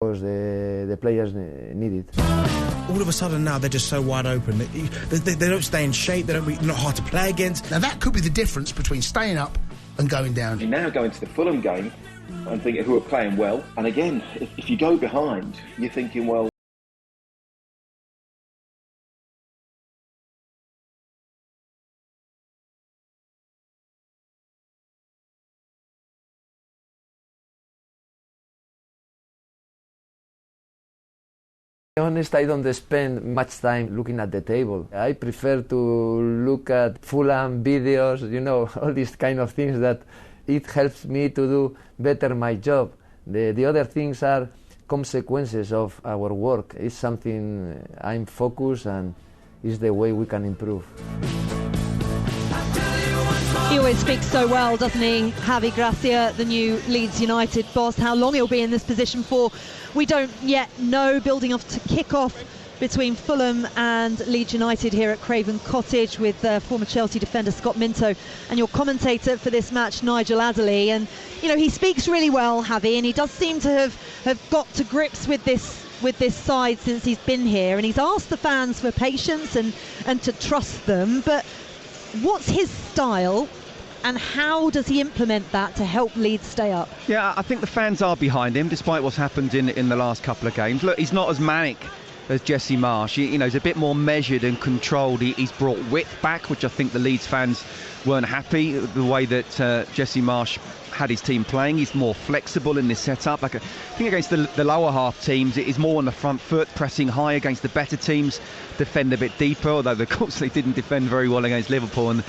Because the players need it. All of a sudden now they're just so wide open. They don't stay in shape, they're not hard to play against. Now that could be the difference between staying up and going down. You now go into the Fulham game and think who are playing well. And again, if you go behind, you're thinking, well, To be honest, I don't spend much time looking at the table. I prefer to look at Fulham videos, all these kind of things that it helps me to do better my job. The other things are consequences of our work. It's something I'm focused and is the way we can improve. He always speaks so well, doesn't he, Javi Gracia, the new Leeds United boss. How long he'll be in this position for, we don't yet know. Building up to kick-off between Fulham and Leeds United here at Craven Cottage with former Chelsea defender Scott Minto and your commentator for this match, Nigel Adderley. And, he speaks really well, Javi, and he does seem to have got to grips with this side since he's been here. And he's asked the fans for patience and to trust them. But what's his style? And how does he implement that to help Leeds stay up? Yeah, I think the fans are behind him, despite what's happened in the last couple of games. Look, he's not as manic as Jesse Marsch. He's a bit more measured and controlled. He's brought width back, which I think the Leeds fans weren't happy the way that Jesse Marsch had his team playing. He's more flexible in this setup. I think against the lower half teams, it is more on the front foot, pressing high. Against the better teams, defend a bit deeper, although of course they didn't defend very well against Liverpool in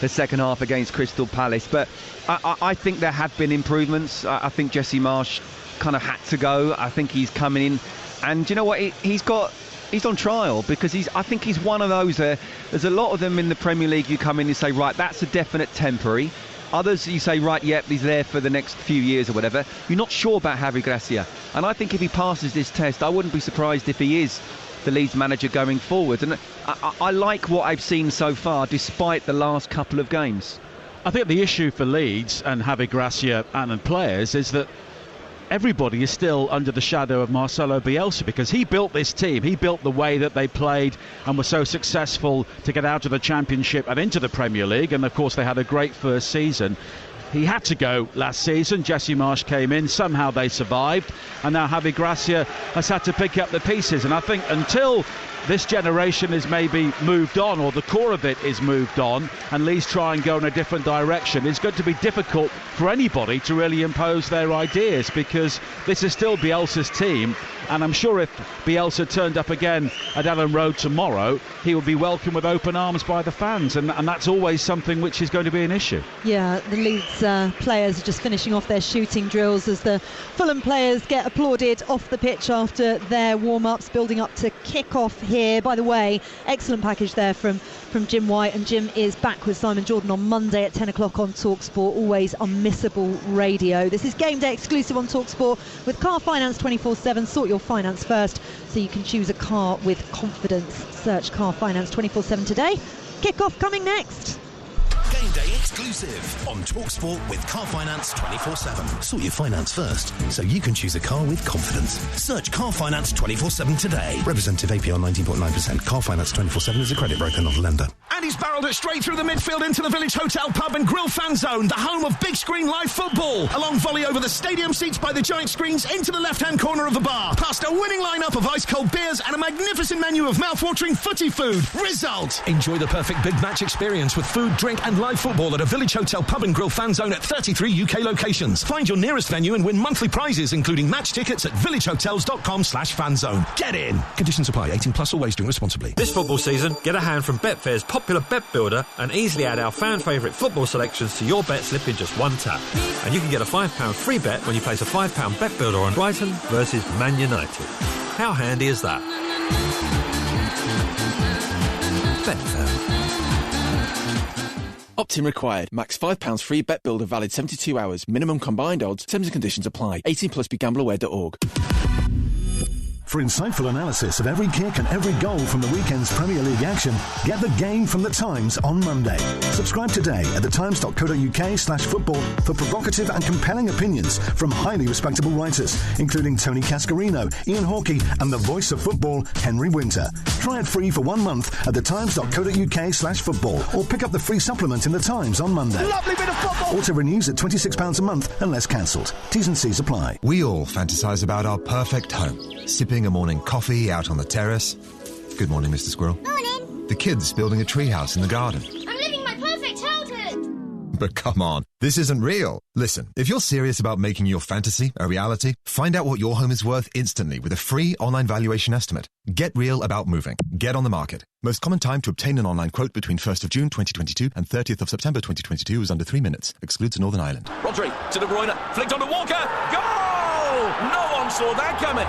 the second half against Crystal Palace. But I think there have been improvements. I think Jesse Marsch kind of had to go. I think he's coming in, and you know what, he's on trial, because I think he's one of those. There's a lot of them in the Premier League. You come in and say, right, that's a definite temporary. Others you say, right, yep, he's there for the next few years or whatever. You're not sure about Javi Gracia, and I think if he passes this test, I wouldn't be surprised if he is the Leeds manager going forward. And I like what I've seen so far, despite the last couple of games. I think the issue for Leeds and Javi Gracia and the players is that everybody is still under the shadow of Marcelo Bielsa, because he built this team. He built the way that they played and were so successful to get out of the Championship and into the Premier League. And of course they had a great first season. He had to go last season. Jesse Marsch came in. Somehow they survived. And now Javi Gracia has had to pick up the pieces. And I think until this generation is maybe moved on, or the core of it is moved on, and Leeds try and go in a different direction, it's going to be difficult for anybody to really impose their ideas, because this is still Bielsa's team. And I'm sure if Bielsa turned up again at Ellen Road tomorrow, he would be welcomed with open arms by the fans, and that's always something which is going to be an issue. Yeah, the Leeds players are just finishing off their shooting drills as the Fulham players get applauded off the pitch after their warm-ups, building up to kick-off here. By the way, excellent package there from Jim White, and Jim is back with Simon Jordan on Monday at 10 o'clock on TalkSport, always unmissable radio. This is Game Day exclusive on TalkSport with Car Finance 24/7. Sort your finance first so you can choose a car with confidence. Search Car Finance 24/7 today. Kick-off coming next. Game Day exclusive on TalkSport with Car Finance 24/7. Sort your finance first so you can choose a car with confidence. Search Car Finance 24/7 today. Representative APR 19.9%. Car Finance 24/7 is a credit broker, not a lender. And he's barrelled it straight through the midfield into the Village Hotel Pub and Grill Fan Zone, the home of big screen live football. A long volley over the stadium seats by the giant screens into the left-hand corner of the bar. Past a winning lineup of ice-cold beers and a magnificent menu of mouth-watering footy food. Result! Enjoy the perfect big match experience with food, drink and live football at a Village Hotel Pub and Grill Fan Zone at 33 UK locations. Find your nearest venue and win monthly prizes, including match tickets at villagehotels.com/fanzone. Get in! Conditions apply. 18 plus, always drink responsibly. This football season, get a hand from Betfair's popular bet builder and easily add our fan favourite football selections to your bet slip in just one tap. And you can get a £5 free bet when you place a £5 bet builder on Brighton versus Man United. How handy is that? Betfair. Opt-in required. Max £5 free bet builder valid 72 hours. Minimum combined odds. Terms and conditions apply. 18 plus. BeGambleAware.org. For insightful analysis of every kick and every goal from the weekend's Premier League action, get the game from The Times on Monday. Subscribe today at thetimes.co.uk/football for provocative and compelling opinions from highly respectable writers, including Tony Cascarino, Ian Hawkey and the voice of football, Henry Winter. Try it free for 1 month at thetimes.co.uk/football or pick up the free supplement in The Times on Monday. Lovely bit of football! Auto renews at £26 a month unless cancelled. T's and C's apply. We all fantasize about our perfect home. Sipping a morning coffee out on the terrace. Good morning, Mr. Squirrel. Morning. The kids building a treehouse in the garden. I'm living my perfect childhood. But come on, this isn't real. Listen, if you're serious about making your fantasy a reality, find out what your home is worth instantly with a free online valuation estimate. Get real about moving. Get on the market. Most common time to obtain an online quote between 1st of June 2022 and 30th of September 2022 is under 3 minutes. Excludes Northern Ireland. Rodri to De Bruyne, flicked onto Walker. Goal! No one saw that coming.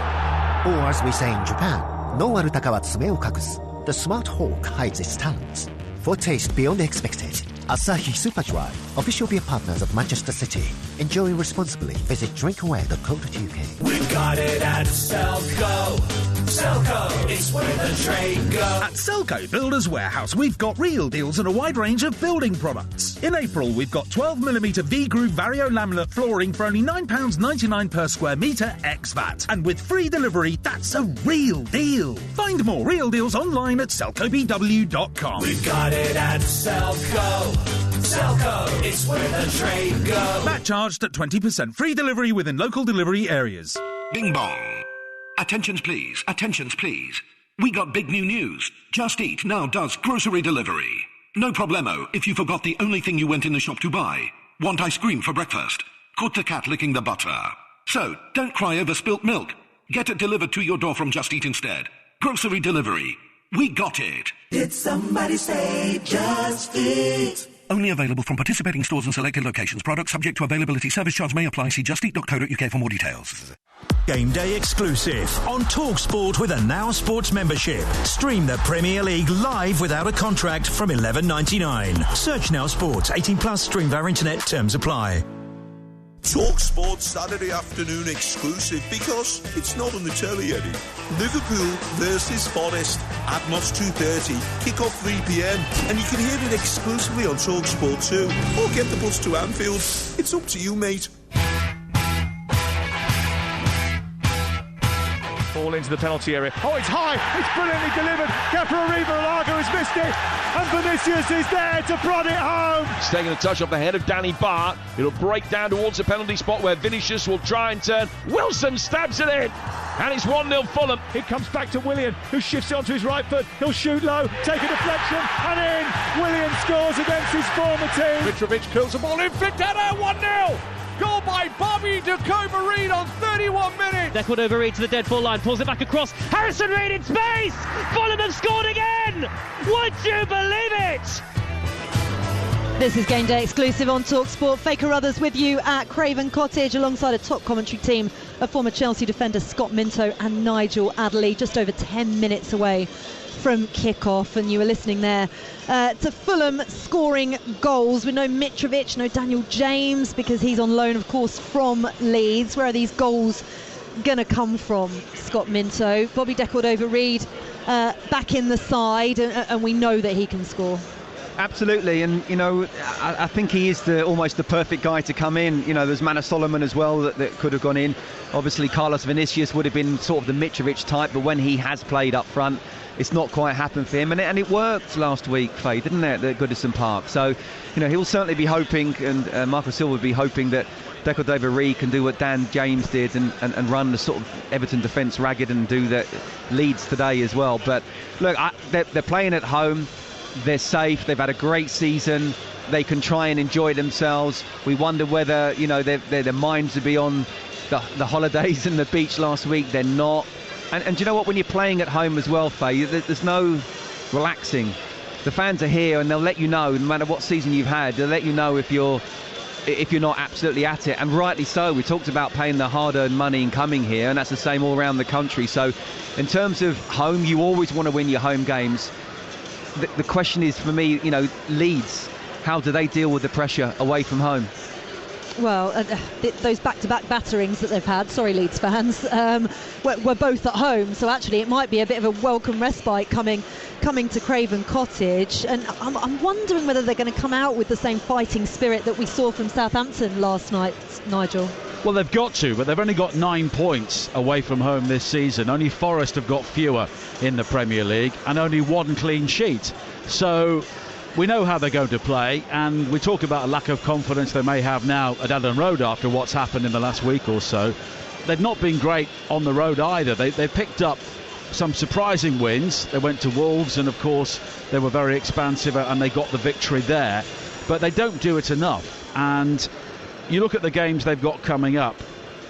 Or as we say in Japan, no warutaka wa tsume o kakusu. The smart hawk hides its talents. For taste beyond expected, Asahi Superdry, official beer partners of Manchester City. Enjoy responsibly. Visit drinkaware.co.uk. We've got it at Selco. Selco, it's where the trade goes. At Selco Builders Warehouse, we've got real deals and a wide range of building products. In April, we've got 12mm V-Groove Vario laminate flooring for only £9.99 per square metre ex-VAT. And with free delivery, that's a real deal. Find more real deals online at selcobw.com. We've got it at Selco. Selco, it's where the trade goes. VAT charged at 20%. Free delivery within local delivery areas. Bing bong. Attentions please, attentions please. We got big new news. Just Eat now does grocery delivery. No problemo if you forgot the only thing you went in the shop to buy. Want ice cream for breakfast? Caught the cat licking the butter. So, don't cry over spilt milk. Get it delivered to your door from Just Eat instead. Grocery delivery. We got it. Did somebody say Just Eat? Only available from participating stores and selected locations. Products subject to availability. Service charge may apply. See justeat.co.uk for more details. Game day exclusive on TalkSport with a Now Sports membership. Stream the Premier League live without a contract from $11.99. Search Now Sports. 18 plus. Stream via internet. Terms apply. TalkSport Saturday afternoon exclusive because it's not on the telly, Eddie. Liverpool versus Forest at Moss 2:30, kick-off 3 p.m. and you can hear it exclusively on TalkSport 2 or get the bus to Anfield. It's up to you, mate. Ball into the penalty area. Oh, it's high. It's brilliantly delivered. Arriba-Lago has missed it. And Vinicius is there to prod it home. He's taking a touch off the head of Danny Bart. It'll break down towards the penalty spot where Vinicius will try and turn. Wilson stabs it in. And it's 1-0 Fulham. It comes back to Willian, who shifts it onto his right foot. He'll shoot low, take a deflection, and in. Willian scores against his former team. Mitrovic curls the ball in, flicked header, 1-0. Goal by Bobby De Cova-Reid on 31 minutes. De Cova-Reid to the dead ball line, pulls it back across. Harrison Reid in space. Fulham have scored again. Would you believe it? This is Game Day exclusive on TalkSport. Faye Carruthers with you at Craven Cottage alongside a top commentary team of former Chelsea defender Scott Minto and Nigel Adderley, just over 10 minutes away from kick-off. And you were listening there to Fulham scoring goals with no Mitrovic, no Daniel James, because he's on loan, of course, from Leeds. Where are these goals going to come from, Scott Minto? Bobby De Cova-Reid back in the side, and we know that he can score. Absolutely, and you know, I think he is almost the perfect guy to come in. You know, there's Manor Solomon as well that could have gone in. Obviously, Carlos Vinicius would have been sort of the Mitrovic type, but when he has played up front, it's not quite happened for him, and it worked last week, Faye, didn't it, at Goodison Park? So, you know, he'll certainly be hoping, and Marco Silva will be hoping that De Cova-Reid can do what Dan James did and run the sort of Everton defence ragged and do that Leeds today as well. But look, they're playing at home. They're safe. They've had a great season. They can try and enjoy themselves. We wonder whether, you know, their minds would be on the holidays and the beach last week. They're not. And do you know what? When you're playing at home as well, Faye, there's no relaxing. The fans are here, and they'll let you know, no matter what season you've had, they'll let you know if you're not absolutely at it, and rightly so. We talked about paying the hard-earned money and coming here, and that's the same all around the country. So, in terms of home, you always want to win your home games. The question is, for me, you know, Leeds, how do they deal with the pressure away from home? Well, those back-to-back batterings that they've had, sorry Leeds fans, were both at home, so actually it might be a bit of a welcome respite coming to Craven Cottage, and I'm wondering whether they're going to come out with the same fighting spirit that we saw from Southampton last night, Nigel. Well, they've got to, but they've only got 9 points away from home this season. Only Forest have got fewer in the Premier League, and only 1 clean sheet. So we know how they're going to play, and we talk about a lack of confidence they may have now at Ellen Road after what's happened in the last week or so. They've not been great on the road either. They picked up some surprising wins. They went to Wolves, and of course they were very expansive and they got the victory there, but they don't do it enough. And you look at the games they've got coming up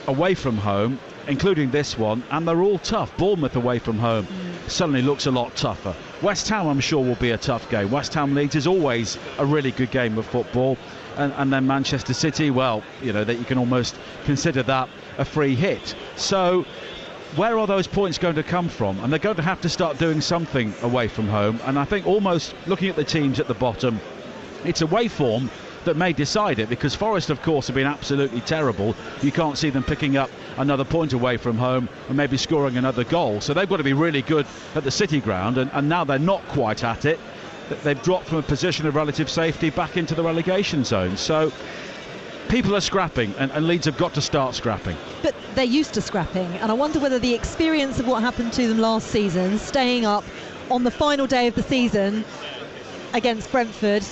away from home, including this one, and they're all tough. Bournemouth away from home suddenly looks a lot tougher. West Ham, I'm sure, will be a tough game. West Ham Leeds is always a really good game of football, and then Manchester City, well, you know, that you can almost consider that a free hit. So where are those points going to come from? And they're going to have to start doing something away from home, and I think almost looking at the teams at the bottom, it's away form that may decide it, because Forest, of course, have been absolutely terrible. You can't see them picking up another point away from home and maybe scoring another goal. So they've got to be really good at the City ground, and now they're not quite at it. They've dropped from a position of relative safety back into the relegation zone. So people are scrapping, and Leeds have got to start scrapping. But they're used to scrapping, and I wonder whether the experience of what happened to them last season, staying up on the final day of the season against Brentford,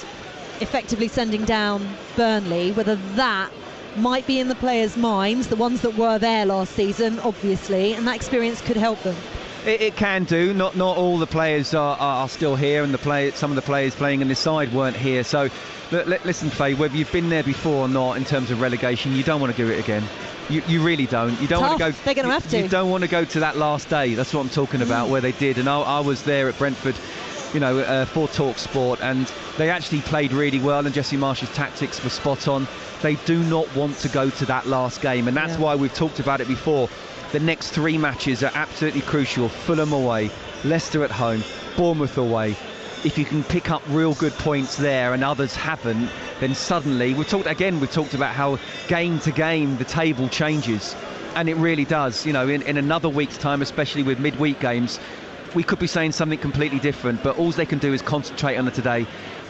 effectively sending down Burnley, whether that might be in the players' minds, the ones that were there last season, obviously, and that experience could help them. It can do. Not all the players are still here, and some of the players playing in this side weren't here. So listen, Faye, whether you've been there before or not in terms of relegation, you don't want to do it again. You really don't. You don't want to go. They're going to have to. You don't want to go to that last day. That's what I'm talking about, where they did. And I was there at Brentford, you know, for TalkSport, and they actually played really well, and Jesse Marsh's tactics were spot on. They do not want to go to that last game, and that's why we've talked about it before. The next 3 matches are absolutely crucial. Fulham away, Leicester at home, Bournemouth away. If you can pick up real good points there and others haven't, then suddenly we've talked about how game to game the table changes, and it really does. You know, in another week's time, especially with midweek games, we could be saying something completely different, but all they can do is concentrate on it today.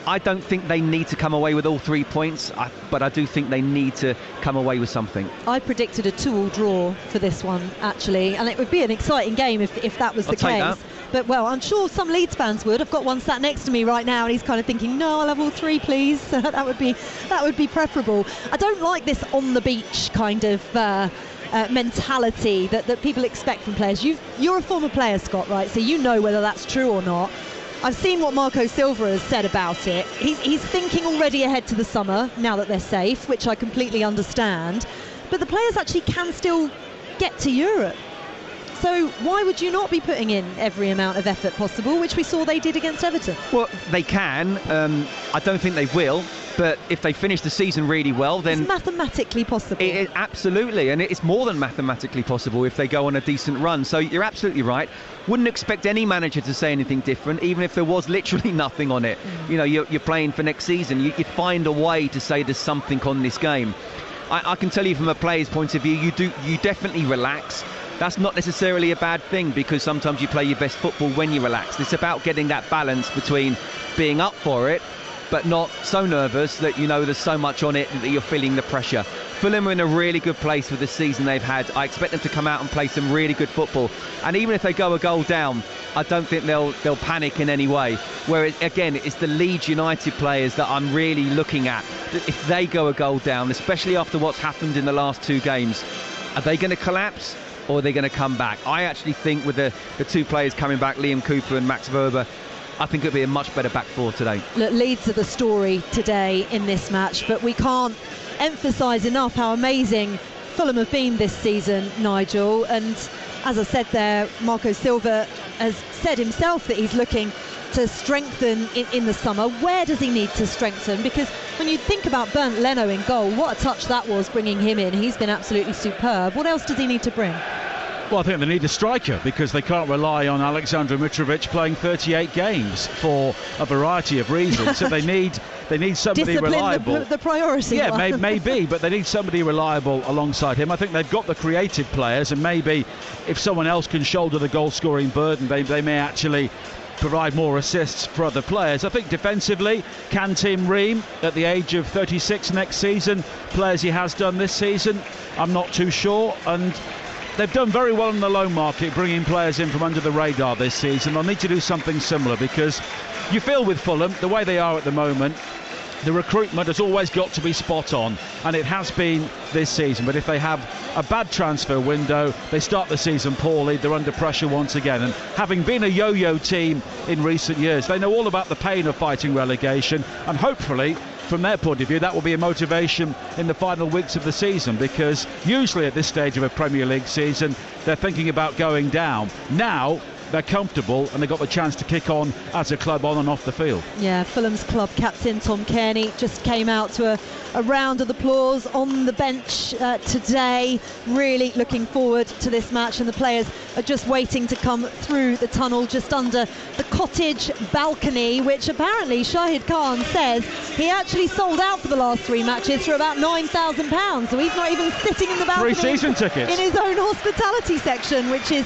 I don't think they need to come away with all 3 points, but I do think they need to come away with something. I predicted a 2-2 draw for this one, actually, and it would be an exciting game if that was the case. That. But, well, I'm sure some Leeds fans would. I've got one sat next to me right now, and he's kind of thinking, no, I'll have all 3, please. that would be preferable. I don't like this on the beach kind of mentality that people expect from players. You're a former player, Scott, right? So you know whether that's true or not. I've seen what Marco Silva has said about it. He's thinking already ahead to the summer, now that they're safe, which I completely understand. But the players actually can still get to Europe. So why would you not be putting in every amount of effort possible, which we saw they did against Everton? Well, they can. I don't think they will. But if they finish the season really well, then it's mathematically possible. Absolutely, and it's more than mathematically possible if they go on a decent run. So you're absolutely right. Wouldn't expect any manager to say anything different, even if there was literally nothing on it. You know, you're playing for next season. You'd find a way to say there's something on this game. I can tell you from a player's point of view, you definitely relax. That's not necessarily a bad thing, because sometimes you play your best football when you relax. It's about getting that balance between being up for it but not so nervous that you know there's so much on it that you're feeling the pressure. Fulham are in a really good place with the season they've had. I expect them to come out and play some really good football, and even if they go a goal down, I don't think they'll panic in any way. Whereas again, it's the Leeds United players that I'm really looking at. If they go a goal down, especially after what's happened in the last 2 games, are they going to collapse or are they going to come back? I actually think with the 2 players coming back, Liam Cooper and Max Verber, I think it'll be a much better back 4 today. Look, Leeds are the story today in this match, but we can't emphasise enough how amazing Fulham have been this season, Nigel. And as I said there, Marco Silva has said himself that he's looking to strengthen in the summer. Where does he need to strengthen? Because when you think about Bernd Leno in goal, what a touch that was bringing him in. He's been absolutely superb. What else does he need to bring? Well, I think they need a striker because they can't rely on Aleksandar Mitrovic playing 38 games for a variety of reasons. So they need somebody Discipline, reliable. The priority. Yeah, maybe, but they need somebody reliable alongside him. I think they've got the creative players, and maybe if someone else can shoulder the goal-scoring burden, they may actually provide more assists for other players. I think defensively, can Tim Ream, at the age of 36 next season, play as he has done this season? I'm not too sure, and they've done very well in the loan market, bringing players in from under the radar this season. They'll need to do something similar, because you feel with Fulham, the way they are at the moment, the recruitment has always got to be spot on, and it has been this season. But if they have a bad transfer window, they start the season poorly, they're under pressure once again. And having been a yo-yo team in recent years, they know all about the pain of fighting relegation, and hopefully, from their point of view, that will be a motivation in the final weeks of the season, because usually at this stage of a Premier League season, they're thinking about going down. Now they're comfortable and they've got the chance to kick on as a club on and off the field. Yeah, Fulham's club captain Tom Kearney just came out to a round of applause on the bench today. Really looking forward to this match, and the players are just waiting to come through the tunnel just under the cottage balcony, which apparently Shahid Khan says he actually sold out for the last 3 matches for about £9,000. So he's not even sitting in the balcony. 3 season tickets in his own hospitality section, which is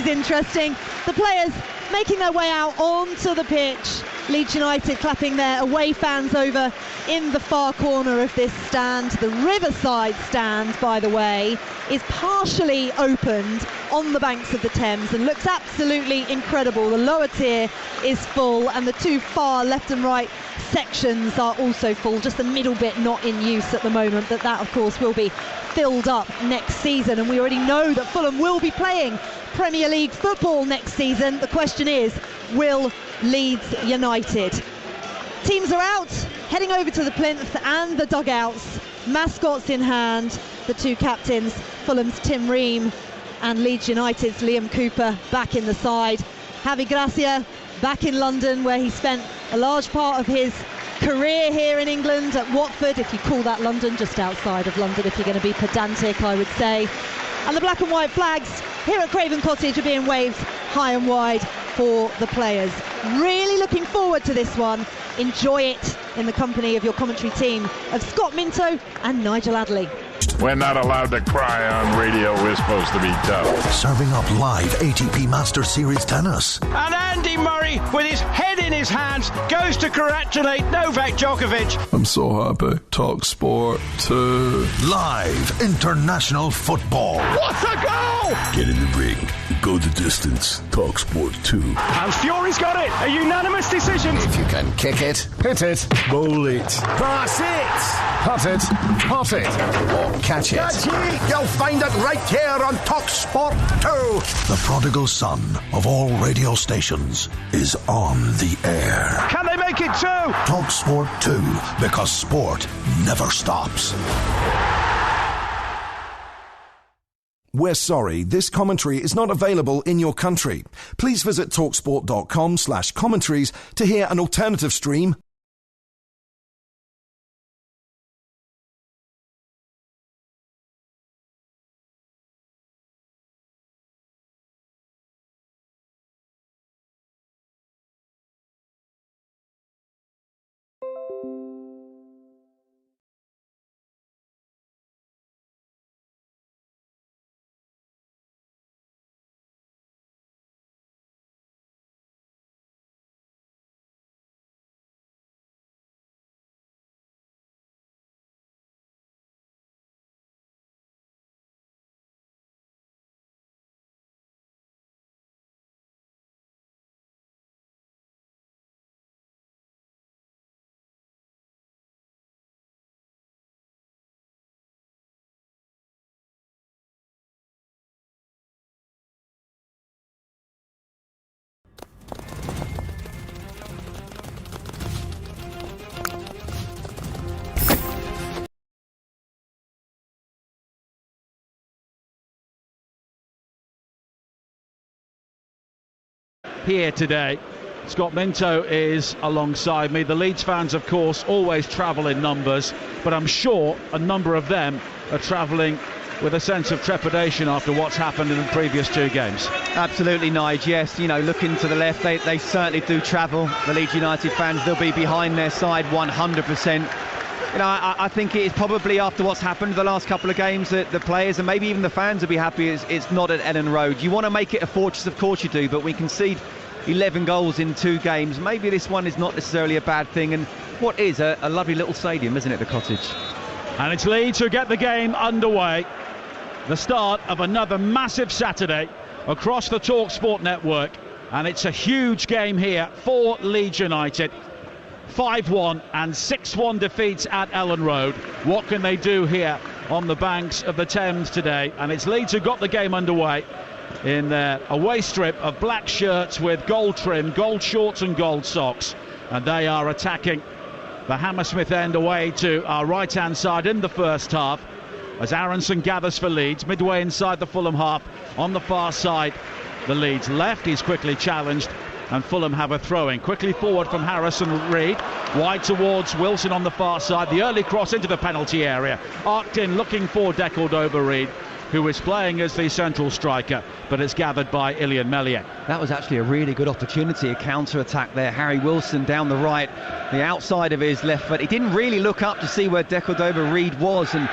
interesting. The players making their way out onto the pitch. Leeds United clapping their away fans over in the far corner of this stand. The Riverside stand, by the way, is partially opened on the banks of the Thames and looks absolutely incredible. The lower tier is full, and the 2 far left and right sections are also full. Just the middle bit not in use at the moment, but that of course will be filled up next season, and we already know that Fulham will be playing Premier League football next season. The question is, will Leeds United? Teams are out, heading over to the plinth and the dugouts, mascots in hand. The 2 captains, Fulham's Tim Ream and Leeds United's Liam Cooper, back in the side. Javi Gracia back in London, where he spent a large part of his career here in England at Watford, if you call that London, just outside of London if you're going to be pedantic, I would say. And the black and white flags here at Craven Cottage are being waved high and wide for the players. Really looking forward to this one. Enjoy it in the company of your commentary team of Scott Minto and Nigel Adderley. We're not allowed to cry on radio. We're supposed to be tough. Serving up live ATP Masters Series tennis. And Andy Murray, with his head in his hands, goes to congratulate Novak Djokovic. I'm so happy. Talk Sport 2. Live international football. What a goal! Get in the ring. Go the distance. Talk Sport 2. And Fury's got it. A unanimous decision. If you can kick it, hit it, bowl it, pass it, putt it, pot it, or catch it. You'll find it right here on Talk Sport 2. The prodigal son of all radio stations is on the air. Can they make it 2? Talk Sport 2, because sport never stops. We're sorry, this commentary is not available in your country. Please visit talksport.com/commentaries to hear an alternative stream. Here today, Scott Minto is alongside me. The Leeds fans, of course, always travel in numbers, but I'm sure a number of them are travelling with a sense of trepidation after what's happened in the previous 2 games. Absolutely, Nige, yes. You know, looking to the left, they certainly do travel. The Leeds United fans, they'll be behind their side 100%. You know, I think it is probably after what's happened the last couple of games that the players and maybe even the fans will be happy it's not at Ellen Road. You want to make it a fortress, of course you do, but we concede 11 goals in 2 games. Maybe this one is not necessarily a bad thing, and what is a lovely little stadium, isn't it, the Cottage? And it's Leeds who get the game underway. The start of another massive Saturday across the TalkSport network, and it's a huge game here for Leeds United. 5-1 and 6-1 defeats at Ellen Road. What can they do here on the banks of the Thames today? And it's Leeds who got the game underway in their away strip of black shirts with gold trim, gold shorts and gold socks, and they are attacking the Hammersmith end away to our right hand side in the first half as Aronson gathers for Leeds midway inside the Fulham half. On the far side, the Leeds left, he's quickly challenged, and Fulham have a throw-in. Quickly forward from Harrison Reed, wide towards Wilson on the far side. The early cross into the penalty area, arced in looking for Decordova-Reid, who is playing as the central striker, but it's gathered by Ilian Meslier. That was actually a really good opportunity, a counter-attack there. Harry Wilson down the right, the outside of his left foot. He didn't really look up to see where Decordova-Reid was, and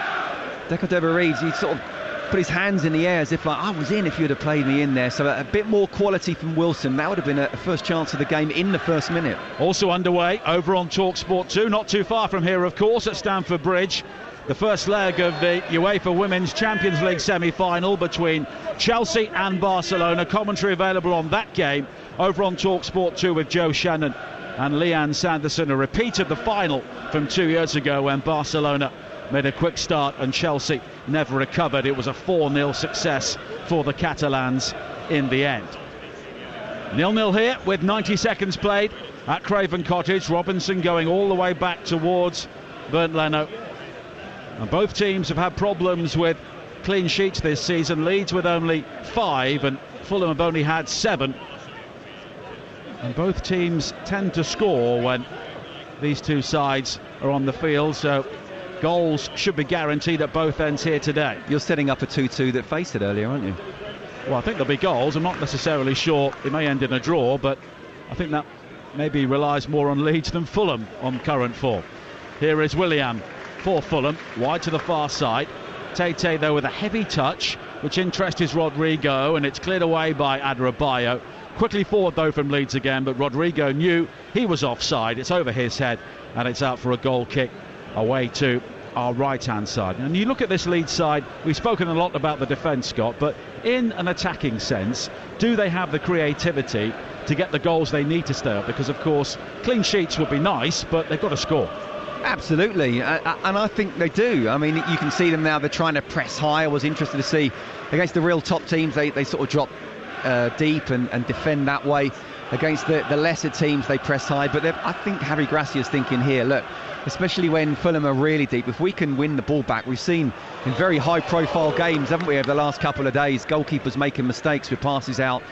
Decordova-Reid, he sort of put his hands in the air as if like, I was in if you'd have played me in there. So a bit more quality from Wilson. That would have been a first chance of the game in the first minute. Also underway over on TalkSport 2, not too far from here, of course, at Stamford Bridge. The first leg of the UEFA Women's Champions League semi-final between Chelsea and Barcelona. Commentary available on that game over on TalkSport 2 with Joe Shannon and Leanne Sanderson. A repeat of the final from 2 years ago when Barcelona made a quick start and Chelsea never recovered. It was a 4-0 success for the Catalans in the end. 0-0 here with 90 seconds played at Craven Cottage. Robinson going all the way back towards Bernd Leno. And both teams have had problems with clean sheets this season. Leeds with only 5 and Fulham have only had 7. And both teams tend to score when these two sides are on the field, so goals should be guaranteed at both ends here today. You're setting up a 2-2 that faced it earlier, aren't you? Well, I think there'll be goals. I'm not necessarily sure it may end in a draw, but I think that maybe relies more on Leeds than Fulham on current form. Here is Willian for Fulham, wide to the far side. Tete, though, with a heavy touch, which interests Rodrigo, and it's cleared away by Adebayo. Quickly forward, though, from Leeds again, but Rodrigo knew he was offside. It's over his head, and it's out for a goal kick away to our right-hand side. And you look at this Leeds side, we've spoken a lot about the defence, Scott, but in an attacking sense, do they have the creativity to get the goals they need to stay up? Because, of course, clean sheets would be nice, but they've got to score. Absolutely, and I think they do. I mean, you can see them now, they're trying to press high. I was interested to see against the real top teams, they sort of drop deep and defend that way. Against the lesser teams, they press high, but I think Harry Gracia's thinking here, look, especially when Fulham are really deep, if we can win the ball back, we've seen in very high-profile games, haven't we, over the last couple of days, goalkeepers making mistakes with passes out,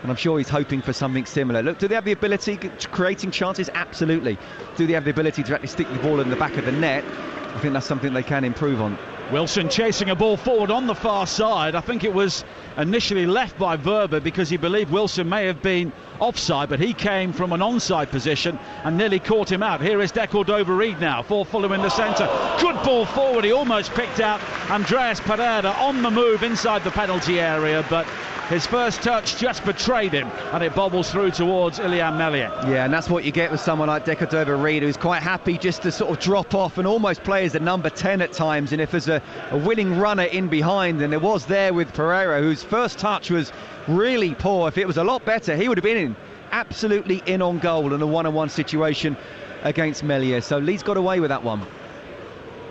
and I'm sure he's hoping for something similar. Look, do they have the ability to creating chances? Absolutely. Do they have the ability to actually stick the ball in the back of the net? I think that's something they can improve on. Wilson chasing a ball forward on the far side. I think it was initially left by Verber because he believed Wilson may have been offside, but he came from an onside position and nearly caught him out. Here is Decordova-Reid now for Fulham in the centre. Good ball forward. He almost picked out Andreas Pereira on the move inside the penalty area, but his first touch just betrayed him, and it bobbles through towards Ilian Meslier. Yeah, and that's what you get with someone like Decordova-Reid, who's quite happy just to sort of drop off and almost play as a number 10 at times. And if there's a winning runner in behind, and there was there with Pereira, whose first touch was really poor. If it was a lot better, he would have been absolutely in on goal in a one-on-one situation against Meslier. So Leeds got away with that one.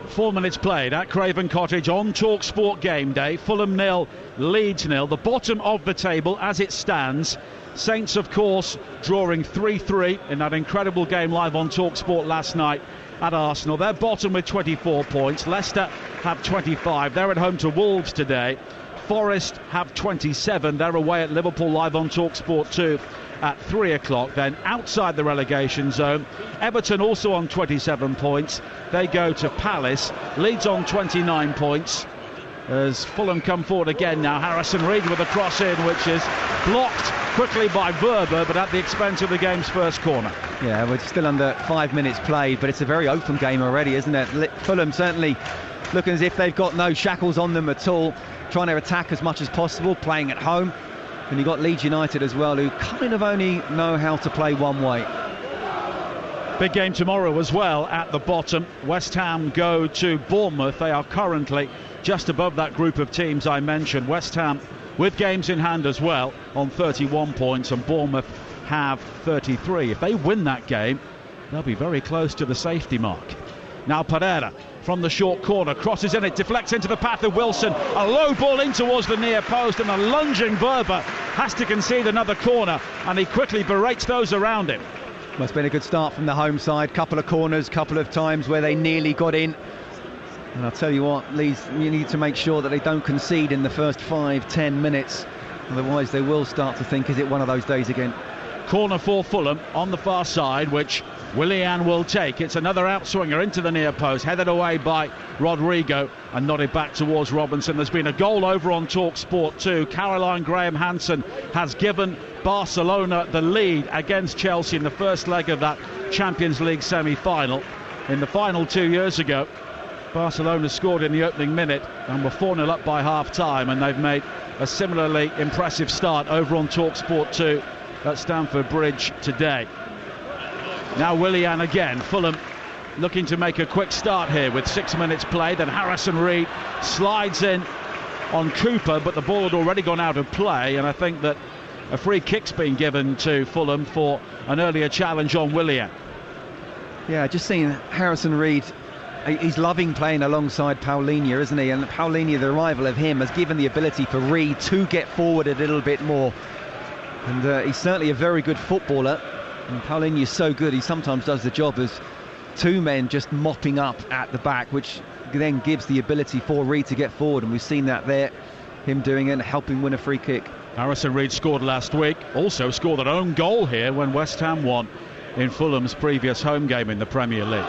4 minutes played at Craven Cottage on TalkSport Game Day. Fulham 0, Leeds 0. The bottom of the table as it stands. Saints, of course, drawing 3-3 in that incredible game live on TalkSport last night at Arsenal. They're bottom with 24 points. Leicester have 25. They're at home to Wolves today. Forest have 27. They're away at Liverpool live on TalkSport 2 at 3 o'clock. Then outside the relegation zone, Everton also on 27 points. They go to Palace. Leeds on 29 points. as Fulham come forward again now. Harrison Reed with a cross in, which is blocked quickly by Verber, but at the expense of the game's first corner. Yeah, we're still under 5 minutes played, but it's a very open game already, isn't it? Fulham certainly looking as if they've got no shackles on them at all, trying to attack as much as possible, playing at home. And you've got Leeds United as well, who kind of only know how to play one way. Big game tomorrow as well at the bottom. West Ham go to Bournemouth. They are currently just above that group of teams I mentioned. West Ham with games in hand as well on 31 points, and Bournemouth have 33. If they win that game, they'll be very close to the safety mark. Now Pereira from the short corner, crosses in, it deflects into the path of Wilson. A low ball in towards the near post, and a lunging Verber has to concede another corner, and he quickly berates those around him. Well, it's been a good start from the home side. Couple of corners, couple of times where they nearly got in. And I'll tell you what, Leeds, you need to make sure that they don't concede in the first 5-10 minutes. Otherwise they will start to think, is it one of those days again? Corner for Fulham on the far side, which Willian will take. It's another outswinger into the near post, headed away by Rodrigo and nodded back towards Robinson. There's been a goal over on TalkSport too. Caroline Graham-Hansen has given Barcelona the lead against Chelsea in the first leg of that Champions League semi-final. In the final 2 years ago, Barcelona scored in the opening minute and were 4-0 up by half-time, and they've made a similarly impressive start over on TalkSport 2 at Stamford Bridge today. Now Willian again. Fulham looking to make a quick start here with 6 minutes played, and Harrison Reed slides in on Cooper, but the ball had already gone out of play, and I think that a free kick's been given to Fulham for an earlier challenge on Willian. Yeah, just seeing Harrison Reed, he's loving playing alongside Paulinho, isn't he? And Paulinho, the arrival of him, has given the ability for Reed to get forward a little bit more. And he's certainly a very good footballer. And Paulinho is so good, he sometimes does the job as two men just mopping up at the back, which then gives the ability for Reed to get forward. And we've seen that there, him doing it and helping win a free kick. Harrison Reed scored last week, also scored an own goal here when West Ham won in Fulham's previous home game in the Premier League.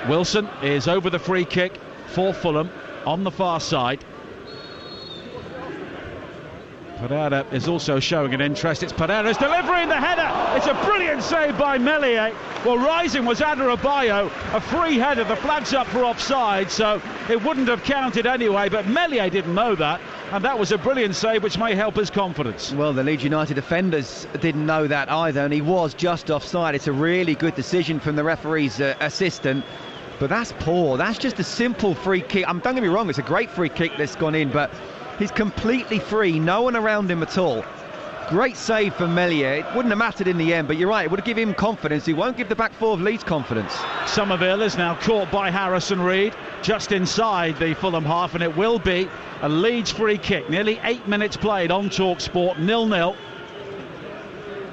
Wilson is over the free kick for Fulham on the far side. Pereira is also showing an interest. It's Pereira's delivering the header. It's a brilliant save by Meslier. Well, rising was Adebayo. A free header. The flag's up for offside, so it wouldn't have counted anyway. But Meslier didn't know that, and that was a brilliant save, which may help his confidence. Well, the Leeds United defenders didn't know that either, and he was just offside. It's a really good decision from the referee's assistant. But that's poor. That's just a simple free kick. Don't get me wrong, it's a great free kick that's gone in, but he's completely free, no one around him at all. Great save from Meslier. It wouldn't have mattered in the end, but you're right, it would have given him confidence. He won't give the back four of Leeds confidence. Somerville is now caught by Harrison Reed just inside the Fulham half, and it will be a Leeds free kick. Nearly 8 minutes played on TalkSport, 0-0.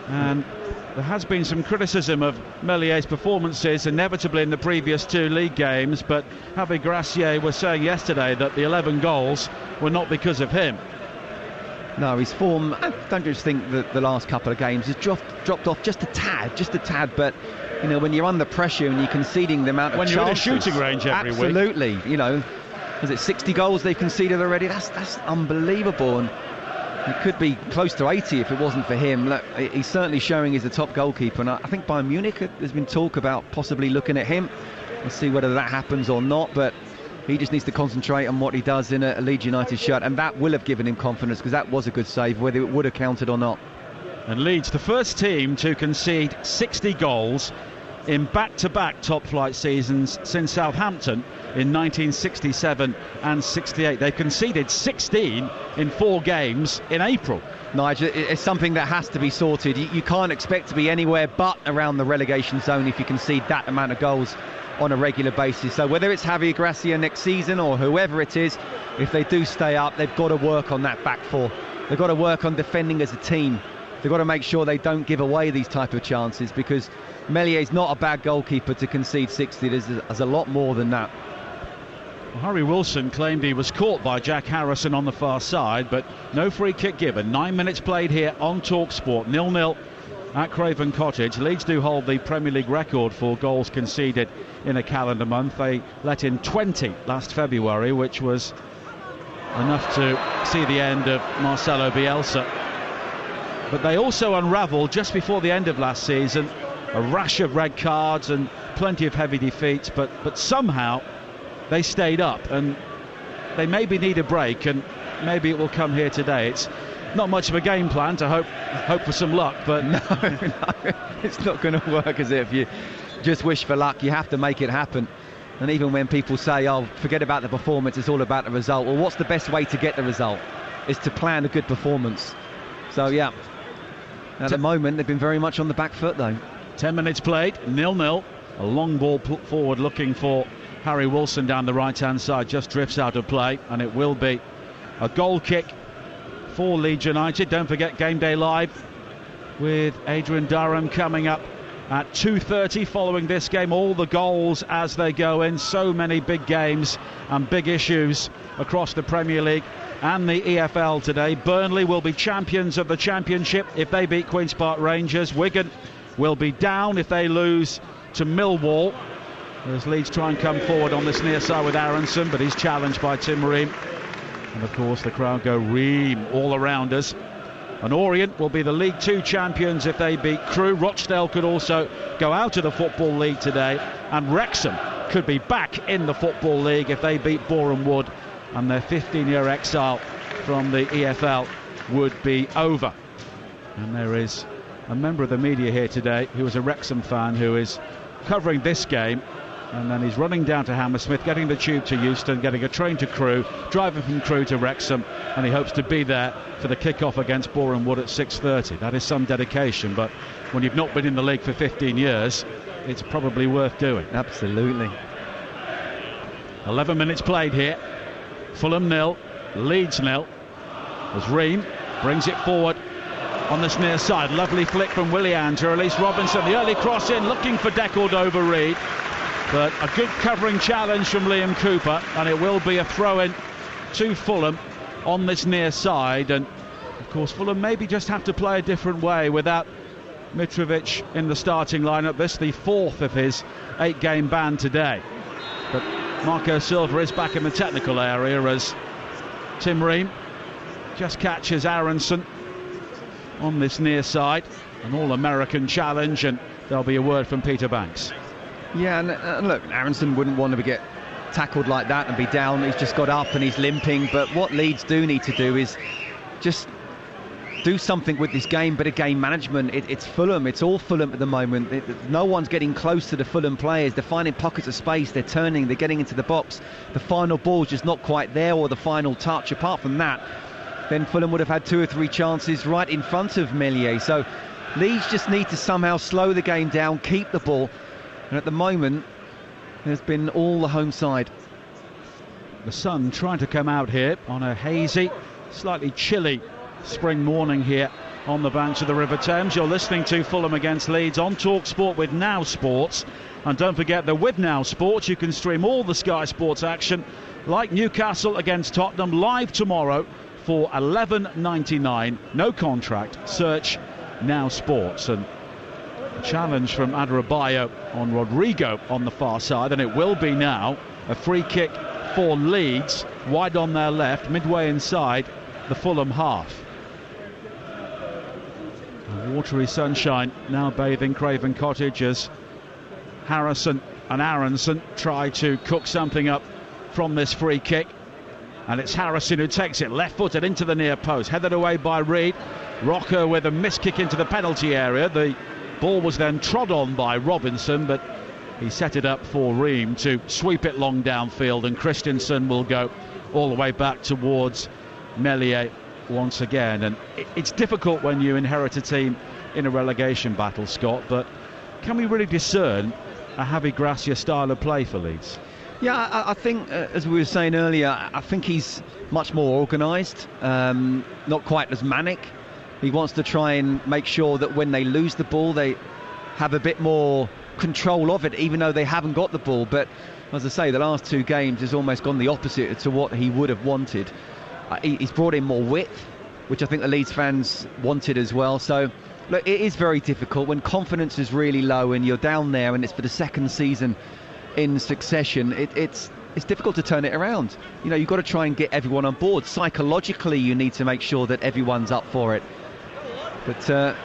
And there has been some criticism of Mellier's performances, inevitably in the previous two league games, but Javi Gracia was saying yesterday that the 11 goals were not because of him. No, his form, I don't just think that the last couple of games has dropped off just a tad, but you know, when you're under pressure and you're conceding the amount of when chances, you're in a shooting range every week. Absolutely, you know, was it 60 goals they've conceded already? That's unbelievable, and it could be close to 80 if it wasn't for him. Look, he's certainly showing he's the top goalkeeper, and I think Bayern Munich, there's been talk about possibly looking at him. We'll see whether that happens or not, but he just needs to concentrate on what he does in a Leeds United shirt, and that will have given him confidence, because that was a good save, whether it would have counted or not. And Leeds, the first team to concede 60 goals in back-to-back top-flight seasons since Southampton in 1967 and 68. They've conceded 16 in 4 games in April. Nigel, it's something that has to be sorted. You can't expect to be anywhere but around the relegation zone if you concede that amount of goals on a regular basis. So whether it's Javi Gracia next season or whoever it is, if they do stay up, they've got to work on that back four. They've got to work on defending as a team. They've got to make sure they don't give away these type of chances, because Mellier's not a bad goalkeeper to concede 60. There's a lot more than that. Well, Harry Wilson claimed he was caught by Jack Harrison on the far side, but no free kick given. 9 minutes played here on TalkSport, 0-0 at Craven Cottage. Leeds do hold the Premier League record for goals conceded in a calendar month. They let in 20 last February, which was enough to see the end of Marcelo Bielsa. But they also unravelled just before the end of last season. A rash of red cards and plenty of heavy defeats, but somehow they stayed up, and they maybe need a break, and maybe it will come here today. It's not much of a game plan to hope for some luck, but no, it's not going to work, is it? If you just wish for luck, you have to make it happen. And even when people say, oh, forget about the performance, it's all about the result, well, what's the best way to get the result? Is to plan a good performance. So yeah, at the moment they've been very much on the back foot though. 10 minutes played, 0-0. A long ball put forward looking for Harry Wilson down the right-hand side, just drifts out of play, and it will be a goal kick for Leeds United. Don't forget Game Day Live with Adrian Durham coming up at 2:30 following this game. All the goals as they go in. So many big games and big issues across the Premier League and the EFL today. Burnley will be champions of the Championship if they beat Queen's Park Rangers. Wigan will be down if they lose to Millwall, as Leeds try and come forward on this near side with Aronson, but he's challenged by Tim Ream. And of course the crowd go Ream all around us. And Orient will be the League 2 champions if they beat Crewe. Rochdale could also go out of the Football League today, and Wrexham could be back in the Football League if they beat Boreham Wood, and their 15-year exile from the EFL would be over. And there is a member of the media here today who is a Wrexham fan who is covering this game, and then he's running down to Hammersmith, getting the tube to Euston, getting a train to Crewe, driving from Crewe to Wrexham, and he hopes to be there for the kick-off against Boreham Wood at 6:30. That is some dedication, but when you've not been in the league for 15 years, it's probably worth doing. Absolutely. 11 minutes played here. Fulham 0, Leeds 0. As Ream brings it forward on this near side. Lovely flick from Willian to release Robinson. The early cross in, looking for Deckled over Reed. But a good covering challenge from Liam Cooper, and it will be a throw-in to Fulham on this near side. And of course Fulham maybe just have to play a different way without Mitrovic in the starting lineup. This the 4th of his 8-game ban today. But Marco Silva is back in the technical area as Tim Ream just catches Aronson on this near side. An all-American challenge, and there'll be a word from Peter Banks. Yeah, and look, Aronson wouldn't want to get tackled like that and be down. He's just got up and he's limping. But what Leeds do need to do is just do something with this game, bit of game management. It's Fulham, it's all Fulham at the moment. No one's getting close to the Fulham players. They're finding pockets of space, they're turning, they're getting into the box. The final ball's just not quite there, or the final touch. Apart from that, then Fulham would have had 2 or 3 chances right in front of Meslier. So Leeds just need to somehow slow the game down, keep the ball. And at the moment, there's been all the home side. The sun trying to come out here on a hazy, slightly chilly spring morning here on the banks of the River Thames. You're listening to Fulham against Leeds on TalkSport with Now Sports. And don't forget that with Now Sports you can stream all the Sky Sports action, like Newcastle against Tottenham, live tomorrow for $11.99. No contract. Search Now Sports. And a challenge from Adarabioyo on Rodrigo on the far side, and it will be now a free kick for Leeds, wide on their left, midway inside the Fulham half. A watery sunshine now bathing Craven Cottage as Harrison and Aronson try to cook something up from this free kick, and it's Harrison who takes it left-footed into the near post, headed away by Reed. Rocker with a missed kick into the penalty area. The ball was then trod on by Robinson, but he set it up for Ream to sweep it long downfield, and Christensen will go all the way back towards Meslier once again. And it's difficult when you inherit a team in a relegation battle, Scott, but can we really discern a Javi Gracia style of play for Leeds? Yeah, I think, as we were saying earlier, I think he's much more organised, not quite as manic. He wants to try and make sure that when they lose the ball, they have a bit more control of it, even though they haven't got the ball. But as I say, the last 2 games has almost gone the opposite to what he would have wanted. He's brought in more width, which I think the Leeds fans wanted as well. So Look, it is very difficult when confidence is really low and you're down there and it's for the second season in succession. It's difficult to turn it around. You know, you've got to try and get everyone on board. Psychologically, you need to make sure that everyone's up for it. But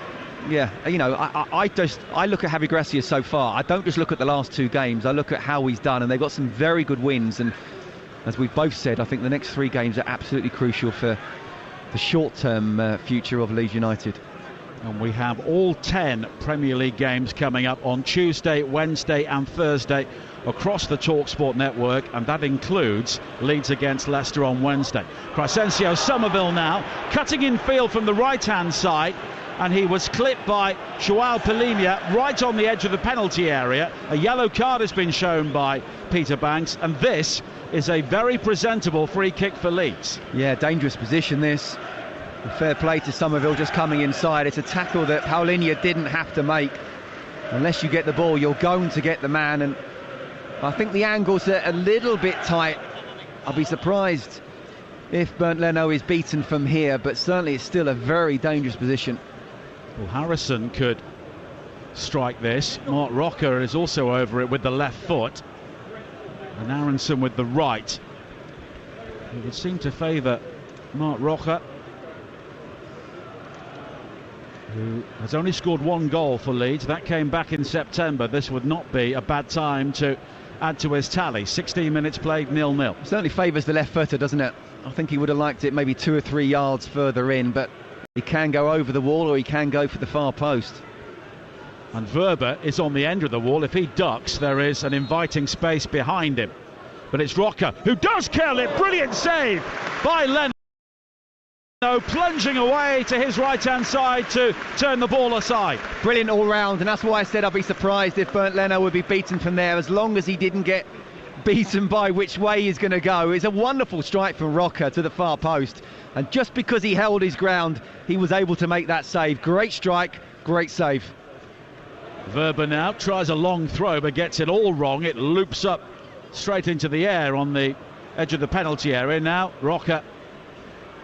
yeah, you know, I look at Javi Gracia so far. I don't just look at the last 2 games. I look at how he's done, and they've got some very good wins. And as we've both said, I think the next 3 games are absolutely crucial for the short-term future of Leeds United. And we have all 10 Premier League games coming up on Tuesday, Wednesday and Thursday across the TalkSport network, and that includes Leeds against Leicester on Wednesday. Crescencio Somerville now cutting in field from the right-hand side, and he was clipped by Joao Palhinha right on the edge of the penalty area. A yellow card has been shown by Peter Banks, and this is a very presentable free kick for Leeds. Yeah, dangerous position this. Fair play to Somerville just coming inside. It's a tackle that Palhinha didn't have to make. Unless you get the ball, you're going to get the man, and I think the angles are a little bit tight. I'll be surprised if Bernd Leno is beaten from here, but certainly it's still a very dangerous position. Well, Harrison could strike this. Mark Rocker is also over it with the left foot, and Aronson with the right. It would seem to favour Mark Rocker, who has only scored 1 goal for Leeds. That came back in September. This would not be a bad time to add to his tally. 16 minutes played, 0-0. Certainly favours the left footer, doesn't it? I think he would have liked it maybe 2 or 3 yards further in, but he can go over the wall or he can go for the far post. And Verber is on the end of the wall. If he ducks, there is an inviting space behind him. But it's Rocker who does kill it. Brilliant save by Leno, plunging away to his right-hand side to turn the ball aside. Brilliant all round, and that's why I said I'd be surprised if Bernd Leno would be beaten from there, as long as he didn't get beaten by which way he's going to go. It's a wonderful strike from Rocker to the far post, and just because he held his ground, he was able to make that save. Great strike, great save. Verber now tries a long throw but gets it all wrong. It loops up straight into the air on the edge of the penalty area. Now Rocker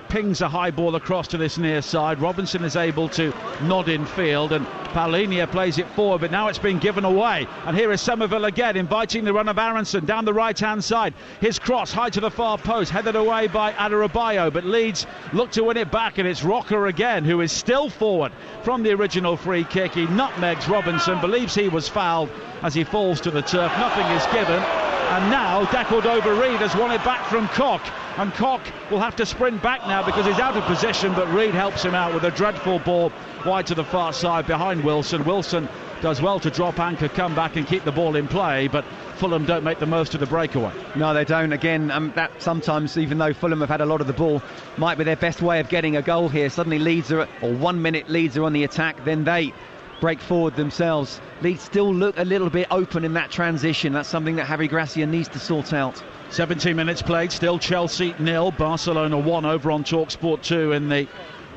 pings a high ball across to this near side. Robinson is able to nod in field, and Palhinha plays it forward, but now it's been given away. And here is Somerville again, inviting the run of Aronson down the right-hand side. His cross high to the far post, headed away by Adebayo, but Leeds look to win it back, and it's Rocker again, who is still forward from the original free kick. He nutmegs Robinson, believes he was fouled as he falls to the turf. Nothing is given, and now Decordova-Reid has won it back from Koch. And Koch will have to sprint back now because he's out of position, but Reid helps him out with a dreadful ball wide to the far side behind Wilson. Wilson does well to drop anchor, come back and keep the ball in play, but Fulham don't make the most of the breakaway. No, they don't. Again, that sometimes, even though Fulham have had a lot of the ball, might be their best way of getting a goal here. Suddenly Leeds are, or 1 minute Leeds are on the attack, then they break forward themselves. Leeds still look a little bit open in that transition. That's something that Javi Gracia needs to sort out. 17 minutes played, still Chelsea 0, Barcelona 1 over on TalkSport 2 in the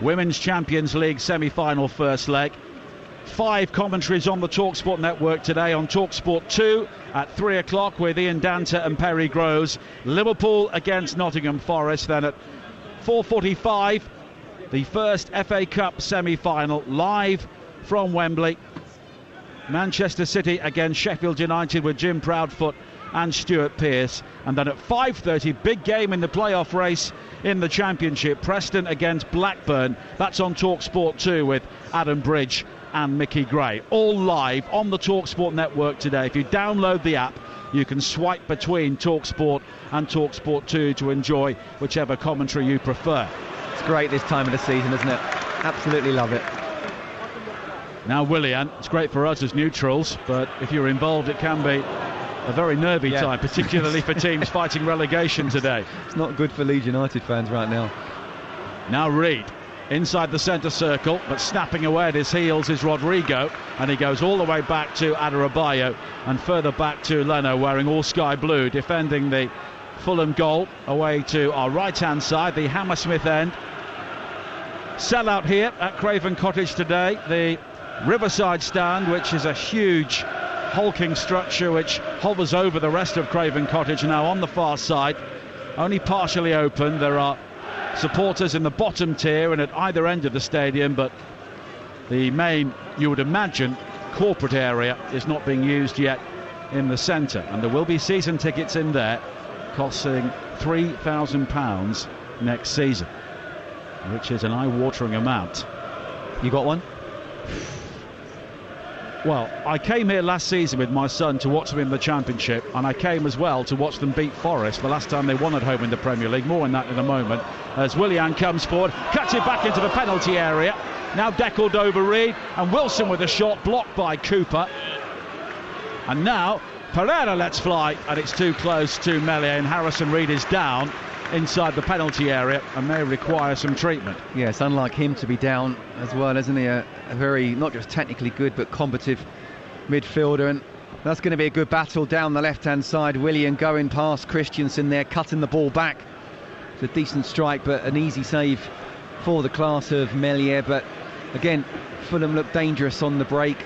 Women's Champions League semi-final first leg. 5 commentaries on the TalkSport network today. On TalkSport 2 at 3 o'clock with Ian Danta and Perry Groves. Liverpool against Nottingham Forest. Then at 4:45, the first FA Cup semi-final live from Wembley. Manchester City against Sheffield United with Jim Proudfoot and Stuart Pearce. And then at 5:30, big game in the playoff race in the Championship, Preston against Blackburn. That's on TalkSport 2 with Adam Bridge and Mickey Gray. All live on the TalkSport network today. If you download the app, you can swipe between TalkSport and TalkSport 2 to enjoy whichever commentary you prefer. It's great this time of the season, isn't it? Absolutely love it. Now Willian, it's great for us as neutrals, but if you're involved it can be a very nervy time, particularly for teams fighting relegation today. It's not good for Leeds United fans right now. Now Reid inside the centre circle, but snapping away at his heels is Rodrigo, and he goes all the way back to Adebayo and further back to Leno, wearing all sky blue, defending the Fulham goal. Away to our right-hand side, the Hammersmith end. Sellout here at Craven Cottage today. The Riverside stand, which is a huge hulking structure which hovers over the rest of Craven Cottage, now on the far side, only partially open. There are supporters in the bottom tier and at either end of the stadium, but the main, you would imagine, corporate area is not being used yet in the centre, and there will be season tickets in there costing £3,000 next season, which is an eye-watering amount. You got one? Well, I came here last season with my son to watch them in the Championship, and I came as well to watch them beat Forest the last time they won at home in the Premier League. More on that in a moment. As Willian comes forward, cuts it back into the penalty area. Now deckled over Reed, and Wilson with a shot blocked by Cooper. And now Pereira lets fly, and it's too close to Meslier, and Harrison Reed is down inside the penalty area and may require some treatment. Yes, unlike him to be down as well, isn't he? A very, not just technically good, but combative midfielder, and that's going to be a good battle down the left-hand side. Willian going past Christensen there, cutting the ball back. It's a decent strike, but an easy save for the class of Meslier. But again, Fulham look dangerous on the break.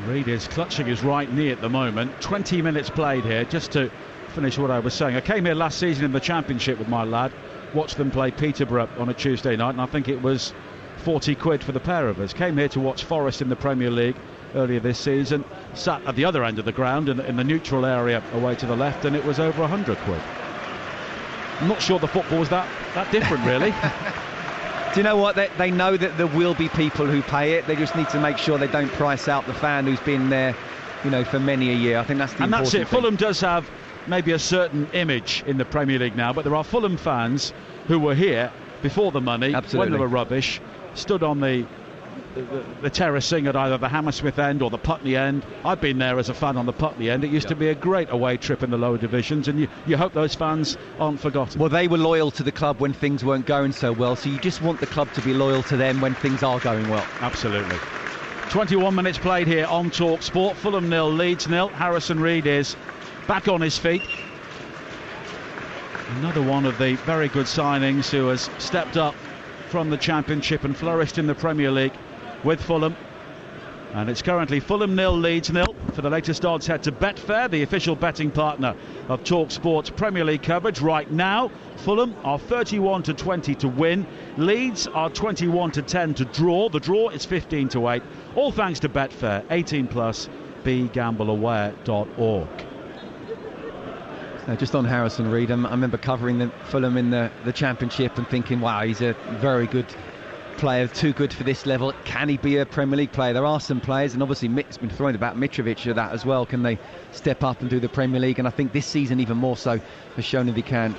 Reed is clutching his right knee at the moment. 20 minutes played here. Just to finish what I was saying, I came here last season in the Championship with my lad, watched them play Peterborough on a Tuesday night, and I think it was 40 quid for the pair of us. Came here to watch Forest in the Premier League earlier this season, sat at the other end of the ground in the neutral area away to the left, and it was over 100 quid. I'm not sure the football was that different, really. Do you know what? They know that there will be people who pay it. They just need to make sure they don't price out the fan who's been there, you know, for many a year. I think that's the important thing. And that's it. Fulham does have maybe a certain image in the Premier League now, but there are Fulham fans who were here before the money, when they were rubbish, stood on the terracing at either the Hammersmith end or the Putney end. I've been there as a fan on the Putney end. It used to be a great away trip in the lower divisions, and you hope those fans aren't forgotten. Well, they were loyal to the club when things weren't going so well, so you just want the club to be loyal to them when things are going well. Absolutely. 21 minutes played here on Talk Sport. Fulham 0, Leeds 0. Harrison Reed is back on his feet. Another one of the very good signings who has stepped up from the Championship and flourished in the Premier League with Fulham. And it's currently Fulham 0, Leeds 0. For the latest odds, head to Betfair, the official betting partner of Talk Sport's Premier League coverage. Right now, Fulham are 31-20 to win. Leeds are 21-10 to draw. The draw is 15-8. All thanks to Betfair. 18+. BeGambleAware.org. Just on Harrison Reed, I remember covering Fulham in the Championship and thinking, wow, he's a very good player, too good for this level. Can he be a Premier League player? There are some players, and obviously it's been thrown about Mitrovic of that as well. Can they step up and do the Premier League? And I think this season even more so has shown that he can.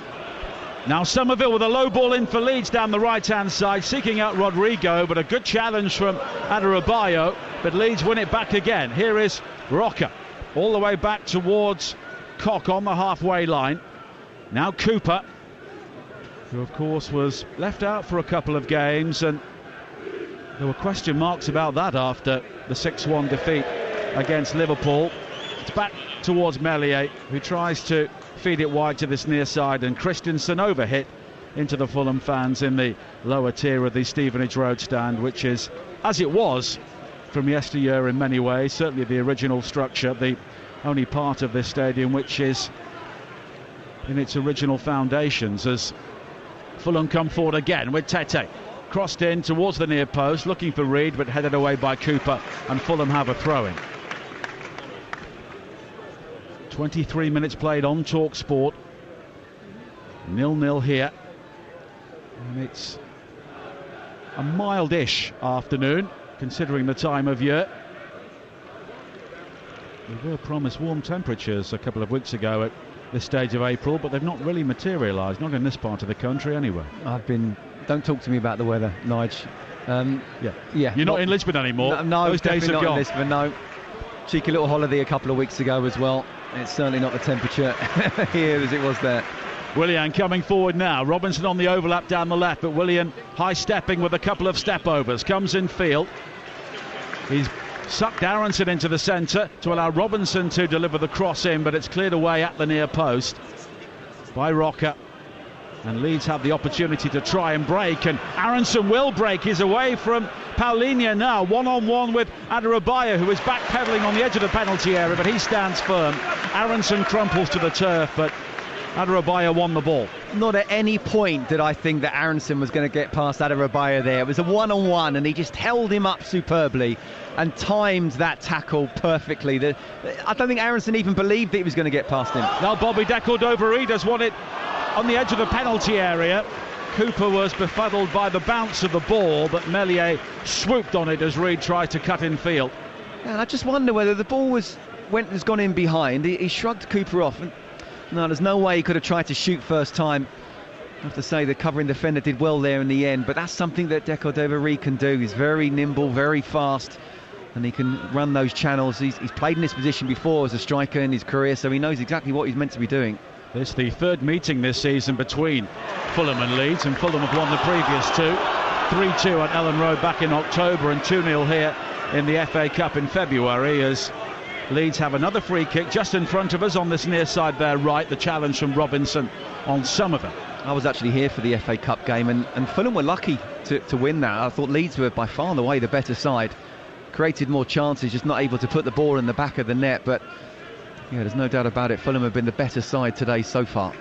Now Somerville with a low ball in for Leeds down the right-hand side, seeking out Rodrigo, but a good challenge from Adebayo, but Leeds win it back again. Here is Roca, all the way back towards Koch on the halfway line. Now Cooper, who of course was left out for a couple of games, and there were question marks about that after the 6-1 defeat against Liverpool. It's back towards Meslier, who tries to feed it wide to this near side, and Christensen overhit into the Fulham fans in the lower tier of the Stevenage Road stand, which is as it was from yesteryear in many ways. Certainly the original structure, the only part of this stadium which is in its original foundations, as Fulham come forward again with Tete. Crossed in towards the near post, looking for Reed, but headed away by Cooper, and Fulham have a throw-in. 23 minutes played on Talk Sport. 0-0 here. And it's a mildish afternoon, considering the time of year. We were promised warm temperatures a couple of weeks ago at this stage of April, but they've not really materialised, not in this part of the country anyway. Don't talk to me about the weather, Nige. Yeah. You're not in Lisbon anymore. No, those days have not gone. In Lisbon, no. Cheeky little holiday a couple of weeks ago as well. It's certainly not the temperature here as it was there. Willian coming forward now. Robinson on the overlap down the left, but Willian high-stepping with a couple of step-overs. Comes in field. He's sucked Aronson into the centre to allow Robinson to deliver the cross in, but it's cleared away at the near post by Roca. And Leeds have the opportunity to try and break, and Aronson will break. He's away from Paulinho now, one-on-one with Adebayo, who is backpedaling on the edge of the penalty area, but he stands firm. Aronson crumples to the turf, but Adarabioyo won the ball. Not at any point did I think that Aronson was going to get past Adarabioyo there. It was a one-on-one, and he just held him up superbly and timed that tackle perfectly. I don't think Aronson even believed that he was going to get past him. Now Bobby de Cordova-Reid won it on the edge of the penalty area. Cooper was befuddled by the bounce of the ball, but Meslier swooped on it as Reid tried to cut in field. And I just wonder whether the ball has gone in behind. He shrugged Cooper off. And no, there's no way he could have tried to shoot first time. I have to say the covering defender did well there in the end, but that's something that de Cordova-Reid can do. He's very nimble, very fast, and he can run those channels. He's played in this position before as a striker in his career, so he knows exactly what he's meant to be doing. This is the third meeting this season between Fulham and Leeds, and Fulham have won the previous two. 3-2 at Ellen Road back in October and 2-0 here in the FA Cup in February, as Leeds have another free kick just in front of us on this near side there right. The challenge from Robinson on Somerville. I was actually here for the FA Cup game, and Fulham were lucky to win that. I thought Leeds were by far and away the better side. Created more chances, just not able to put the ball in the back of the net, but yeah, there's no doubt about it. Fulham have been the better side today so far.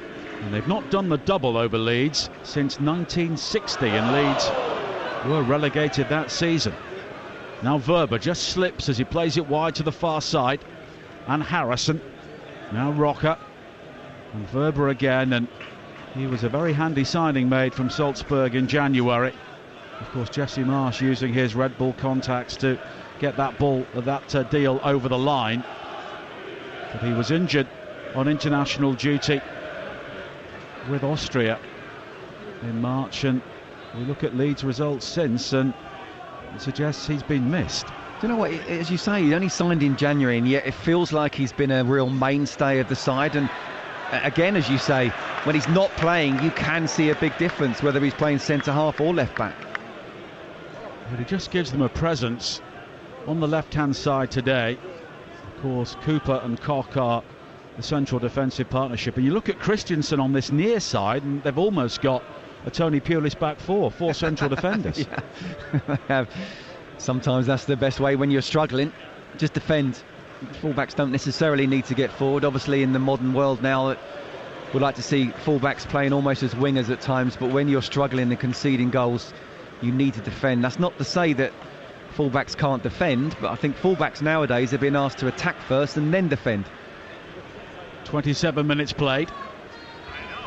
And they've not done the double over Leeds since 1960, and Leeds were relegated that season. Now Verber just slips as he plays it wide to the far side, and Harrison. Now Rocker and Verber again, and he was a very handy signing made from Salzburg in January. Of course, Jesse Marsh using his Red Bull contacts to get that deal over the line. But he was injured on international duty with Austria in March, and we look at Leeds' results since, and it suggests he's been missed. Do you know what, as you say, he only signed in January, and yet it feels like he's been a real mainstay of the side. And again, as you say, when he's not playing, you can see a big difference, whether he's playing centre-half or left-back. But he just gives them a presence on the left-hand side today. Of course, Cooper and Koch are the central defensive partnership. And you look at Christensen on this near side, and they've almost got a Tony Pulis back four central defenders. Yeah. Sometimes that's the best way when you're struggling. Just defend. Fullbacks don't necessarily need to get forward. Obviously, in the modern world now, we'd like to see fullbacks playing almost as wingers at times, but when you're struggling and conceding goals, you need to defend. That's not to say that fullbacks can't defend, but I think fullbacks nowadays have been asked to attack first and then defend. 27 minutes played.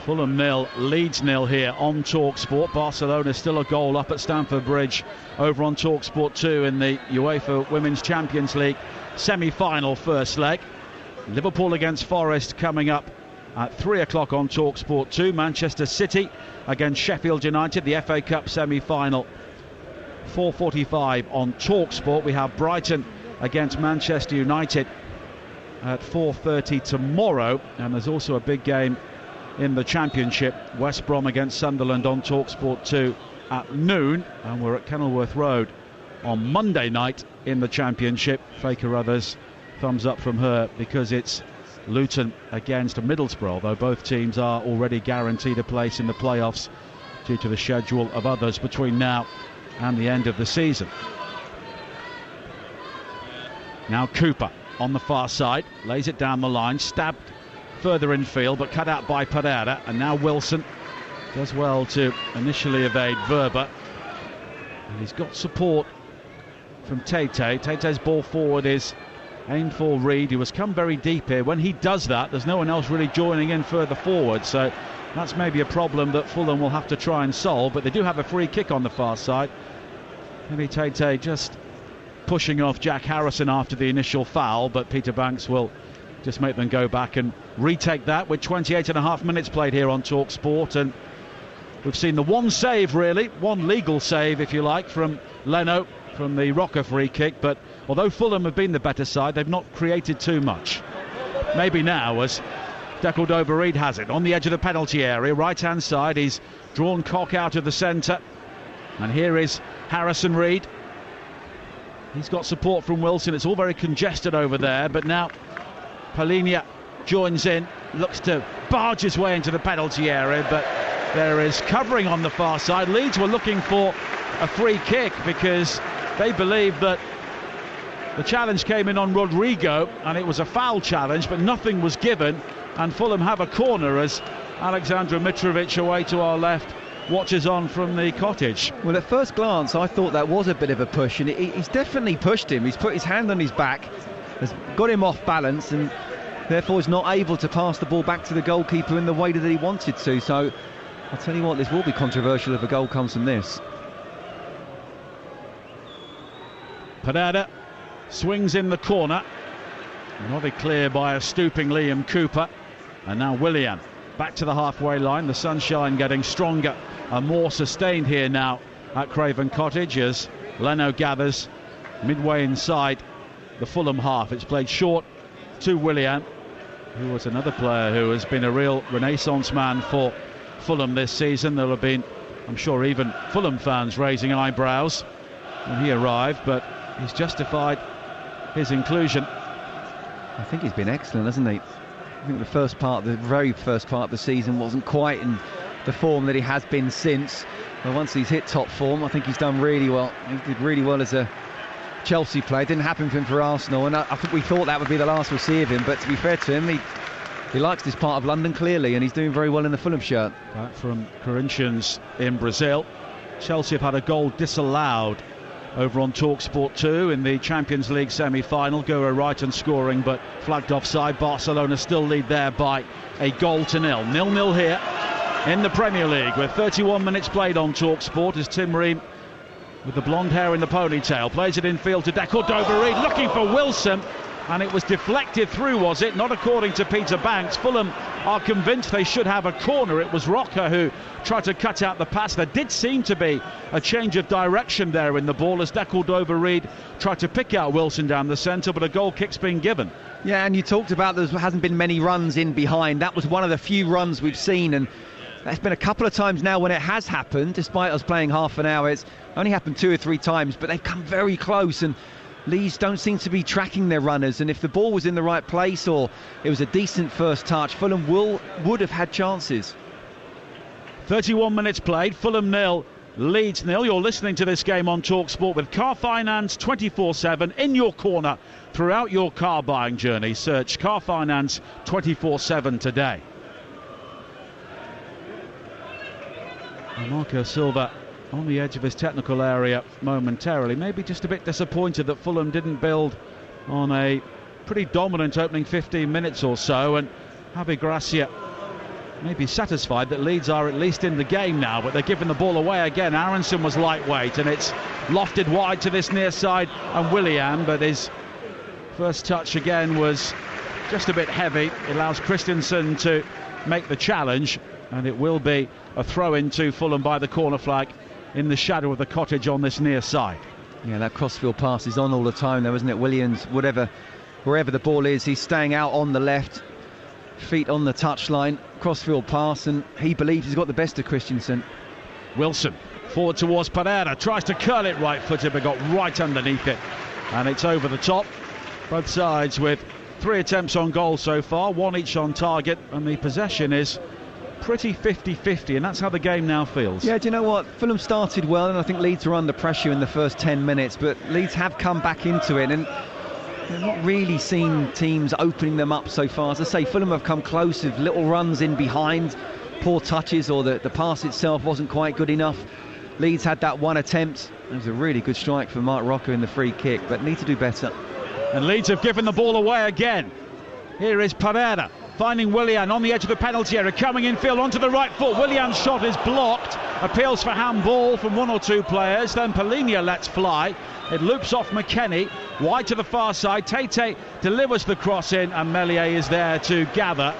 Fulham 0, Leeds 0 here on TalkSport. Barcelona still a goal up at Stamford Bridge over on TalkSport 2 in the UEFA Women's Champions League semi-final first leg. Liverpool against Forest coming up at 3 o'clock on TalkSport 2. Manchester City against Sheffield United, the FA Cup semi-final, 4:45 on TalkSport. We have Brighton against Manchester United at 4:30 tomorrow, and there's also a big game in the Championship, West Brom against Sunderland on TalkSport 2 at noon, and we're at Kenilworth Road on Monday night in the Championship. Faker Ruthers, thumbs up from her, because it's Luton against Middlesbrough, although both teams are already guaranteed a place in the playoffs due to the schedule of others between now and the end of the season. Now Cooper on the far side, lays it down the line, stabbed further infield but cut out by Pereira, and now Wilson does well to initially evade Verber, and he's got support from Tete. Tete's ball forward is aimed for Reid, who has come very deep here. When he does that, there's no one else really joining in further forward, so that's maybe a problem that Fulham will have to try and solve. But they do have a free kick on the far side. Maybe Tete just pushing off Jack Harrison after the initial foul, but Peter Banks will just make them go back and retake that with 28.5 minutes played here on TalkSport. And we've seen the one save, really, one legal save if you like, from Leno from the Rocker free kick. But although Fulham have been the better side, they've not created too much. Maybe now, as de Cordova-Reid has it on the edge of the penalty area, right hand side. He's drawn Koch out of the centre, and here is Harrison Reid. He's got support from Wilson. It's all very congested over there, but now Polinia joins in, looks to barge his way into the penalty area, but there is covering on the far side. Leeds were looking for a free kick because they believed that the challenge came in on Rodrigo and it was a foul challenge, but nothing was given. and Fulham have a corner as Alexandra Mitrovic away to our left watches on from the cottage. Well, at first glance I thought that was a bit of a push, and he's definitely pushed him. He's put his hand on his back, has got him off balance, and therefore is not able to pass the ball back to the goalkeeper in the way that he wanted to. So I'll tell you what, this will be controversial if a goal comes from this. Pereira swings in the corner, nodded clear by a stooping Liam Cooper, and now Willian back to the halfway line. The sunshine getting stronger and more sustained here now at Craven Cottage as Leno gathers midway inside the Fulham half. It's played short to Willian, who was another player who has been a real renaissance man for Fulham this season. There'll have been, I'm sure, even Fulham fans raising eyebrows when he arrived, but he's justified his inclusion. I think he's been excellent, hasn't he? I think the very first part of the season wasn't quite in the form that he has been since. But once he's hit top form, I think he's done really well. He did really well as a Chelsea player. Didn't happen for him for Arsenal, and I think we thought that would be the last we'll see of him. But to be fair to him, he likes this part of London clearly, and he's doing very well in the Fulham shirt. Back from Corinthians in Brazil. Chelsea have had a goal disallowed over on TalkSport 2 in the Champions League semi-final. Guro Reiten scoring, but flagged offside. Barcelona still lead there by a 0-0. 0-0 here in the Premier League with 31 minutes played on TalkSport as Tim Ream, with the blonde hair in the ponytail, plays it in field to Cordova-Reid, looking for Wilson, and it was deflected through, was it? Not according to Peter Banks. Fulham are convinced they should have a corner. It was Rocker who tried to cut out the pass. There did seem to be a change of direction there in the ball as Cordova-Reid tried to pick out Wilson down the centre, but a goal kick's been given. Yeah, and you talked about there hasn't been many runs in behind. That was one of the few runs we've seen, and there's been a couple of times now when it has happened, despite us playing half an hour. It's only happened 2 or 3 times, but they've come very close, and Leeds don't seem to be tracking their runners, and if the ball was in the right place or it was a decent first touch, Fulham would have had chances. 31 minutes played, Fulham 0, Leeds 0. You're listening to this game on TalkSport with Car Finance 24/7 in your corner throughout your car buying journey. Search Car Finance 24/7 today. And Marco Silva on the edge of his technical area momentarily, maybe just a bit disappointed that Fulham didn't build on a pretty dominant opening 15 minutes or so, and Javi Gracia may be satisfied that Leeds are at least in the game now, but they're giving the ball away again. Aronson was lightweight, and it's lofted wide to this near side, and Willian, but his first touch again was just a bit heavy. It allows Christensen to make the challenge, and it will be a throw into Fulham by the corner flag in the shadow of the cottage on this near side. Yeah, that crossfield pass is on all the time though, isn't it? Williams, wherever the ball is, he's staying out on the left, feet on the touchline, crossfield pass, and he believes he's got the best of Christensen. Wilson forward towards Pereira, tries to curl it right-footed, but got right underneath it, and it's over the top. Both sides with 3 attempts on goal so far, 1 each on target, and the possession is pretty 50-50, and that's how the game now feels. Yeah, do you know what? Fulham started well, and I think Leeds were under pressure in the first 10 minutes, but Leeds have come back into it, and they've not really seen teams opening them up so far. As I say, Fulham have come close with little runs in behind, poor touches, or the pass itself wasn't quite good enough. Leeds had that one attempt. It was a really good strike for Mark Rocker in the free kick, but need to do better. And Leeds have given the ball away again. Here is Pereira finding Willian on the edge of the penalty area, coming in field onto the right foot. Willian's shot is blocked. Appeals for handball from 1 or 2 players. Then Polinia lets fly. It loops off McKennie, wide to the far side. Tate delivers the cross in, and Meslier is there to gather.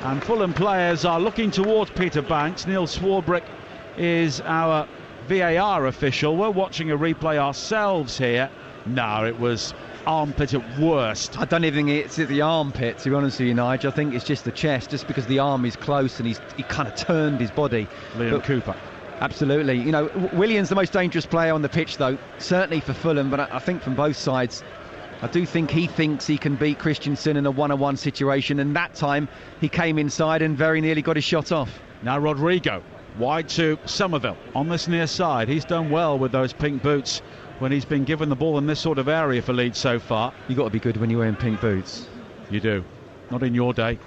And Fulham players are looking towards Peter Banks. Neil Swarbrick is our VAR official. We're watching a replay ourselves here. No, it was armpit at worst. I don't even think it's at the armpit, to be honest with you, Nigel. I think it's just the chest, just because the arm is close and he kind of turned his body. Liam Cooper. Absolutely. You know, Willian's the most dangerous player on the pitch, though, certainly for Fulham, but I think from both sides, I do think he thinks he can beat Christensen in a one-on-one situation, and that time he came inside and very nearly got his shot off. Now Rodrigo, wide to Somerville on this near side. He's done well with those pink boots when he's been given the ball in this sort of area for Leeds so far. You've got to be good when you're wearing pink boots. You do. Not in your day.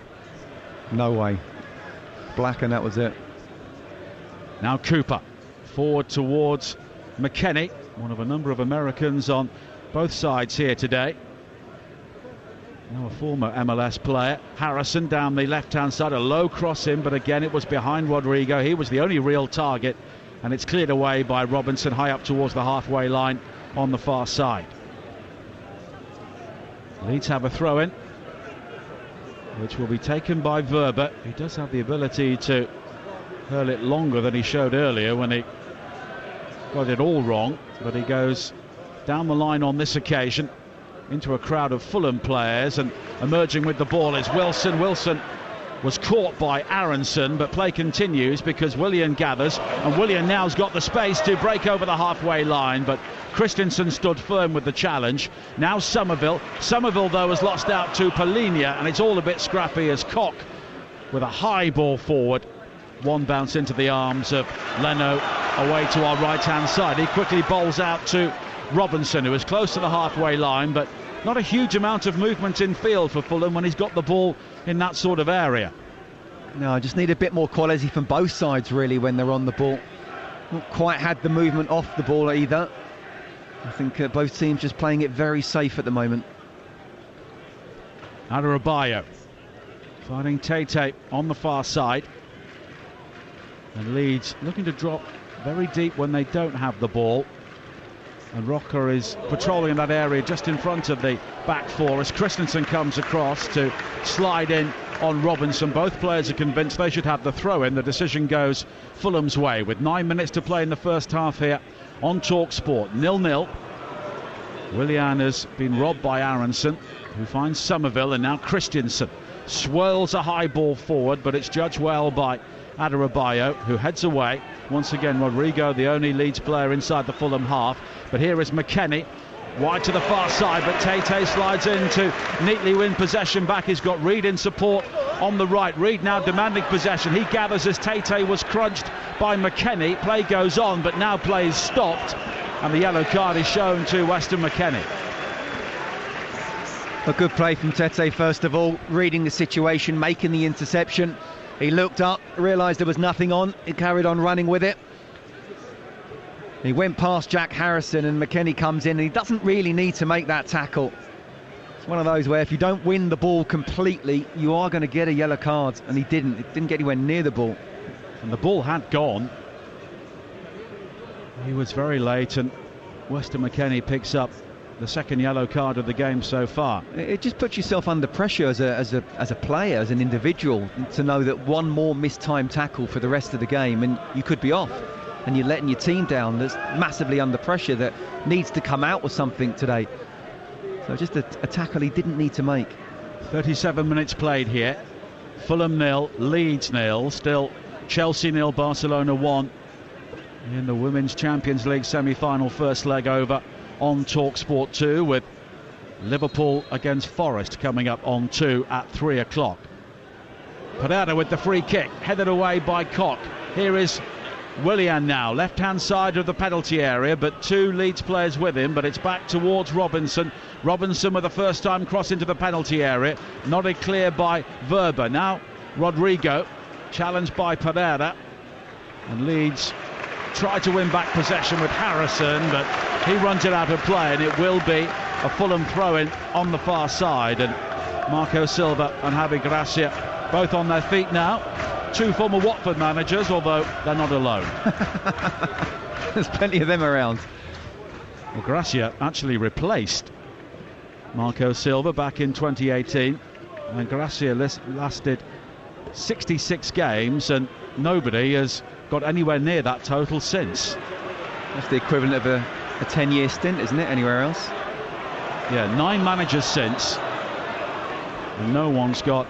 No way. Black, and that was it. Now Cooper forward towards McKennie, one of a number of Americans on both sides here today. Now a former MLS player. Harrison down the left-hand side, a low cross in, but again it was behind Rodrigo. He was the only real target, and it's cleared away by Robinson high up towards the halfway line on the far side. Leeds have a throw-in, which will be taken by Verber. He does have the ability to hurl it longer than he showed earlier when he got it all wrong, but he goes down the line on this occasion into a crowd of Fulham players, and emerging with the ball is Wilson. Wilson was caught by Aronson, but play continues because Willian gathers, and Willian now's got the space to break over the halfway line, but Christensen stood firm with the challenge. Now Somerville though has lost out to Polinia, and it's all a bit scrappy as Koch with a high ball forward. One bounce into the arms of Leno away to our right hand side. He quickly bowls out to Robinson, who is close to the halfway line, but not a huge amount of movement in field for Fulham when he's got the ball in that sort of area. No, I just need a bit more quality from both sides really when they're on the ball. Not quite had the movement off the ball either. I think both teams just playing it very safe at the moment. Adebayo finding Tate on the far side, and Leeds looking to drop very deep when they don't have the ball. And Rocker is patrolling in that area just in front of the back four as Christensen comes across to slide in on Robinson. Both players are convinced they should have the throw in. The decision goes Fulham's way with 9 minutes to play in the first half here on TalkSport. 0-0. Willian has been robbed by Aronson, who finds Somerville, and now Christensen swirls a high ball forward, but it's judged well by Adebayo, who heads away. Once again, Rodrigo, the only Leeds player inside the Fulham half. But here is McKennie, wide to the far side, but Tate slides in to neatly win possession back. He's got Reed in support on the right. Reed now demanding possession. He gathers as Tate was crunched by McKennie. Play goes on, but now play is stopped, and the yellow card is shown to Weston McKennie. A good play from Tete, first of all, reading the situation, making the interception. He looked up, realised there was nothing on, he carried on running with it. He went past Jack Harrison, and McKennie comes in, and he doesn't really need to make that tackle. It's one of those where if you don't win the ball completely, you are going to get a yellow card, and he didn't. It didn't get anywhere near the ball. And the ball had gone. He was very late, and Weston McKennie picks up the second yellow card of the game so far. It just puts yourself under pressure as a player, as an individual, to know that one more mistimed tackle for the rest of the game and you could be off, and you're letting your team down that's massively under pressure, that needs to come out with something today. So just a tackle he didn't need to make. 37 minutes played here. Fulham 0, Leeds 0, still Chelsea 0, Barcelona 1 in the Women's Champions League semi-final first leg over on TalkSport 2, with Liverpool against Forest coming up on 2 at 3 o'clock. Pereira with the free kick, headed away by Koch. Here is Willian now, left-hand side of the penalty area, but two Leeds players with him, but it's back towards Robinson. Robinson with a first-time cross into the penalty area, nodded clear by Verber. Now Rodrigo, challenged by Pereira, and Leeds try to win back possession with Harrison, but he runs it out of play, and it will be a Fulham throw-in on the far side. And Marco Silva and Javi Gracia both on their feet now. Two former Watford managers, although they're not alone. There's plenty of them around. Well, Gracia actually replaced Marco Silva back in 2018, and Gracia lasted 66 games, and nobody has got anywhere near that total since. That's the equivalent of a 10-year stint, isn't it, anywhere else? Yeah, 9 managers since, and no one's got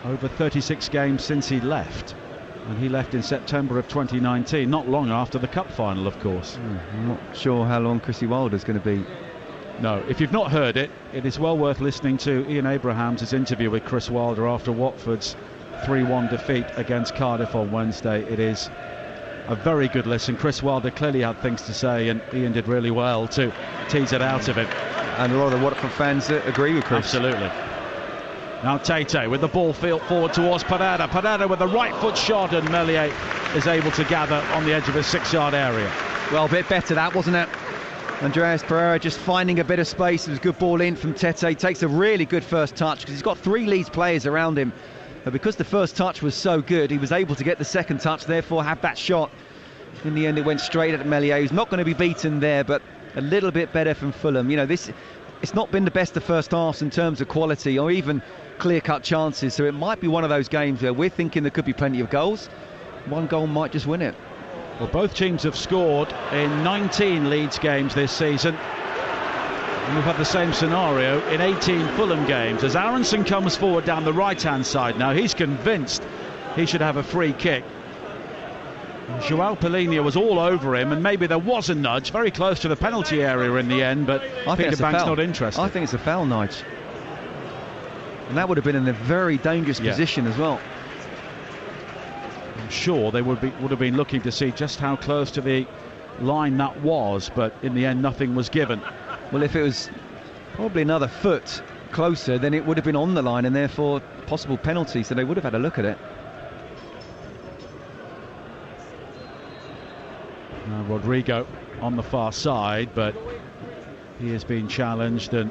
over 36 games since he left, and he left in September of 2019, not long after the cup final, of course. I'm not sure how long Chrissy Wilder's going to be. No, if you've not heard it, it is well worth listening to Ian Abrahams' interview with Chris Wilder after Watford's 3-1 defeat against Cardiff on Wednesday. It is a very good listen. Chris Wilder clearly had things to say, and Ian did really well to tease it out of him. And a lot of Watford fans agree with Chris. Absolutely. Now Tete with the ball field forward towards Pereira. Pereira with the right foot shot, and Meslier is able to gather on the edge of his 6-yard area. Well, a bit better that, wasn't it? Andreas Pereira just finding a bit of space. It was a good ball in from Tete. Takes a really good first touch because he's got 3 Leeds players around him. But because the first touch was so good, he was able to get the second touch, therefore have that shot. In the end, it went straight at Meslier. He's not going to be beaten there, but a little bit better from Fulham. You know, it's not been the best of first halves in terms of quality or even clear-cut chances. So it might be one of those games where we're thinking there could be plenty of goals. One goal might just win it. Well, both teams have scored in 19 Leeds games this season. And we've had the same scenario in 18 Fulham games. As Aronson comes forward down the right-hand side now, he's convinced he should have a free kick. Joao Polina was all over him, and maybe there was a nudge very close to the penalty area in the end, but Peter Bank's not interested. I think it's a foul, Nige. And that would have been in a very dangerous position as well. I'm sure they would have been looking to see just how close to the line that was, but in the end nothing was given. Well, if it was probably another foot closer, then it would have been on the line and therefore possible penalty, so they would have had a look at it. Now Rodrigo on the far side, but he has been challenged, and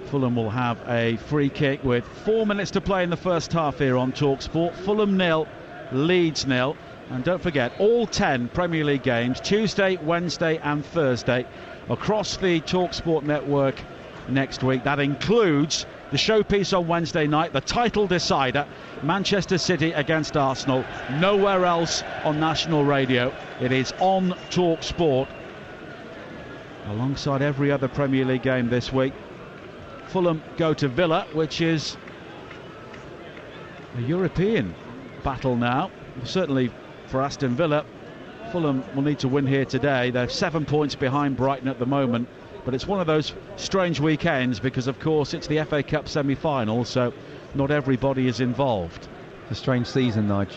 Fulham will have a free kick with 4 minutes to play in the first half here on TalkSport. Fulham 0, Leeds 0. And don't forget, all 10 Premier League games, Tuesday, Wednesday and Thursday, across the TalkSport network next week. That includes the showpiece on Wednesday night, the title decider, Manchester City against Arsenal. Nowhere else on national radio. It is on TalkSport, alongside every other Premier League game this week. Fulham go to Villa, which is a European battle now. Certainly for Aston Villa, Fulham will need to win here today. They're 7 points behind Brighton at the moment, but it's one of those strange weekends because, of course, it's the FA Cup semi-final, so not everybody is involved. It's a strange season, Nige,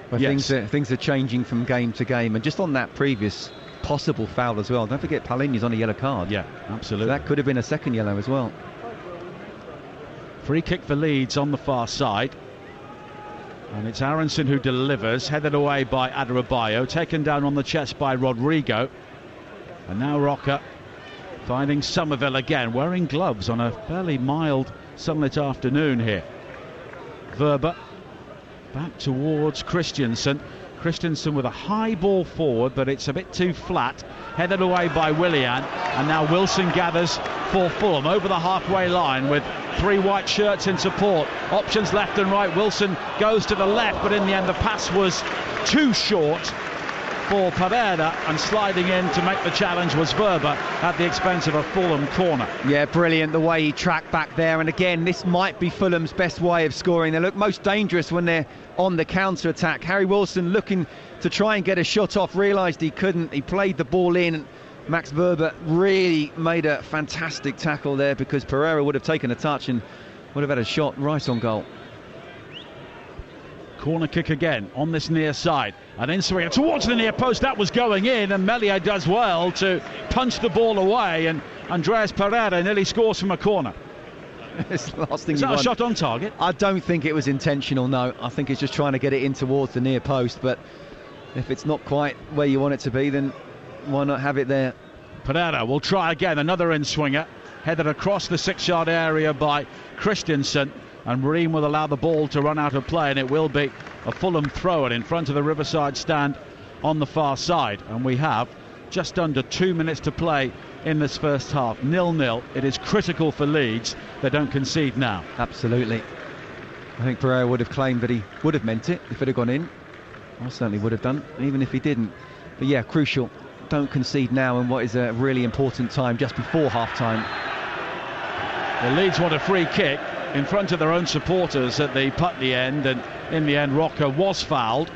where things are changing from game to game. And just on that previous possible foul as well, don't forget Palhinha's on a yellow card. Yeah, absolutely. So that could have been a second yellow as well. Free kick for Leeds on the far side. And it's Aronson who delivers, headed away by Adebayo, taken down on the chest by Rodrigo. And now Roca finding Somerville again, wearing gloves on a fairly mild sunlit afternoon here. Verba back towards Christensen. Christensen with a high ball forward, but it's a bit too flat. Headed away by Willian, and now Wilson gathers for Fulham over the halfway line with 3 white shirts in support. Options left and right. Wilson goes to the left, but in the end the pass was too short for Pereira, and sliding in to make the challenge was Verba at the expense of a Fulham corner. Yeah, brilliant the way he tracked back there, and again this might be Fulham's best way of scoring. They look most dangerous when they're on the counter-attack. Harry Wilson looking to try and get a shot off, realised he couldn't. He played the ball in. Max Verba really made a fantastic tackle there because Pereira would have taken a touch and would have had a shot right on goal. Corner kick again on this near side, and Insua towards the near post. That was going in, and Meslier does well to punch the ball away, and Andreas Pereira nearly scores from a corner. It's the last thing Is you that want. a shot on target? I don't think it was intentional, no. I think it's just trying to get it in towards the near post, but if it's not quite where you want it to be, then why not have it there? Pereira will try again, another in-swinger, headed across the 6-yard area by Christensen, and Marine will allow the ball to run out of play, and it will be a Fulham throw-in in front of the Riverside stand on the far side. And we have just under 2 minutes to play in this first half. 0-0. It is critical for Leeds they don't concede now. Absolutely. I think Pereira would have claimed that he would have meant it if it had gone in. I certainly would have done, even if he didn't. But yeah, crucial. Don't concede now in what is a really important time just before half-time. The Leeds want a free kick in front of their own supporters at the Putney end, and in the end Roca was fouled,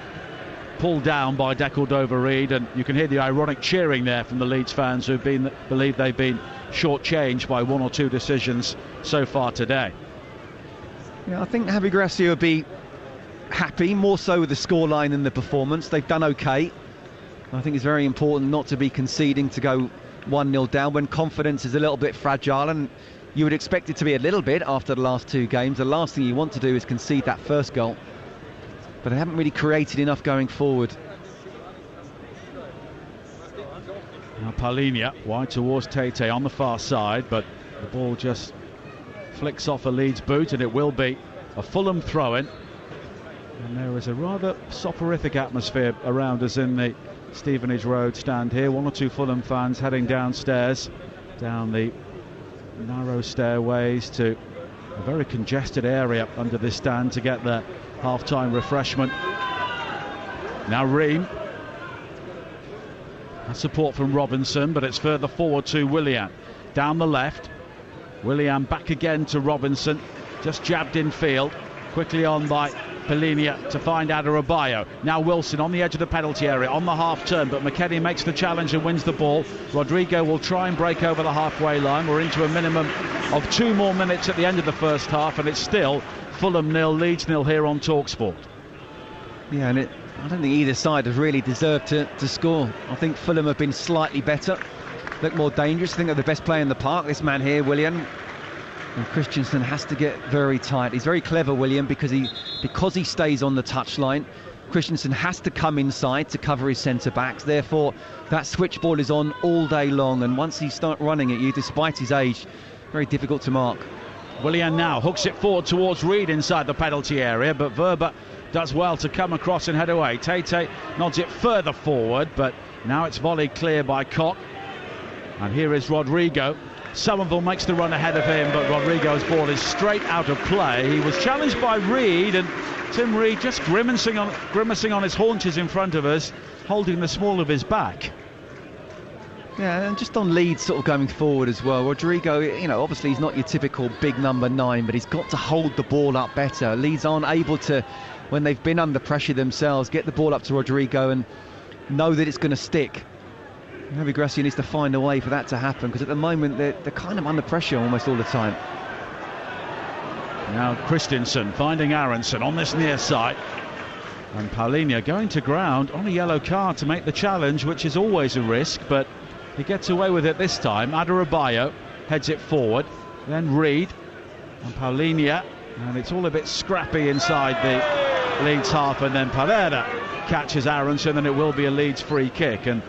pulled down by Decordova-Reid, and you can hear the ironic cheering there from the Leeds fans who believe they've been shortchanged by 1 or 2 decisions so far today. Yeah, I think Javi Gracia will be happy, more so with the scoreline than the performance. They've done okay. I think it's very important not to be conceding to go 1-0 down when confidence is a little bit fragile, and You would expect it to be a little bit after the last 2 games. The last thing you want to do is concede that first goal. But they haven't really created enough going forward. Now Paulinho wide towards Tete on the far side, but the ball just flicks off a Leeds boot, and it will be a Fulham throw-in. And there is a rather soporific atmosphere around us in the Stevenage Road stand here. 1 or 2 Fulham fans heading downstairs, down the narrow stairways to a very congested area under this stand to get their half-time refreshment. Now Ream. Support from Robinson, but it's further forward to Willian. Down the left. Willian back again to Robinson. Just jabbed in field. Quickly on by Paulinho to find Adebayo. Now Wilson on the edge of the penalty area on the half turn, but McKennie makes the challenge and wins the ball. Rodrigo will try and break over the halfway line. We're into a minimum of 2 more minutes at the end of the first half, and it's still Fulham 0, Leeds 0 here on TalkSport. Yeah, and I don't think either side has really deserved to score. I think Fulham have been slightly better, look more dangerous. I think they're the best player in the park, this man here, Willian. And Christensen has to get very tight. He's very clever, William, because he stays on the touchline. Christensen has to come inside to cover his centre-backs. Therefore, that switch ball is on all day long. And once he starts running at you, despite his age, very difficult to mark. Willian now hooks it forward towards Reed inside the penalty area, but Verba does well to come across and head away. Tete nods it further forward, but now it's volleyed clear by Koch. And here is Rodrigo. Somerville makes the run ahead of him, but Rodrigo's ball is straight out of play. He was challenged by Reed, and Tim Reed just grimacing on his haunches in front of us, holding the small of his back. Yeah, and just on Leeds sort of going forward as well. Rodrigo, obviously he's not your typical big number 9, but he's got to hold the ball up better. Leeds aren't able to, when they've been under pressure themselves, get the ball up to Rodrigo and know that it's going to stick. Javi Gracia needs to find a way for that to happen, because at the moment they're kind of under pressure almost all the time. Now Christensen finding Aronson on this near side, and Paulinho going to ground on a yellow card to make the challenge, which is always a risk, but he gets away with it this time. Adebayo heads it forward, then Reed and Paulinho, and it's all a bit scrappy inside the Leeds half, and then Pereira catches Aronson, and it will be a Leeds free kick. And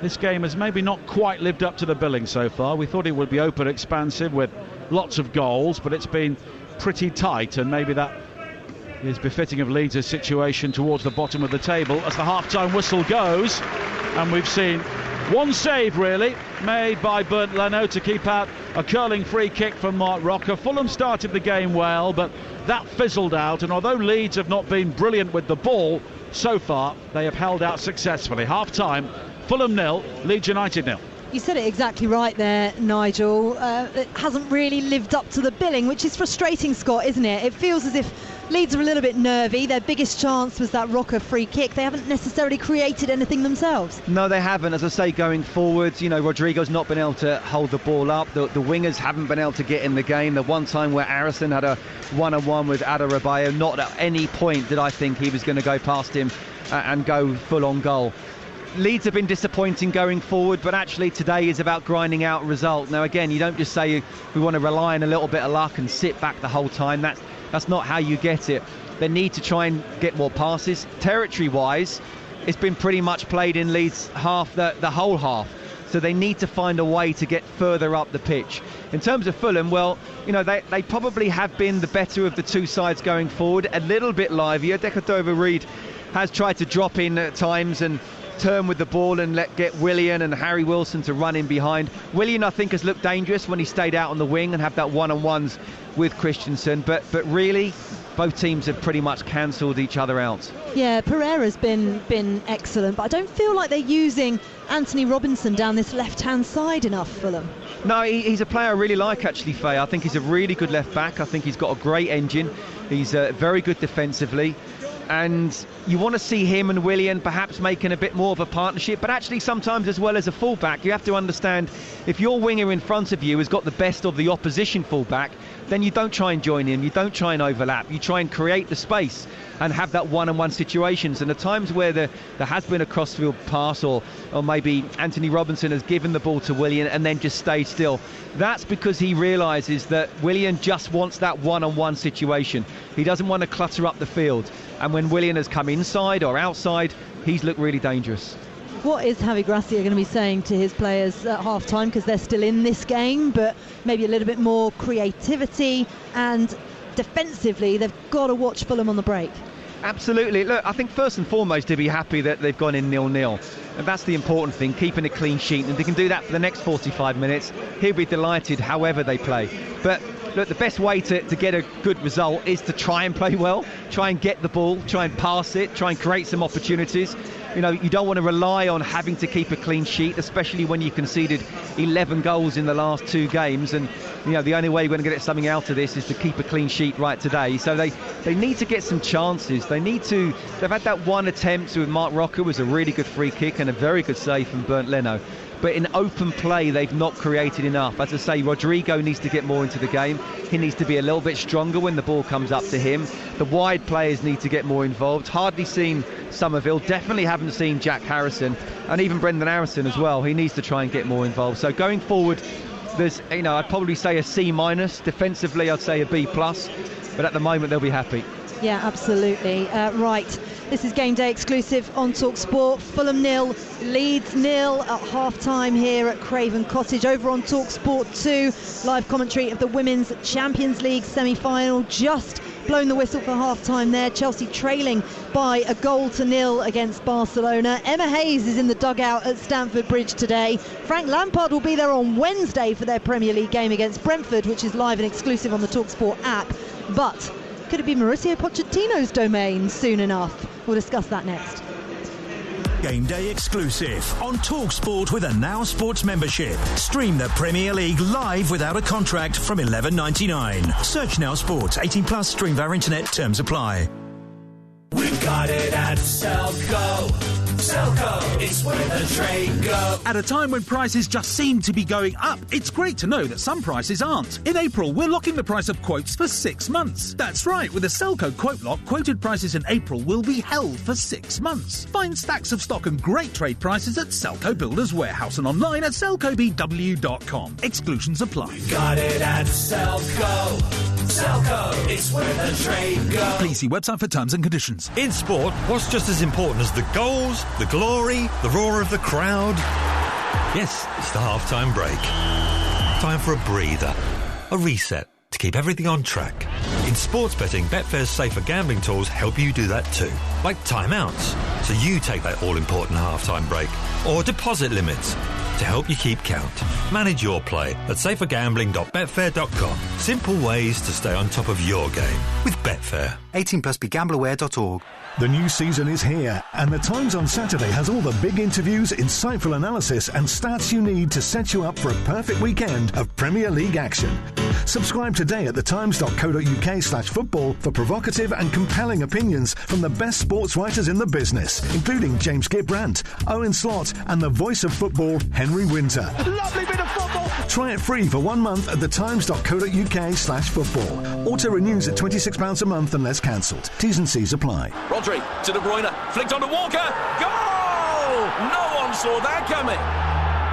this game has maybe not quite lived up to the billing so far. We thought it would be open, expansive, with lots of goals, but it's been pretty tight, and maybe that is befitting of Leeds' situation towards the bottom of the table as the half-time whistle goes. And we've seen one save, really, made by Bernd Leno to keep out a curling free kick from Mark Rocker. Fulham started the game well, but that fizzled out, and although Leeds have not been brilliant with the ball, so far they have held out successfully. Half-time, Fulham 0, Leeds United 0. You said it exactly right there, Nigel. It hasn't really lived up to the billing, which is frustrating, Scott, isn't it? It feels as if Leeds are a little bit nervy. Their biggest chance was that Rocker free kick. They haven't necessarily created anything themselves. No, they haven't. As I say, going forwards, Rodrigo's not been able to hold the ball up. The wingers haven't been able to get in the game. The one time where Aronson had a one-on-one with Adebayo, not at any point did I think he was going to go past him and go full-on goal. Leeds have been disappointing going forward, but actually today is about grinding out a result. Now again, you don't just say we want to rely on a little bit of luck and sit back the whole time. That's not how you get it. They need to try and get more passes. Territory-wise, it's been pretty much played in Leeds half, the whole half. So they need to find a way to get further up the pitch. In terms of Fulham, well, they probably have been the better of the two sides going forward, a little bit livelier. Decordova-Reid has tried to drop in at times and turn with the ball and get Willian and Harry Wilson to run in behind. Willian, I think, has looked dangerous when he stayed out on the wing and have that one-on-ones with Christensen, but really both teams have pretty much cancelled each other out. Yeah, Pereira's been excellent, but I don't feel like they're using Anthony Robinson down this left-hand side enough, Fulham. No, he's a player I really like, actually, Faye. I think he's a really good left-back. I think he's got a great engine. He's very good defensively. And you want to see him and Willian perhaps making a bit more of a partnership, but actually sometimes as well as a fullback, you have to understand if your winger in front of you has got the best of the opposition fullback, then you don't try and join in, you don't try and overlap, you try and create the space and have that one-on-one situations. And the times where there has been a crossfield pass or maybe Anthony Robinson has given the ball to Willian and then just stayed still, that's because he realises that Willian just wants that one-on-one situation. He doesn't want to clutter up the field. And when Willian has come inside or outside, he's looked really dangerous. What is Javi Gracia going to be saying to his players at half-time, because they're still in this game, but maybe a little bit more creativity, and defensively they've got to watch Fulham on the break? Absolutely. Look, I think first and foremost to be happy that they've gone in 0-0. And that's the important thing, keeping a clean sheet. And if they can do that for the next 45 minutes, he'll be delighted however they play. But look, the best way to get a good result is to try and play well, try and get the ball, try and pass it, try and create some opportunities. You know, you don't want to rely on having to keep a clean sheet, especially when you conceded 11 goals in the last 2 games. And, you know, the only way we're going to get something out of this is to keep a clean sheet right today. So they need to get some chances. They've had that one attempt with Mark Rocker, was a really good free kick and a very good save from Bernd Leno. But in open play, they've not created enough. As I say, Rodrigo needs to get more into the game. He needs to be a little bit stronger when the ball comes up to him. The wide players need to get more involved. Hardly seen Somerville, definitely haven't seen Jack Harrison, and even Brendan Harrison as well. He needs to try and get more involved. So going forward, there's, I'd probably say a C-. Defensively, I'd say a B+. But at the moment, they'll be happy. Yeah, absolutely. Right, this is Game Day exclusive on TalkSport. Fulham 0, Leeds 0 at half-time here at Craven Cottage. Over on TalkSport 2, live commentary of the Women's Champions League semi-final. Just blown the whistle for half-time there. Chelsea trailing by a 1-0 against Barcelona. Emma Hayes is in the dugout at Stamford Bridge today. Frank Lampard will be there on Wednesday for their Premier League game against Brentford, which is live and exclusive on the TalkSport app. But could it be Mauricio Pochettino's domain soon enough? We'll discuss that next. Game Day exclusive on TalkSport with a Now Sports membership. Stream the Premier League live without a contract from $11.99. Search Now Sports. 18+. Stream via internet. Terms apply. We've got it at Selco. Selco, it's where the trade goes. At a time when prices just seem to be going up, it's great to know that some prices aren't. In April, we're locking the price of quotes for 6 months. That's right, with a Selco quote lock, quoted prices in April will be held for 6 months. Find stacks of stock and great trade prices at Selco Builders Warehouse and online at selcobw.com. Exclusions apply. We've got it at Selco. Selco, it's where the trade goes. Please see website for terms and conditions. In sport, what's just as important as the goals, the glory, the roar of the crowd? Yes, it's the half-time break. Time for a breather, a reset to keep everything on track. In sports betting, Betfair's safer gambling tools help you do that too, like timeouts, so you take that all-important half-time break, or deposit limits to help you keep count. Manage your play at safergambling.betfair.com. Simple ways to stay on top of your game with Betfair. 18+, begambleaware.org. The new season is here, and The Times on Saturday has all the big interviews, insightful analysis, and stats you need to set you up for a perfect weekend of Premier League action. Subscribe today at thetimes.co.uk/football for provocative and compelling opinions from the best sports writers in the business, including James Gibbrandt, Owen Slott, and the voice of football, Henry Winter. Lovely bit of football. Try it free for 1 month at thetimes.co.uk/football. Auto renews at £26 a month unless cancelled. T's and C's apply. Rodri to De Bruyne, flicked onto Walker. Goal! No one saw that coming.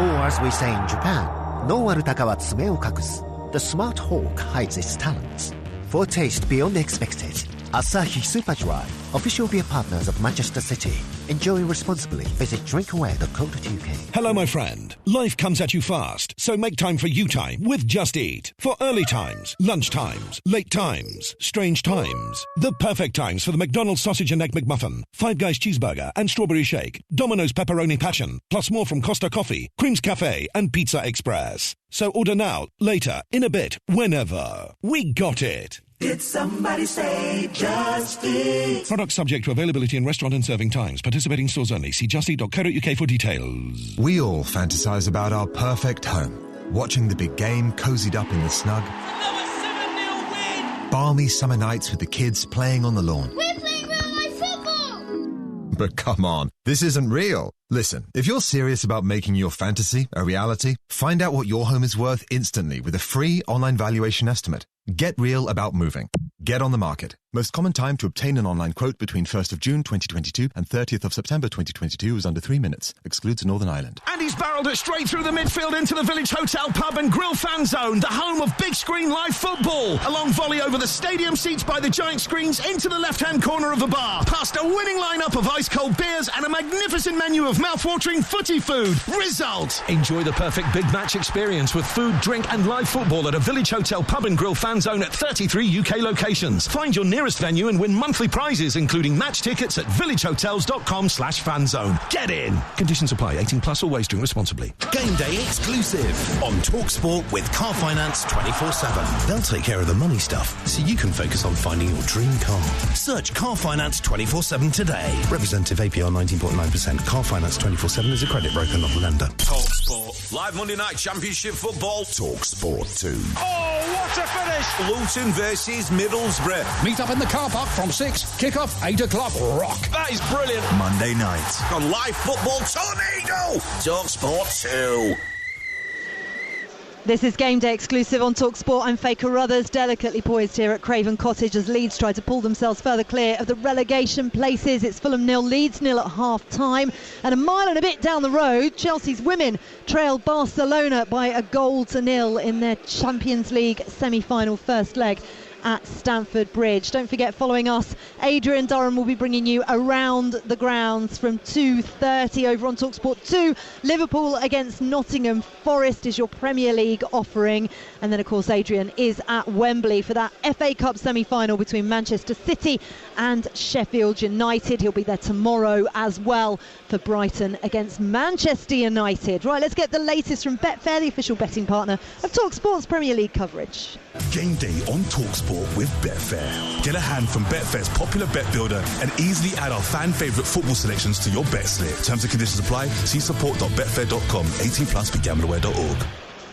Or as we say in Japan, no warutaka wa tsume o kakusu. The smart hawk hides its talents. For taste beyond expected, Asahi Super Dry, official beer partners of Manchester City. Enjoy responsibly. Visit drinkaware.co.uk. Hello, my friend. Life comes at you fast, so make time for you time with Just Eat. For early times, lunch times, late times, strange times. The perfect times for the McDonald's Sausage and Egg McMuffin, Five Guys Cheeseburger and Strawberry Shake, Domino's Pepperoni Passion, plus more from Costa Coffee, Creams Cafe and Pizza Express. So order now, later, in a bit, whenever. We got it. Did somebody say Just Eat? Product subject to availability in restaurant and serving times. Participating stores only. See justeat.co.uk for details. We all fantasize about our perfect home. Watching the big game cozied up in the snug. Another 7-0 win! Balmy summer nights with the kids playing on the lawn. We're playing real-life football! But come on, this isn't real. Listen, if you're serious about making your fantasy a reality, find out what your home is worth instantly with a free online valuation estimate. Get real about moving. Get on the market. Most common time to obtain an online quote between 1st of June 2022 and 30th of September 2022 was under 3 minutes. Excludes Northern Ireland. And he's barrelled it straight through the midfield into the Village Hotel Pub and Grill Fan Zone, the home of big screen live football. A long volley over the stadium seats by the giant screens into the left-hand corner of the bar, past a winning lineup of ice-cold beers and a magnificent menu of mouth-watering footy food. Result! Enjoy the perfect big match experience with food, drink and live football at a Village Hotel Pub and Grill Fan Zone at 33 UK locations. Find your nearest venue and win monthly prizes, including match tickets at villagehotels.com/fanzone. Get in! Conditions apply. 18 plus. Always drink responsibly. Game day exclusive on TalkSport with Car Finance 24/7. They'll take care of the money stuff so you can focus on finding your dream car. Search Car Finance 24/7 today. Representative APR 19.9%. Car Finance 24/7 is a credit broker, not a lender. TalkSport. Live Monday night Championship football. TalkSport 2. Oh, what a finish! Luton versus Middlesbrough. Meet up in the car park from 6. Kick-off 8 o'clock. Rock. That is brilliant. Monday night On Live Football Tornado. TalkSport 2. This is Game Day exclusive on TalkSport. I'm Faye Carruthers, delicately poised here at Craven Cottage as Leeds try to pull themselves further clear of the relegation places. It's Fulham 0, Leeds 0 at half-time. And a mile and a bit down the road, Chelsea's women trail Barcelona by a 1-0 in their Champions League semi-final first leg at Stamford Bridge. Don't forget, following us, Adrian Durham will be bringing you around the grounds from 2:30 over on TalkSport 2. Liverpool against Nottingham Forest is your Premier League offering. And then, of course, Adrian is at Wembley for that FA Cup semi-final between Manchester City and Sheffield United. He'll be there tomorrow as well for Brighton against Manchester United. Right, let's get the latest from Betfair, the official betting partner of TalkSport's Premier League coverage. Game day on TalkSport with Betfair. Get a hand from Betfair's popular bet builder and easily add our fan favourite football selections to your bet slip. Terms and conditions apply. See support.betfair.com. 18 plus. BeGambleAware.org.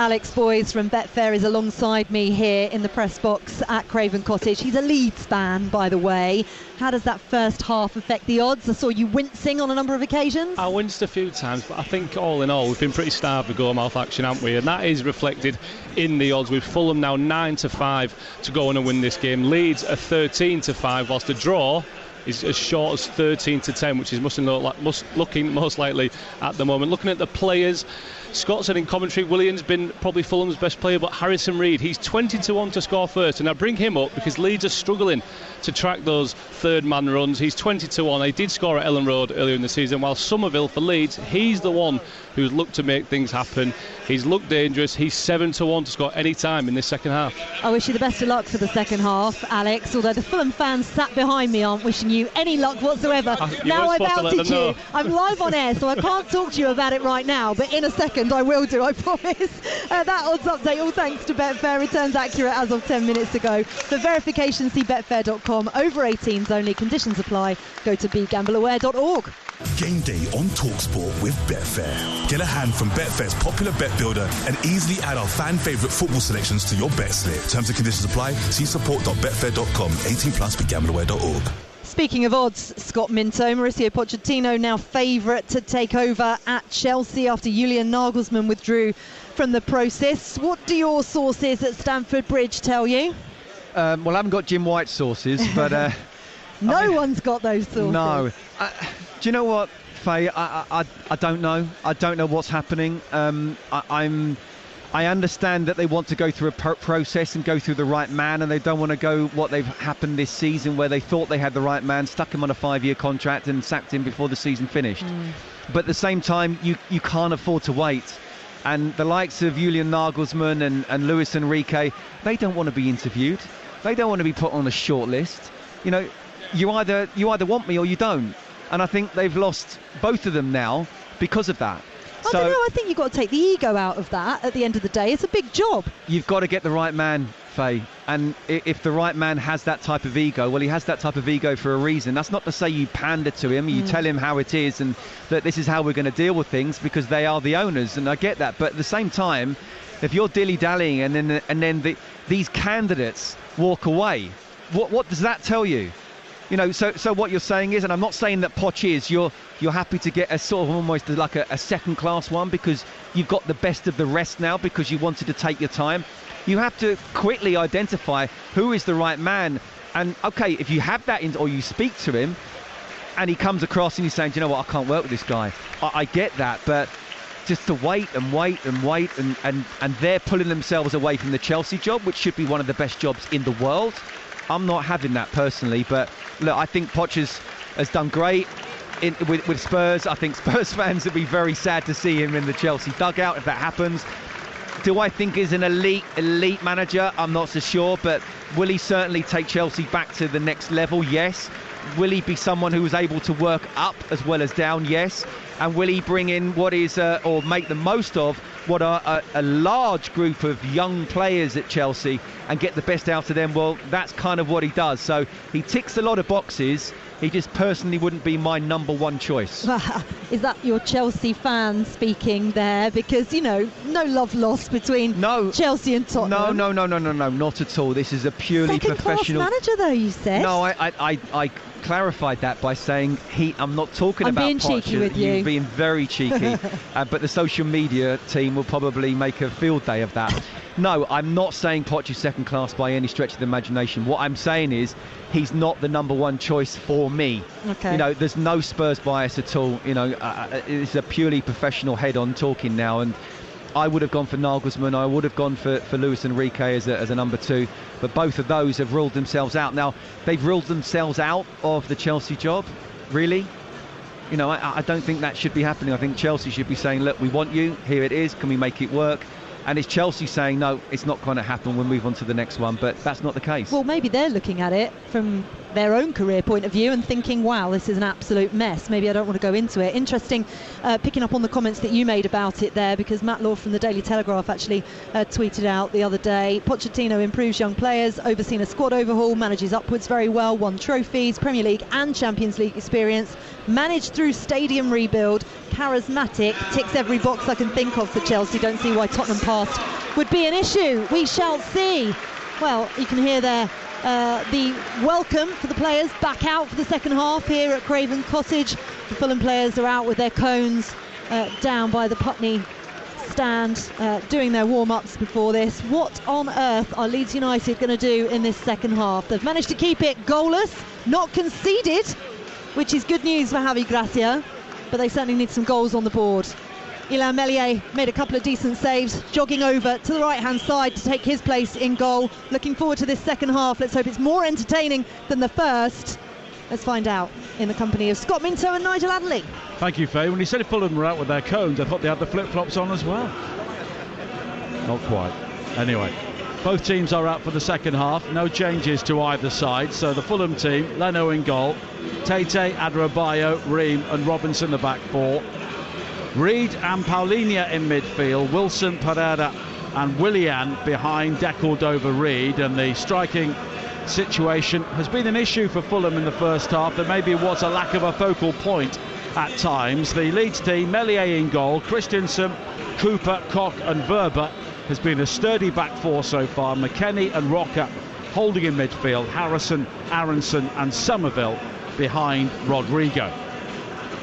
Alex Boyes from Betfair is alongside me here in the press box at Craven Cottage. He's a Leeds fan, by the way. How does that first half affect the odds? I saw you wincing on a number of occasions. I winced a few times, but I think all in all we've been pretty starved with goal-mouth action, haven't we? And that is reflected in the odds, with Fulham now 9-5 to go on and win this game. Leeds are 13-5, whilst the draw is as short as 13-10, which is looking most likely at the moment. Looking at the players, Scott said in commentary, William's been probably Fulham's best player, but Harrison Reed, he's 20-1 to score first, and I bring him up because Leeds are struggling to track those third-man runs. He's 20-1. He did score at Ellen Road earlier in the season, while Somerville for Leeds, he's the one who's looked to make things happen. He's looked dangerous. He's 7-1 to score any time in this second half. I wish you the best of luck for the second half, Alex, although the Fulham fans sat behind me aren't wishing you any luck whatsoever. Now I've outed you. I'm live on air, so I can't talk to you about it right now, but in a second I will do, I promise. That odds update, all thanks to Betfair, returns accurate as of 10 minutes ago. For verification, see betfair.com. Over 18s only. Conditions apply. Go to begambleaware.org. Game day on TalkSport with Betfair. Get a hand from Betfair's popular bet builder and easily add our fan favourite football selections to your bet slip. Terms and conditions apply. See support.betfair.com. 18 plus. BeGambleAware.org. Speaking of odds, Scott Minto, Mauricio Pochettino now favourite to take over at Chelsea after Julian Nagelsmann withdrew from the process. What do your sources at Stamford Bridge tell you? Well, I haven't got Jim White's sources, but... no one's got those sources. No. Do you know what, Faye? I don't know. I don't know what's happening. I understand that they want to go through a process and go through the right man, and they don't want to go what they've happened this season where they thought they had the right man, stuck him on a 5-year contract and sacked him before the season finished. But at the same time, you can't afford to wait. And the likes of Julian Nagelsmann and Luis Enrique, they don't want to be interviewed. They don't want to be put on a short list. You know, you either want me or you don't. And I think they've lost both of them now because of that. I don't know, I think you've got to take the ego out of that at the end of the day. It's a big job. You've got to get the right man, Faye. And if the right man has that type of ego, well, he has that type of ego for a reason. That's not to say you pander to him, you tell him how it is and that this is how we're going to deal with things because they are the owners, and I get that. But at the same time, if you're dilly-dallying and then these candidates walk away, what does that tell you? You know, so what you're saying is, and I'm not saying that Poch is, you're happy to get a sort of almost like a second-class one because you've got the best of the rest now because you wanted to take your time. You have to quickly identify who is the right man. And, OK, if you have that, or you speak to him, and he comes across and he's saying, do you know what, I can't work with this guy. I get that, but just to wait and they're pulling themselves away from the Chelsea job, which should be one of the best jobs in the world. I'm not having that personally, but look, I think Poch has done great with Spurs. I think Spurs fans would be very sad to see him in the Chelsea dugout if that happens. Do I think he's an elite manager? I'm not so sure, but will he certainly take Chelsea back to the next level? Yes. Will he be someone who is able to work up as well as down? Yes. And will he bring in what is, or make the most of, what are a large group of young players at Chelsea and get the best out of them? Well, that's kind of what he does. So he ticks a lot of boxes. He just personally wouldn't be my number one choice. Is that your Chelsea fan speaking there? Because, you know, no love lost between Chelsea and Tottenham. No, not at all. This is a purely professional... Second-class manager, though, you said. No, I clarified that by saying I'm not talking about being Poch. Cheeky with you. You're being very cheeky. But the social media team will probably make a field day of that. No, I'm not saying Poch is second class by any stretch of the imagination. What I'm saying is he's not the number one choice for me. Okay. You know, there's no Spurs bias at all. You know, it's a purely professional head-on talking now, and I would have gone for Nagelsmann. I would have gone for Luis Enrique as a number two, but both of those have ruled themselves out. Now, they've ruled themselves out of the Chelsea job, really? You know, I don't think that should be happening. I think Chelsea should be saying, look, we want you, here it is, can we make it work? And it's Chelsea saying, no, it's not going to happen, we'll move on to the next one, but that's not the case. Well, maybe they're looking at it from their own career point of view and thinking, wow, this is an absolute mess. Maybe I don't want to go into it. Interesting, picking up on the comments that you made about it there, because Matt Law from the Daily Telegraph actually tweeted out the other day, Pochettino improves young players, overseen a squad overhaul, manages upwards very well, won trophies, Premier League and Champions League experience, managed through stadium rebuild, charismatic, ticks every box I can think of for Chelsea. Don't see why Tottenham past would be an issue. We shall see. Well, you can hear there the welcome for the players back out for the second half here at Craven Cottage. The Fulham players are out with their cones down by the Putney stand, doing their warm-ups before this. What on earth are Leeds United going to do in this second half? They've managed to keep it goalless, not conceded, which is good news for Javi Gracia, but they certainly need some goals on the board. Illan Meslier made a couple of decent saves, jogging over to the right-hand side to take his place in goal. Looking forward to this second half. Let's hope it's more entertaining than the first. Let's find out in the company of Scott Minto and Nigel Adderley. Thank you, Faye. When he said Fulham were out with their cones, I thought they had the flip-flops on as well. Not quite. Anyway, both teams are out for the second half. No changes to either side. So the Fulham team, Leno in goal, Tete, Adebayo, Ream and Robinson the back four. Reed and Paulinho in midfield, Wilson, Pereira and Willian behind Decordova-Reid, and the striking situation has been an issue for Fulham in the first half. There maybe was a lack of a focal point at times. The Leeds team, Meslier in goal, Christensen, Cooper, Koch and Verba has been a sturdy back four so far. McKennie and Rocker holding in midfield, Harrison, Aronson and Somerville behind Rodrigo.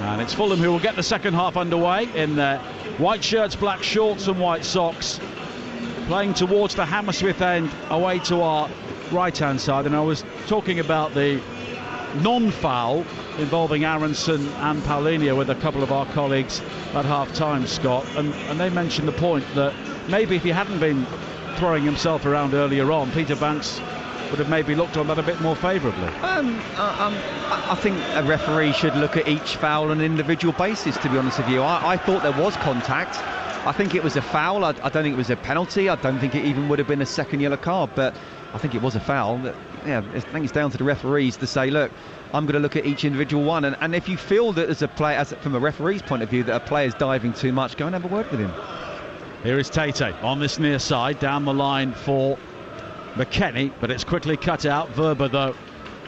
And it's Fulham who will get the second half underway in their white shirts, black shorts and white socks, playing towards the Hammersmith end away to our right-hand side. And I was talking about the non-foul involving Aronson and Paulinho with a couple of our colleagues at half-time, Scott, and they mentioned the point that maybe if he hadn't been throwing himself around earlier on, Peter Banks would have maybe looked on that a bit more favourably. I think a referee should look at each foul on an individual basis, to be honest with you. I thought there was contact. I think it was a foul. I don't think it was a penalty. I don't think it even would have been a second yellow card, but I think it was a foul. I think it's down to the referees to say, look, I'm going to look at each individual one, and if you feel that as a player, from a referee's point of view, that a player's diving too much, go and have a word with him. Here is Tete on this near side, down the line for McKennie, but it's quickly cut out. Verba, though,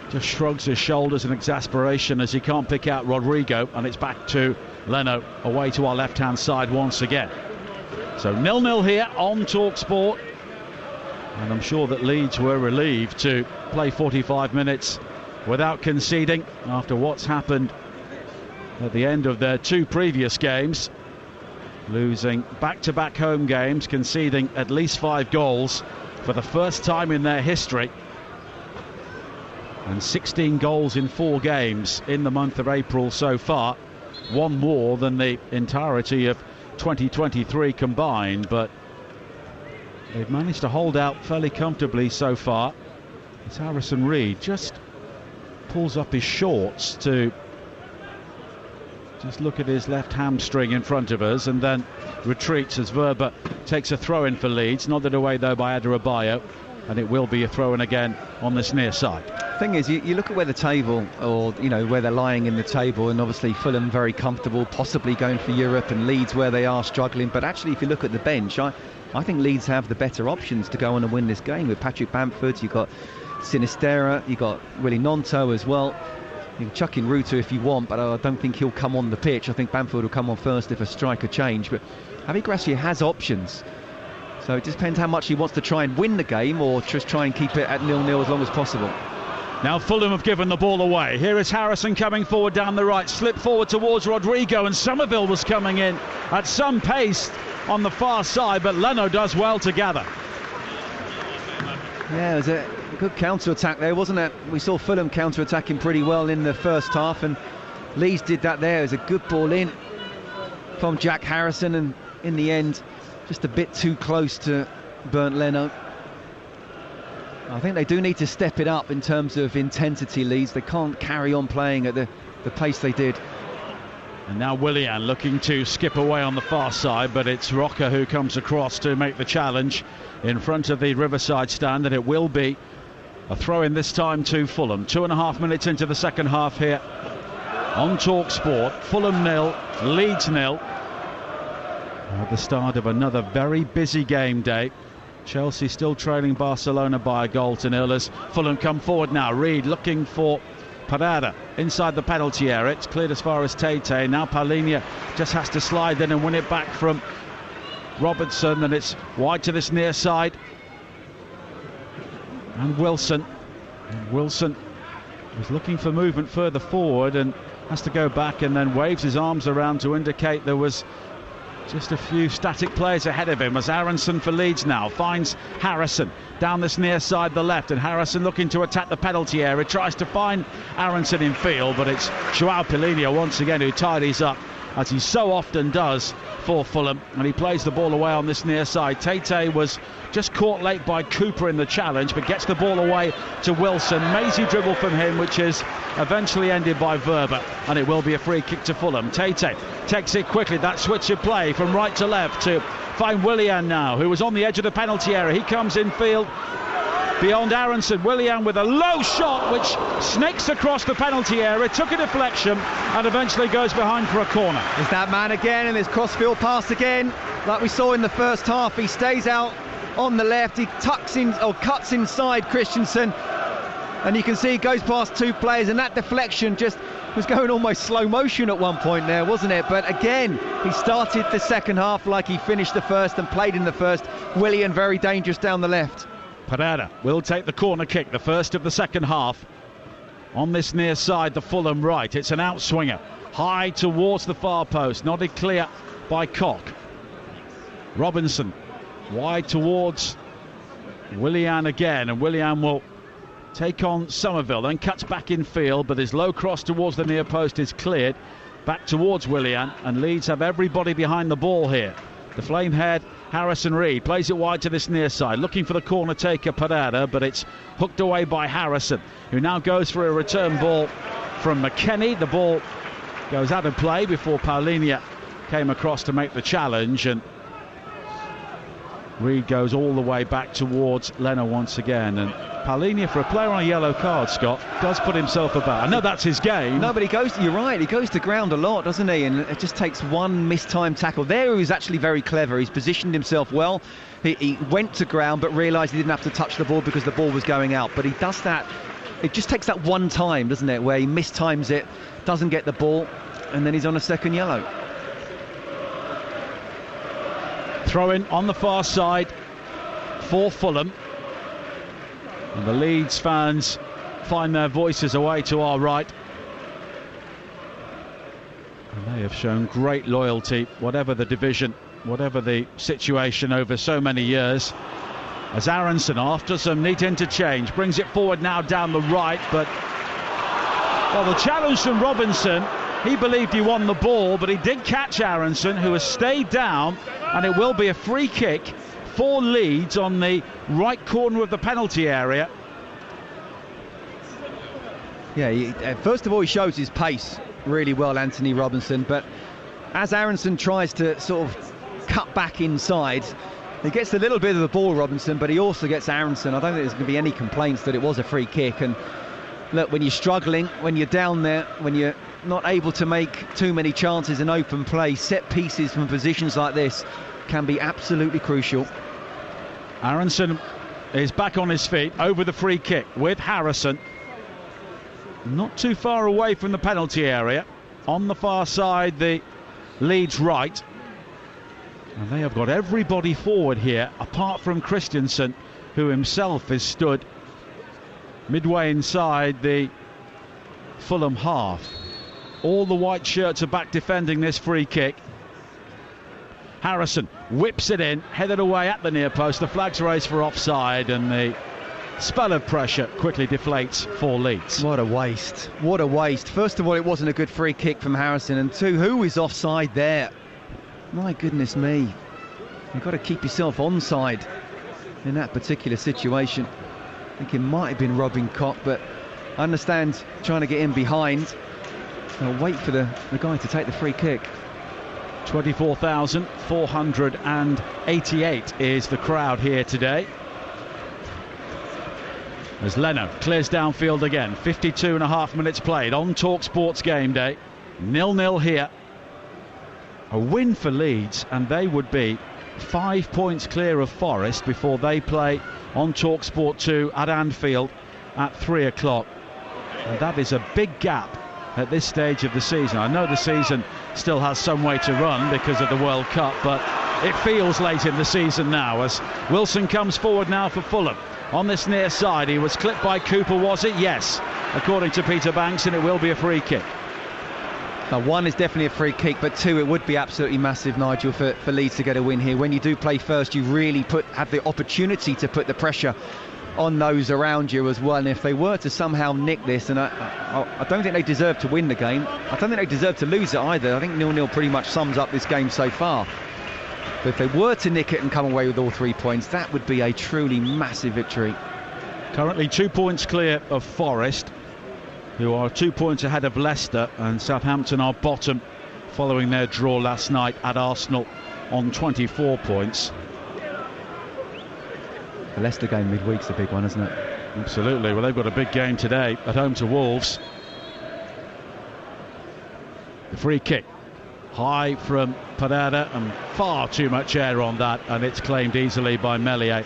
just shrugs his shoulders in exasperation as he can't pick out Rodrigo, and it's back to Leno away to our left-hand side once again. So 0-0 here on TalkSport, and I'm sure that Leeds were relieved to play 45 minutes without conceding after what's happened at the end of their two previous games, losing back-to-back home games, conceding at least 5 goals for the first time in their history. And 16 goals in 4 games in the month of April so far. One more than the entirety of 2023 combined, but they've managed to hold out fairly comfortably so far. As Harrison Reed just pulls up his shorts to just look at his left hamstring in front of us, and then retreats as Verba takes a throw in for Leeds. Nodded away though by Adarabioyo, and it will be a throw in again on this near side. Thing is, you look at where the table, or where they're lying in the table, and obviously Fulham very comfortable, possibly going for Europe, and Leeds where they are struggling. But actually, if you look at the bench, I think Leeds have the better options to go on and win this game. With Patrick Bamford, you've got Sinisterra, you've got Willie Gnonto as well. You can chuck in Ruta if you want, but I don't think he'll come on the pitch. I think Bamford will come on first if a striker change. But Javi Gracia has options. So it just depends how much he wants to try and win the game, or just try and keep it at 0-0 as long as possible. Now Fulham have given the ball away. Here is Harrison coming forward down the right, slip forward towards Rodrigo, and Somerville was coming in at some pace on the far side, but Leno does well to gather. Yeah, it was a good counter-attack there, wasn't it? We saw Fulham counter-attacking pretty well in the first half, and Leeds did that there. It was a good ball in from Jack Harrison, and in the end, just a bit too close to Bernd Leno. I think they do need to step it up in terms of intensity, Leeds. They can't carry on playing at the pace they did. And now Willian looking to skip away on the far side, but it's Roca who comes across to make the challenge in front of the Riverside stand, and it will be a throw-in this time to Fulham. 2.5 minutes into the second half here on TalkSport. Fulham 0, Leeds 0. At the start of another very busy game day. Chelsea still trailing Barcelona by a goal to 0 as Fulham come forward now. Reed looking for Parada inside the penalty area. It's cleared as far as Tete. Now Paulinho just has to slide in and win it back from Robertson, and it's wide to this near side. And Wilson was looking for movement further forward and has to go back, and then waves his arms around to indicate there was just a few static players ahead of him. As Aronson for Leeds now finds Harrison down this near side, the left, and Harrison looking to attack the penalty area, tries to find Aronson in field, but it's Joao Paulinho once again who tidies up, as he so often does for Fulham, and he plays the ball away on this near side. Tete was just caught late by Cooper in the challenge, but gets the ball away to Wilson. Mazy dribble from him, which is eventually ended by Verba, and it will be a free kick to Fulham. Tete takes it quickly, that switch of play from right to left to find Willian now, who was on the edge of the penalty area. He comes in field beyond Aronson. Willian with a low shot which snakes across the penalty area, took a deflection and eventually goes behind for a corner. Is that man again, and his crossfield pass again, like we saw in the first half. He stays out on the left, he tucks in or cuts inside Christensen, and you can see he goes past 2 players, and that deflection just was going almost slow motion at one point there, wasn't it? But again, he started the second half like he finished the first and played in the first. Willian very dangerous down the left. Parada will take the corner kick, the first of the second half. On this near side, the Fulham right. It's an outswinger, high towards the far post, nodded clear by Koch. Robinson wide towards Willian again, and Willian will take on Somerville, then cuts back in field, but his low cross towards the near post is cleared. Back towards Willian, and Leeds have everybody behind the ball here. The flame-haired Harrison Reed plays it wide to this near side, looking for the corner taker Parada, but it's hooked away by Harrison, who now goes for a return ball from McKennie. The ball goes out of play before Paulinho came across to make the challenge, and Reed goes all the way back towards Leno once again. And Paulinho, for a player on a yellow card, Scott, does put himself about. I know that's his game. No, but you're right, he goes to ground a lot, doesn't he? And it just takes one mistimed tackle. There he was actually very clever. He's positioned himself well. He went to ground, but realised he didn't have to touch the ball because the ball was going out. But he does that, it just takes that one time, doesn't it, where he mistimes it, doesn't get the ball, and then he's on a second yellow. Throw in on the far side for Fulham. And the Leeds fans find their voices away to our right. And they have shown great loyalty, whatever the division, whatever the situation over so many years. As Aronson, after some neat interchange, brings it forward now down the right, but well, the challenge from Robinson, he believed he won the ball, but he did catch Aronson, who has stayed down, and it will be a free kick for Leeds on the right corner of the penalty area. Yeah, first of all, he shows his pace really well, Anthony Robinson, but as Aronson tries to sort of cut back inside, he gets a little bit of the ball, Robinson, but he also gets Aronson. I don't think there's going to be any complaints that it was a free kick. And look, when you're struggling, when you're down there, when you're not able to make too many chances in open play, set pieces from positions like this can be absolutely crucial. Aronson is back on his feet over the free kick with Harrison. Not too far away from the penalty area. On the far side, the Leeds right. And they have got everybody forward here, apart from Christensen, who himself is stood midway inside the Fulham half. All the white shirts are back defending this free kick. Harrison whips it in, headed away at the near post. The flag's raised for offside, and the spell of pressure quickly deflates for Leeds. What a waste. What a waste. First of all, it wasn't a good free kick from Harrison, and two, who is offside there? My goodness me. You've got to keep yourself onside in that particular situation. I think it might have been Robin Koch, but I understand trying to get in behind. I'll wait for the guy to take the free kick. 24,488 is the crowd here today. As Leno clears downfield again. 52.5 minutes played on TalkSport's game day. 0-0 here. A win for Leeds, and they would be 5 points clear of Forest before they play on TalkSport 2 at Anfield at 3 o'clock. And that is a big gap at this stage of the season. I know the season still has some way to run because of the World Cup, but it feels late in the season now as Wilson comes forward now for Fulham. On this near side, he was clipped by Cooper, was it? Yes, according to Peter Banks, and it will be a free kick. Now, one is definitely a free kick, but two, it would be absolutely massive, Nigel, for Leeds to get a win here. When you do play first, you really have the opportunity to put the pressure on those around you as well. And if they were to somehow nick this, and I don't think they deserve to win the game. I don't think they deserve to lose it either. I think 0-0 pretty much sums up this game so far. But if they were to nick it and come away with all 3 points, that would be a truly massive victory. Currently 2 points clear of Forest, who are 2 points ahead of Leicester, and Southampton are bottom following their draw last night at Arsenal on 24 points. The Leicester game midweek's a big one, isn't it? Absolutely. Well, they've got a big game today at home to Wolves. The free kick high from Pereira, and far too much air on that, and it's claimed easily by Meslier,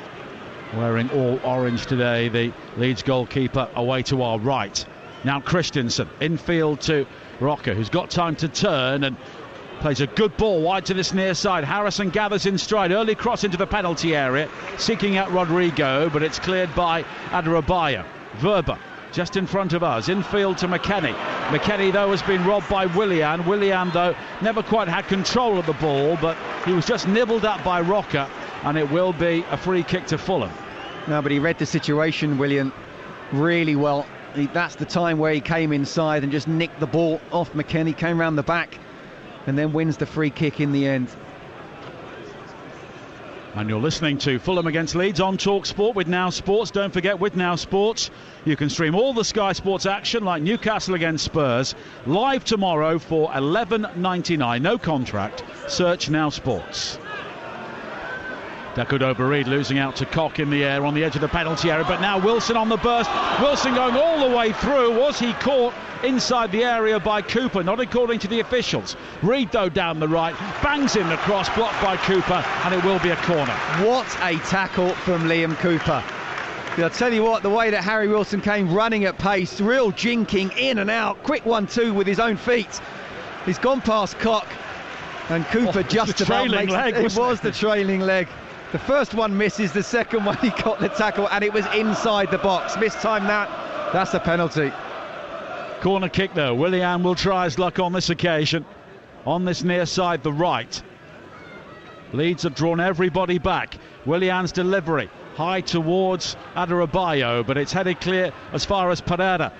wearing all orange today, the Leeds goalkeeper, away to our right. Now Christensen infield to Rocker, who's got time to turn and plays a good ball wide to this near side. Harrison gathers in stride, early cross into the penalty area, seeking out Rodrigo, but it's cleared by Adarabioyo. Verba just in front of us, infield to McKennie. McKennie, though, has been robbed by Willian. Willian, though, never quite had control of the ball, but he was just nibbled at by Rocker, and it will be a free kick to Fulham. No, but he read the situation, Willian, really well. That's the time where he came inside and just nicked the ball off McKennie, came round the back, and then wins the free kick in the end. And you're listening to Fulham against Leeds on TalkSport with Now Sports. Don't forget, with Now Sports, you can stream all the Sky Sports action like Newcastle against Spurs live tomorrow for $11.99. No contract. Search Now Sports. Dakudo-Barid losing out to Koch in the air on the edge of the penalty area, but now Wilson on the burst. Wilson going all the way through. Was he caught inside the area by Cooper? Not according to the officials. Reed, though, down the right, bangs in the cross, blocked by Cooper, and it will be a corner. What a tackle from Liam Cooper. I'll tell you what, the way that Harry Wilson came running at pace, real jinking in and out, quick 1-2 with his own feet. He's gone past Koch, and Cooper just about makes it. It was the trailing leg. The first one misses, the second one he got the tackle, and it was inside the box. Mistimed that, that's a penalty. Corner kick though, Willian will try his luck on this occasion. On this near side, the right. Leeds have drawn everybody back. Willian's delivery high towards Adarabioyo, but it's headed clear as far as Pereira.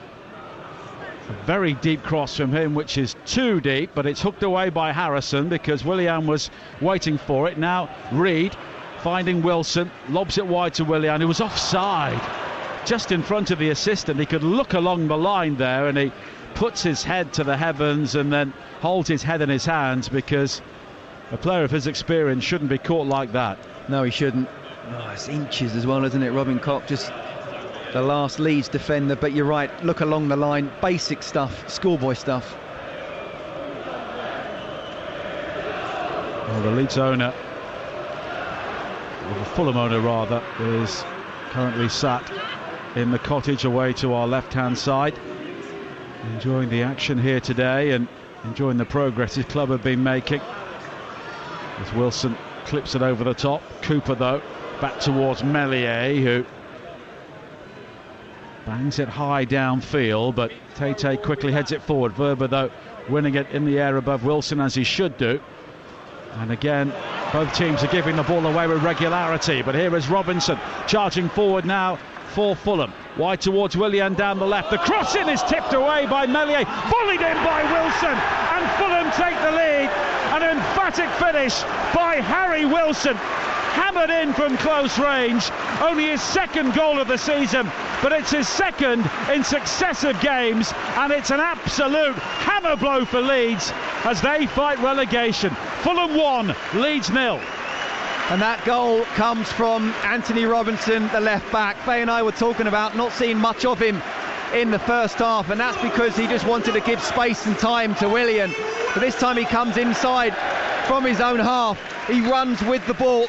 A very deep cross from him, which is too deep, but it's hooked away by Harrison because Willian was waiting for it. Now Reid finding Wilson, lobs it wide to Willian, who was offside just in front of the assistant. He could look along the line there, and he puts his head to the heavens and then holds his head in his hands, because a player of his experience shouldn't be caught like that. No, he shouldn't. Oh, it's inches as well, isn't it? Robin Koch, just the last Leeds defender, but you're right, look along the line, basic stuff, schoolboy stuff. Well, the Leeds owner, or the Fulham owner rather, is currently sat in the cottage away to our left-hand side, enjoying the action here today and enjoying the progress his club have been making. As Wilson clips it over the top. Cooper, though, back towards Meslier, who bangs it high downfield, but Tete quickly heads it forward. Verba, though, winning it in the air above Wilson, as he should do. And again, both teams are giving the ball away with regularity, but here is Robinson charging forward now for Fulham. Wide towards Willian down the left. The cross in is tipped away by Meslier, volleyed in by Wilson, and Fulham take the lead. An emphatic finish by Harry Wilson, hammered in from close range. Only his second goal of the season, but it's his second in successive games, and it's an absolute hammer blow for Leeds as they fight relegation. Fulham 1, Leeds 0. And that goal comes from Anthony Robinson, the left back. Faye and I were talking about not seeing much of him in the first half, and that's because he just wanted to give space and time to Willian. But this time he comes inside from his own half. He runs with the ball,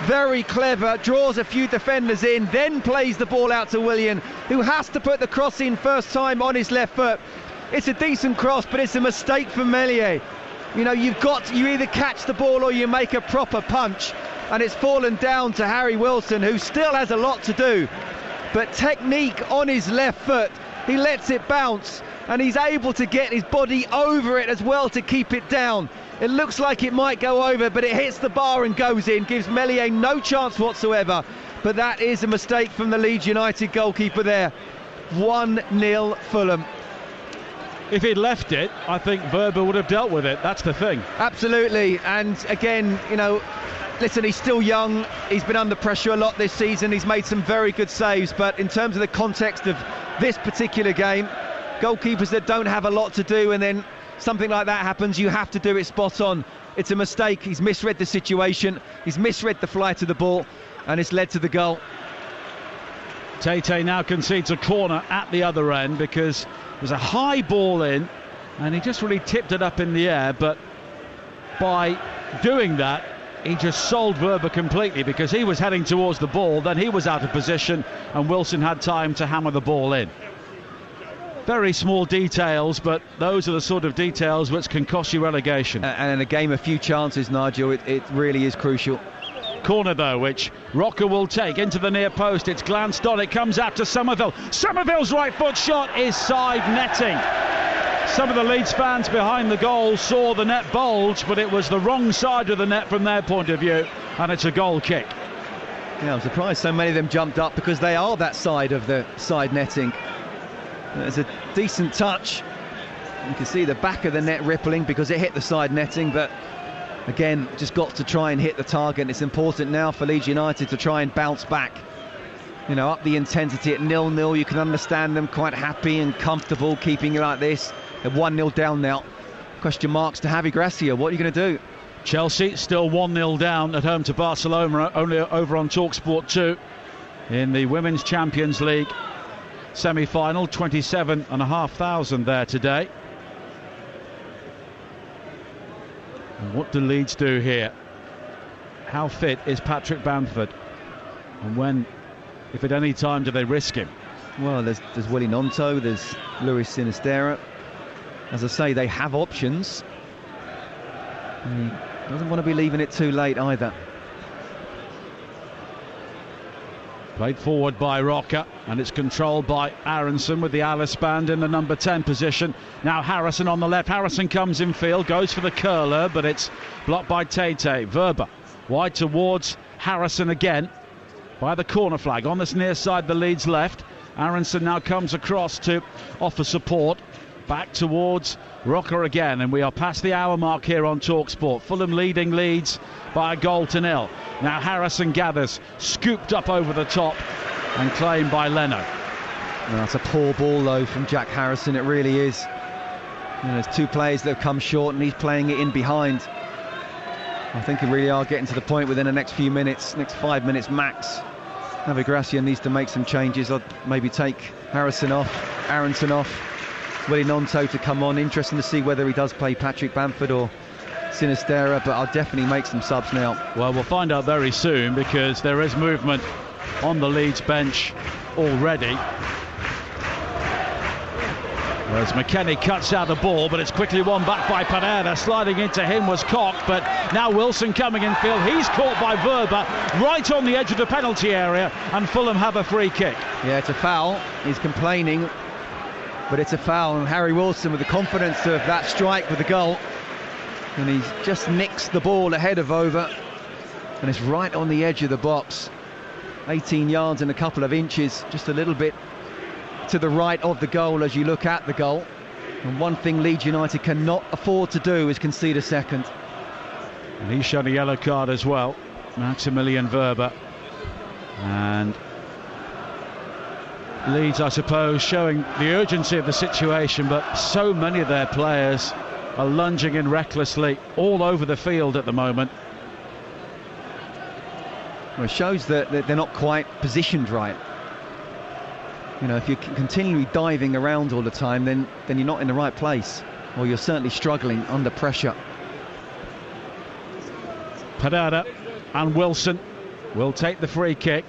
very clever, draws a few defenders in, then plays the ball out to Willian, who has to put the cross in first time on his left foot. It's a decent cross, but it's a mistake for Meslier. You know, you either catch the ball or you make a proper punch, and it's fallen down to Harry Wilson, who still has a lot to do. But technique on his left foot, he lets it bounce, and he's able to get his body over it as well to keep it down. It looks like it might go over, but it hits the bar and goes in, gives Meslier no chance whatsoever. But that is a mistake from the Leeds United goalkeeper there. 1-0 Fulham. If he'd left it, I think Verba would have dealt with it. That's the thing. Absolutely. And again, you know, listen, he's still young. He's been under pressure a lot this season. He's made some very good saves. But in terms of the context of this particular game, goalkeepers that don't have a lot to do and then something like that happens, you have to do it spot on. It's a mistake. He's misread the situation. He's misread the flight of the ball, and it's led to the goal. Tete now concedes a corner at the other end because there's a high ball in, and he just really tipped it up in the air, but by doing that he just sold Verba completely, because he was heading towards the ball, then he was out of position and Wilson had time to hammer the ball in. Very small details, but those are the sort of details which can cost you relegation. And in a game of few chances, Nigel, it really is crucial. Corner though, which Rocker will take into the near post. It's glanced on, it comes out to Somerville. Somerville's right foot shot is side netting. Some of the Leeds fans behind the goal saw the net bulge, but it was the wrong side of the net from their point of view, and it's a goal kick. Yeah, I'm surprised so many of them jumped up, because they are that side of the side netting. There's a decent touch. You can see the back of the net rippling because it hit the side netting, but again, just got to try and hit the target. It's important now for Leeds United to try and bounce back. You know, up the intensity at 0-0. You can understand them quite happy and comfortable keeping it like this. They're 1-0 down now. Question marks to Javi Gracia. What are you going to do? Chelsea still 1-0 down at home to Barcelona, only over on TalkSport 2 in the Women's Champions League semi-final. 27,500 there today. And what do Leeds do here? How fit is Patrick Bamford? And when, if at any time, do they risk him? Well, there's Willy Gnonto, there's Luis Sinisterra. As I say, they have options. He doesn't want to be leaving it too late either. Played forward by Rocker, and it's controlled by Aronson with the Alice band in the number 10 position. Now Harrison on the left. Harrison comes in field, goes for the curler, but it's blocked by Tete. Verba wide towards Harrison again. by the corner flag. On this near side, the Leeds left. Aronson now comes across to offer support. Back towards Rocker again, and we are past the hour mark here on TalkSport. Fulham leading Leeds by a goal to nil. Now Harrison gathers, scooped up over the top and claimed by Leno. No, that's a poor ball though from Jack Harrison, it really is. There's two players that have come short and he's playing it in behind. I think we really are getting to the point within the next few minutes, next 5 minutes max. Javi Gracia needs to make some changes. I'd maybe take Harrison off, Aronson off, Willie Nonto to come on. Interesting to see whether he does play Patrick Bamford or Sinisterra, but I'll definitely make some subs now. Well, we'll find out very soon because there is movement on the Leeds bench already. Whereas McKennie cuts out the ball, but it's quickly won back by Pereira. Sliding into him was Koch, but now Wilson coming in field. He's caught by Verba right on the edge of the penalty area, and Fulham have a free kick. Yeah, it's a foul. He's complaining, but it's a foul. And Harry Wilson with the confidence of that strike with the goal. And he just nicks the ball ahead of Over. And it's right on the edge of the box. 18 yards and a couple of inches, just a little bit to the right of the goal as you look at the goal. And one thing Leeds United cannot afford to do is concede a second. And he's shown a yellow card as well, Maximilian Verba. And Leeds, I suppose, showing the urgency of the situation, but so many of their players are lunging in recklessly all over the field at the moment. Well, it shows that they're not quite positioned right. You know, if you're continually diving around all the time, then you're not in the right place, or you're certainly struggling under pressure. Pereira and Wilson will take the free kick.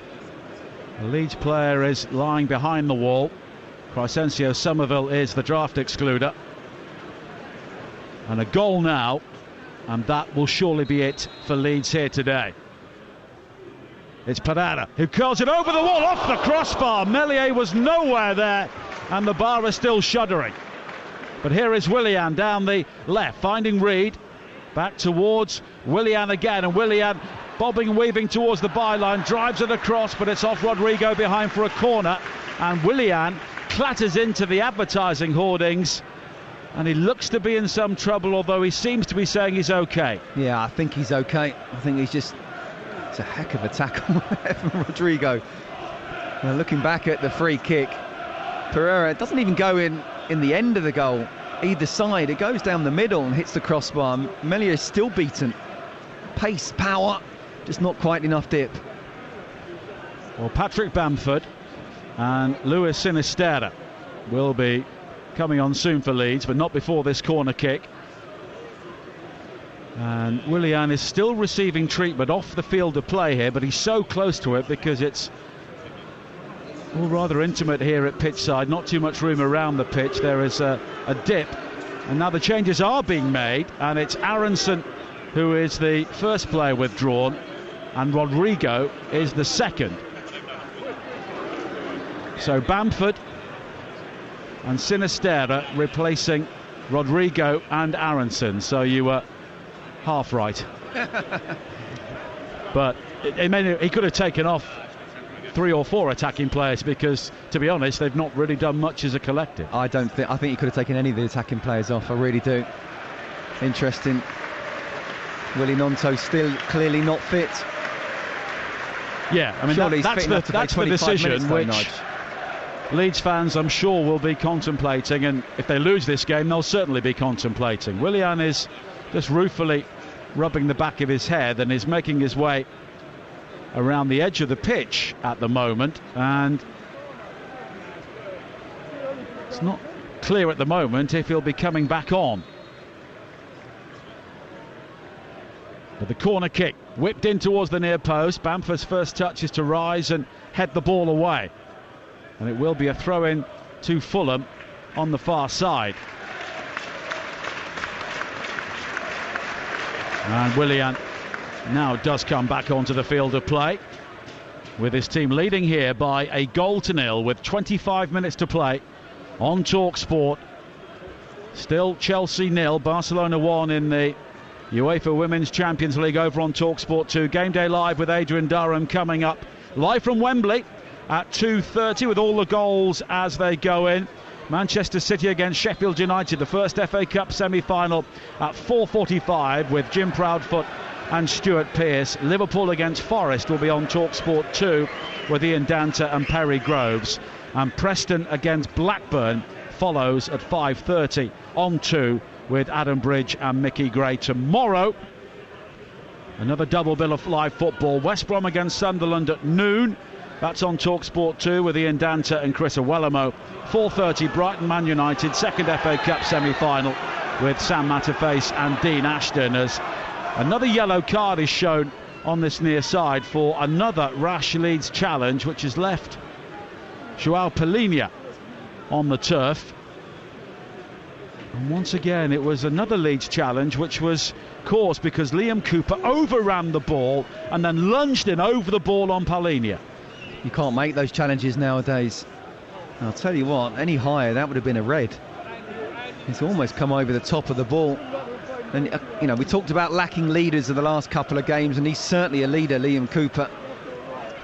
The Leeds player is lying behind the wall. Crescencio Somerville is the draft excluder. And a goal now, and that will surely be it for Leeds here today. It's Pereira who curls it over the wall, off the crossbar. Meslier was nowhere there, and the bar is still shuddering. But here is Willian down the left, finding Reed. Back towards Willian again, and Willian bobbing and weaving towards the byline, drives it across, but it's off Rodrigo behind for a corner. And Willian clatters into the advertising hoardings, and he looks to be in some trouble, although he seems to be saying he's okay. Yeah, I think he's okay. I think he's just... It's a heck of a tackle from Rodrigo. Now, looking back at the free kick, Pereira doesn't even go in the end of the goal, either side. It goes down the middle and hits the crossbar. Meslier is still beaten. Pace, power, just not quite enough dip. Well, Patrick Bamford and Luis Sinisterra will be coming on soon for Leeds, but not before this corner kick. And Willian is still receiving treatment off the field of play here, but he's so close to it because it's all rather intimate here at pitch side. Not too much room around the pitch. There is a dip, and now the changes are being made, and it's Aronson who is the first player withdrawn, and Rodrigo is the second. So Bamford and Sinisterra replacing Rodrigo and Aronson. So you were half right. But he could have taken off 3 or 4 attacking players, because to be honest they've not really done much as a collective. I think he could have taken any of the attacking players off. I really do. Interesting. Willie Nonto still clearly not fit. Yeah, I mean that's the decision which Leeds fans, I'm sure, will be contemplating, and if they lose this game they'll certainly be contemplating. Willian is just ruefully rubbing the back of his head and is making his way around the edge of the pitch at the moment, and it's not clear at the moment if he'll be coming back on. But the corner kick whipped in towards the near post. Bamford's first touch is to rise and head the ball away, and it will be a throw-in to Fulham on the far side. And Willian now does come back onto the field of play, with his team leading here by a goal to nil with 25 minutes to play on TalkSport. Still Chelsea 0, Barcelona 1 in the UEFA Women's Champions League over on TalkSport 2. Game Day Live with Adrian Durham coming up live from Wembley at 2:30 with all the goals as they go in. Manchester City against Sheffield United, the first FA Cup semi-final at 4:45 with Jim Proudfoot and Stuart Pearce. Liverpool against Forest will be on TalkSport 2 with Ian Danta and Perry Groves. And Preston against Blackburn follows at 5:30 on 2 with Adam Bridge and Mickey Gray. Tomorrow, another double bill of live football. West Brom against Sunderland at noon. That's on TalkSport 2 with Ian Danta and Chris Awellamo. 4:30 Brighton Man United, second FA Cup semi-final with Sam Matterface and Dean Ashton, as another yellow card is shown on this near side for another rash Leeds challenge, which has left Joao Palhinha on the turf. And once again it was another Leeds challenge which was caused because Liam Cooper overran the ball and then lunged in over the ball on Palhinha. You can't make those challenges nowadays. I'll tell you what, any higher that would have been a red. He's almost come over the top of the ball. And you know, we talked about lacking leaders in the last couple of games, and he's certainly a leader, Liam Cooper.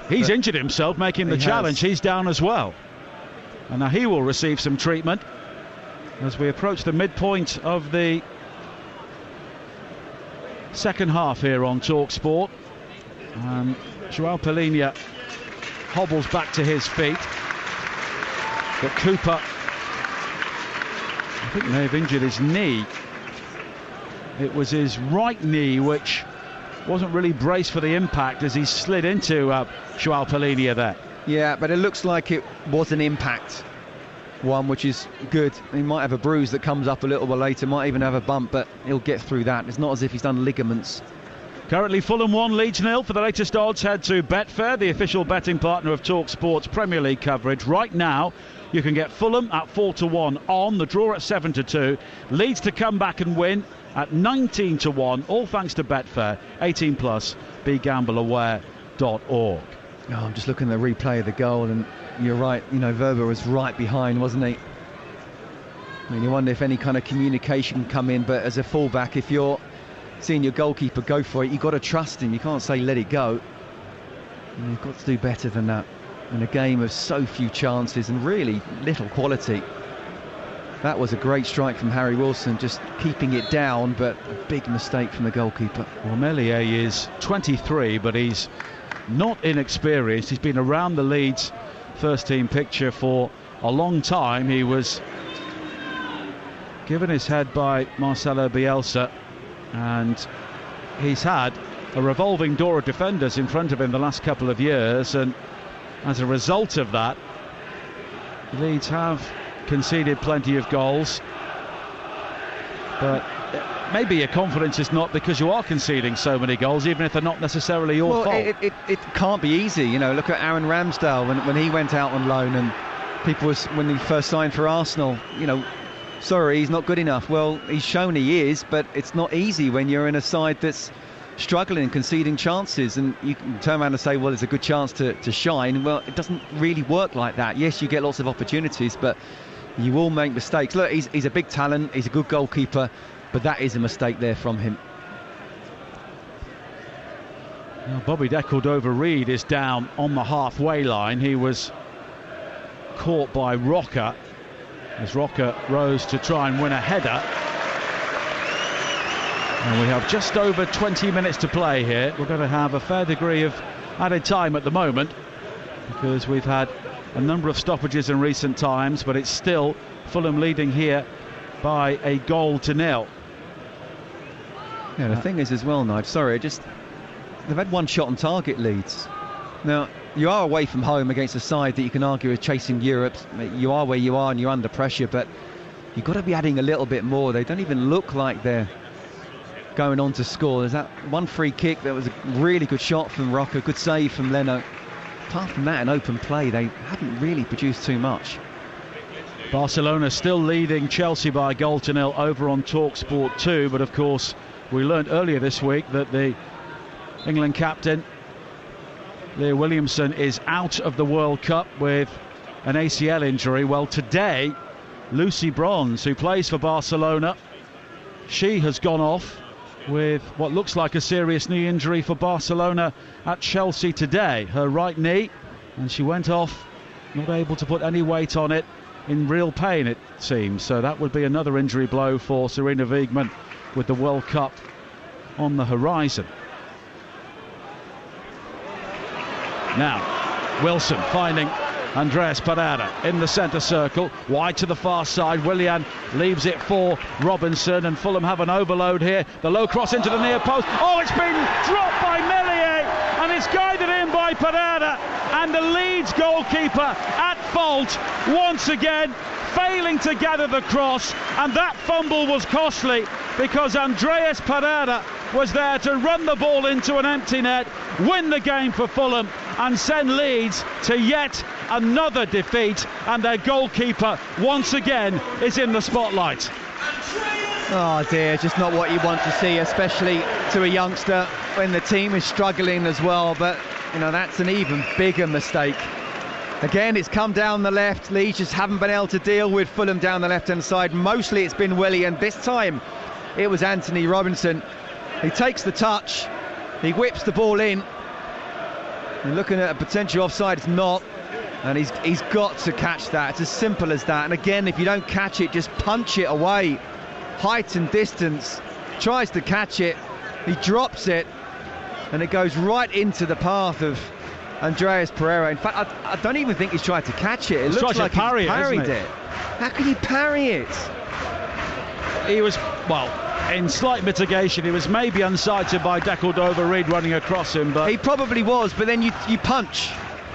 He's injured himself making the challenge. He's down as well, and now he will receive some treatment as we approach the midpoint of the second half here on TalkSport. Joao Palhinha hobbles back to his feet, but Cooper, I think, may have injured his knee. It was his right knee which wasn't really braced for the impact as he slid into Joao Palhinha there. Yeah, but it looks like it was an impact one, which is good. He might have a bruise that comes up a little bit later, might even have a bump, but he'll get through that. It's not as if he's done ligaments. Currently Fulham 1, Leeds 0. For the latest odds, head to Betfair, the official betting partner of TalkSport's Premier League coverage. Right now, you can get Fulham at 4-1 on, the draw at 7-2. Leeds to come back and win at 19-1, all thanks to Betfair. 18 plus, begambleaware.org. Oh, I'm just looking at the replay of the goal, and you're right, you know, Verba was right behind, wasn't he? I mean, you wonder if any kind of communication can come in, but as a fullback, if you're seeing your goalkeeper go for it, you've got to trust him. You can't say let it go. And you've got to do better than that in a game of so few chances and really little quality. That was a great strike from Harry Wilson, just keeping it down, but a big mistake from the goalkeeper. Well, Meslier is 23, but he's not inexperienced. He's been around the Leeds first team picture for a long time. He was given his head by Marcelo Bielsa, and he's had a revolving door of defenders in front of him the last couple of years, and as a result of that, Leeds have conceded plenty of goals. But maybe your confidence is not because you are conceding so many goals, even if they're not necessarily your fault. It can't be easy. You know, look at Aaron Ramsdale when he went out on loan, and people was, when he first signed for Arsenal, you know, sorry, he's not good enough. Well, he's shown he is, but it's not easy when you're in a side that's struggling, conceding chances, and you can turn around and say, well, it's a good chance to shine. Well, it doesn't really work like that. Yes, you get lots of opportunities, but you will make mistakes. Look, he's a big talent, he's a good goalkeeper, but that is a mistake there from him. Now, Bobby De Cordova-Reid is down on the halfway line. He was caught by Roca as Roca rose to try and win a header. And we have just over 20 minutes to play here. We're going to have a fair degree of added time at the moment because we've had a number of stoppages in recent times, but it's still Fulham leading here by a 1-0. Yeah, the thing is as well, Nigel, sorry, they've had one shot on target, Leeds. Now, you are away from home against a side that you can argue is chasing Europe. You are where you are and you're under pressure, but you've got to be adding a little bit more. They don't even look like they're going on to score. There's that one free kick that was a really good shot from Roca, good save from Leno. Apart from that, in open play, they haven't really produced too much. Barcelona still leading Chelsea by 1-0 over on TalkSport 2, but of course we learned earlier this week that the England captain Leah Williamson is out of the World Cup with an ACL injury. Well, today Lucy Bronze, who plays for Barcelona, she has gone off with what looks like a serious knee injury for Barcelona at Chelsea today. Her right knee, and she went off, not able to put any weight on it, in real pain it seems. So that would be another injury blow for Sarina Wiegman with the World Cup on the horizon. Now, Wilson finding Andreas Pereira in the centre circle, wide to the far side. Willian leaves it for Robinson, and Fulham have an overload here. The low cross into the near post. Oh, it's been dropped by Meslier, and it's guided in by Pereira, and the Leeds goalkeeper at fault once again, failing to gather the cross, and that fumble was costly because Andreas Pereira was there to run the ball into an empty net, win the game for Fulham, and send Leeds to yet another defeat, and their goalkeeper once again is in the spotlight. Oh dear, just not what you want to see, especially to a youngster when the team is struggling as well. But you know, that's an even bigger mistake. Again, it's come down the left. Leeds just haven't been able to deal with Fulham down the left-hand side. Mostly it's been Willie, and this time it was Anthony Robinson. He takes the touch, he whips the ball in. You're looking at a potential offside, it's not. And he's got to catch that. It's as simple as that. And again, if you don't catch it, just punch it away. Height and distance. Tries to catch it. He drops it. And it goes right into the path of Andreas Pereira. In fact, I don't even think he's tried to catch it. It looks like he's parried it. How can he parry it? He was, well, in slight mitigation. He was maybe unsighted by Decordova-Reid running across him. But he probably was, but then you punch.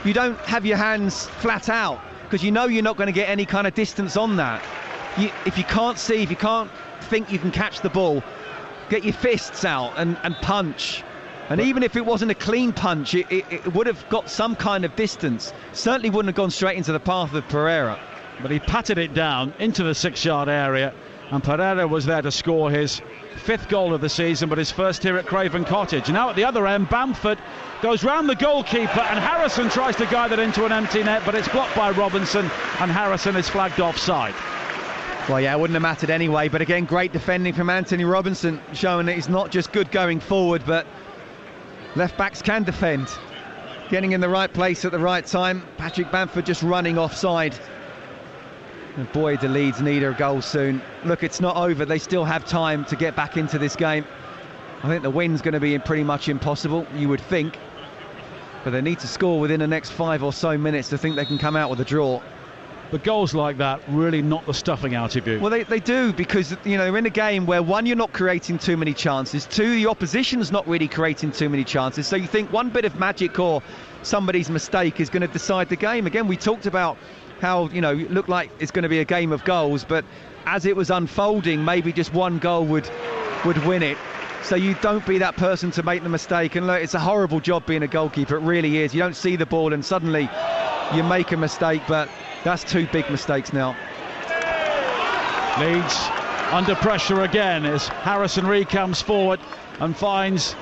You don't have your hands flat out because you know you're not going to get any kind of distance on that. If you can't see, if you can't think you can catch the ball, get your fists out and punch. And even if it wasn't a clean punch, it would have got some kind of distance. Certainly wouldn't have gone straight into the path of Pereira. But he patted it down into the 6-yard area, and Pereira was there to score his 5th goal of the season, but his first here at Craven Cottage. Now at the other end, Bamford goes round the goalkeeper, and Harrison tries to guide it into an empty net, but it's blocked by Robinson, and Harrison is flagged offside. Well, yeah, it wouldn't have mattered anyway, but again, great defending from Anthony Robinson, showing that he's not just good going forward, but left-backs can defend. Getting in the right place at the right time. Patrick Bamford just running offside. And boy, do Leeds need a goal soon. Look, it's not over. They still have time to get back into this game. I think the win's going to be pretty much impossible, you would think. But they need to score within the next 5 or so minutes to think they can come out with a draw. But goals like that really knock the stuffing out of you. Well, they do, because you know, they're in a game where, one, you're not creating too many chances, two, the opposition's not really creating too many chances, so you think one bit of magic or somebody's mistake is going to decide the game. Again, we talked about how, you know, it looked like it's going to be a game of goals, but as it was unfolding, maybe just one goal would win it. So you don't be that person to make the mistake. And look, it's a horrible job being a goalkeeper, it really is. You don't see the ball and suddenly you make a mistake, but that's 2 big mistakes now. Leeds under pressure again as Harrison Reid comes forward and finds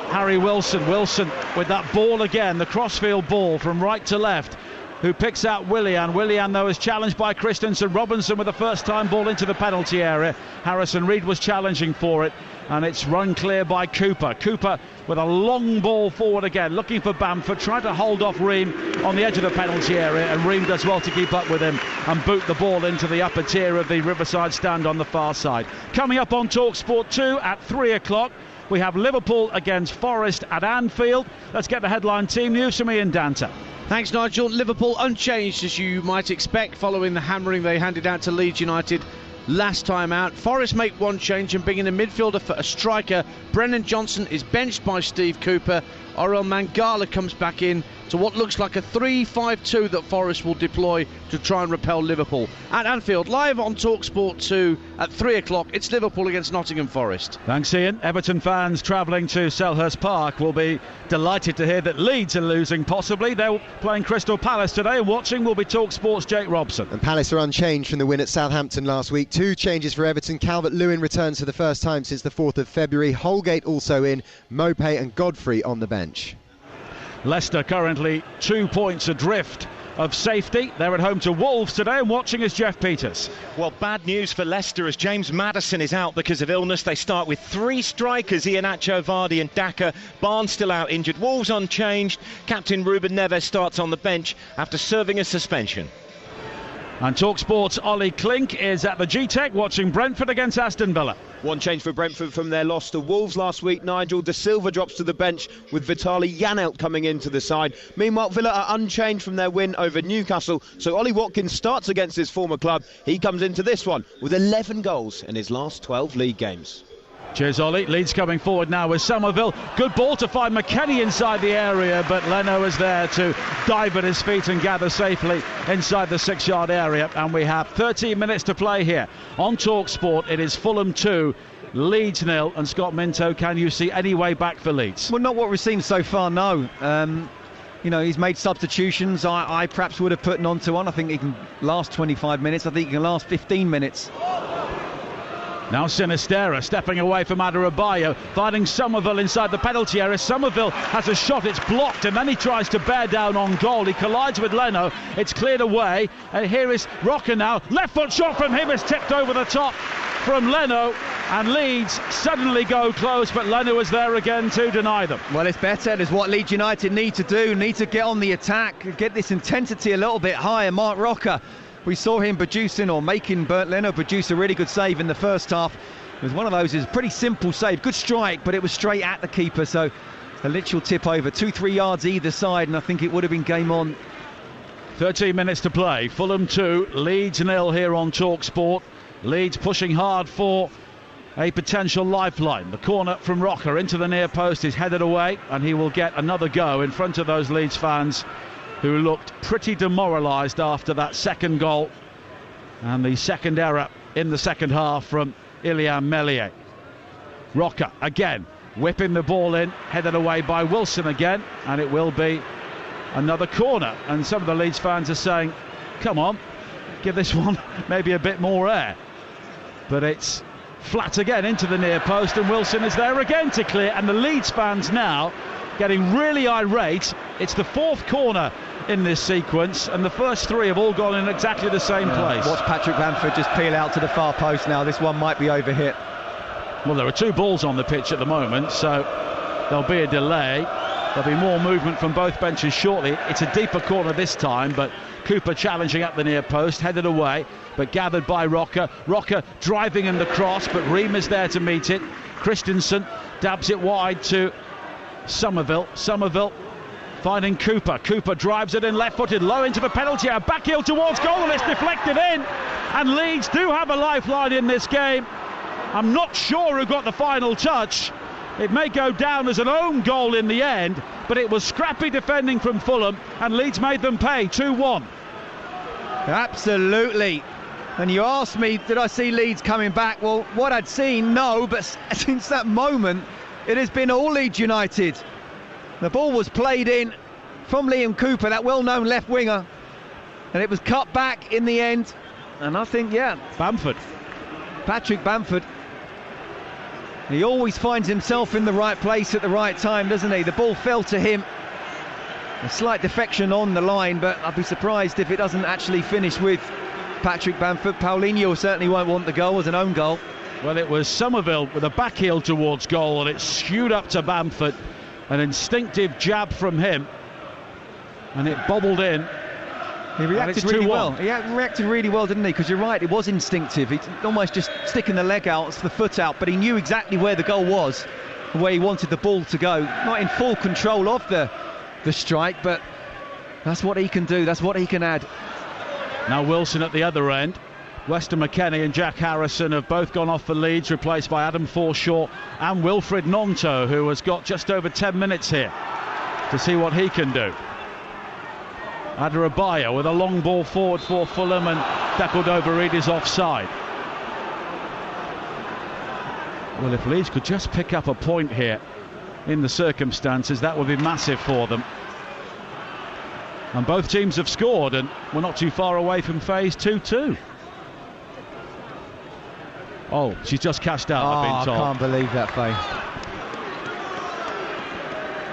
Harry Wilson. Wilson with that ball again, the crossfield ball from right to left, who picks out Willian. Willian, though, is challenged by Christensen. Robinson with a first-time ball into the penalty area. Harrison Reid was challenging for it, and it's run clear by Cooper. Cooper with a long ball forward again, looking for Bamford, trying to hold off Ream on the edge of the penalty area, and Ream does well to keep up with him and boot the ball into the upper tier of the Riverside stand on the far side. Coming up on TalkSport 2 at 3 o'clock, we have Liverpool against Forest at Anfield. Let's get the headline team news from Ian Danter. Thanks, Nigel. Liverpool unchanged, as you might expect, following the hammering they handed out to Leeds United last time out. Forest make one change and bring in a midfielder for a striker. Brennan Johnson is benched by Steve Cooper. Orel Mangala comes back in to what looks like a 3-5-2 that Forest will deploy to try and repel Liverpool. At Anfield, live on TalkSport 2 at 3 o'clock, it's Liverpool against Nottingham Forest. Thanks, Ian. Everton fans travelling to Selhurst Park will be delighted to hear that Leeds are losing, possibly. They're playing Crystal Palace today, and watching will be TalkSport's Jake Robson. And Palace are unchanged from the win at Southampton last week. 2 changes for Everton. Calvert-Lewin returns for the first time since the 4th of February. Holgate also in, Mopé and Godfrey on the bench. Leicester currently 2 points adrift of safety. They're at home to Wolves today, and watching is Jeff Peters. Well, bad news for Leicester as James Maddison is out because of illness. They start with 3 strikers, Iheanacho, Vardy and Daka. Barnes still out injured. Wolves unchanged. Captain Ruben Neves starts on the bench after serving a suspension. And TalkSport's Ollie Klink is at the G-Tech watching Brentford against Aston Villa. One change for Brentford from their loss to Wolves last week. Nigel De Silva drops to the bench with Vitaly Janelt coming into the side. Meanwhile, Villa are unchanged from their win over Newcastle. So Ollie Watkins starts against his former club. He comes into this one with 11 goals in his last 12 league games. Cheers, Ollie. Leeds coming forward now with Somerville. Good ball to find McKennie inside the area, but Leno is there to dive at his feet and gather safely inside the 6-yard area. And we have 13 minutes to play here on TalkSport. It is Fulham 2, Leeds 0. And Scott Minto, can you see any way back for Leeds? Well, not what we've seen so far, no. You know, he's made substitutions. I perhaps would have put Nonto on. I think he can last 25 minutes. I think he can last 15 minutes. Now Sinistera stepping away from Adarabioyo, finding Somerville inside the penalty area. Somerville has a shot, it's blocked, and then he tries to bear down on goal. He collides with Leno, it's cleared away, and here is Rocker now. Left foot shot from him is tipped over the top from Leno, and Leeds suddenly go close, but Leno is there again to deny them. Well, it's better. It's what Leeds United need to do. Need to get on the attack, get this intensity a little bit higher. Mark Rocker, we saw him producing or making Bernd Leno produce a really good save in the first half. It was one of those, is pretty simple save, good strike, but it was straight at the keeper, so a literal tip over, 2-3 yards either side, and I think it would have been game on. 13 minutes to play. Fulham 2, Leeds 0 here on TalkSport. Leeds pushing hard for a potential lifeline. The corner from Rocker into the near post is headed away, and he will get another go in front of those Leeds fans who looked pretty demoralised after that second goal and the second error in the second half from Ilian Meslier. Rocker again whipping the ball in, headed away by Wilson again, and it will be another corner. And some of the Leeds fans are saying, come on, give this one maybe a bit more air. But it's flat again into the near post, and Wilson is there again to clear, and the Leeds fans now getting really irate. It's the 4th corner in this sequence, and the first 3 have all gone in exactly the same place. Watch Patrick Bamford just peel out to the far post now. This one might be overhit. Well, there are 2 balls on the pitch at the moment, so there'll be a delay. There'll be more movement from both benches shortly. It's a deeper corner this time, but Cooper challenging at the near post, headed away, but gathered by Rocker. Rocker driving in the cross, but Ream is there to meet it. Christensen dabs it wide to Somerville. Somerville finding Cooper. Cooper drives it in left-footed, low into the penalty area, back heel towards goal, and it's deflected in. And Leeds do have a lifeline in this game. I'm not sure who got the final touch. It may go down as an own goal in the end, but it was scrappy defending from Fulham, and Leeds made them pay 2-1. Absolutely. And you asked me, did I see Leeds coming back? Well, what I'd seen, no, but since that moment, it has been all Leeds United. The ball was played in from Liam Cooper, that well-known left winger, and it was cut back in the end. And I think, Bamford. Patrick Bamford. He always finds himself in the right place at the right time, doesn't he? The ball fell to him. A slight defection on the line, but I'd be surprised if it doesn't actually finish with Patrick Bamford. Paulinho certainly won't want the goal as an own goal. Well, it was Somerville with a back heel towards goal, and it skewed up to Bamford. An instinctive jab from him, and it bobbled in. He reacted really well. He reacted really well, didn't he? Because you're right, it was instinctive. He's almost just sticking the leg out, the foot out, but he knew exactly where the goal was, where he wanted the ball to go. Not in full control of the strike, but that's what he can do. That's what he can add. Now Wilson at the other end. Weston McKennie and Jack Harrison have both gone off for Leeds, replaced by Adam Forshaw and Wilfred Gnonto, who has got just over 10 minutes here to see what he can do. Adarabioyo with a long ball forward for Fulham, and tackled over Reed is offside. Well, if Leeds could just pick up a point here in the circumstances, that would be massive for them. And both teams have scored, and we're not too far away from phase 2-2. Oh, she's just cashed out, I've been told. I can't believe that, Faye.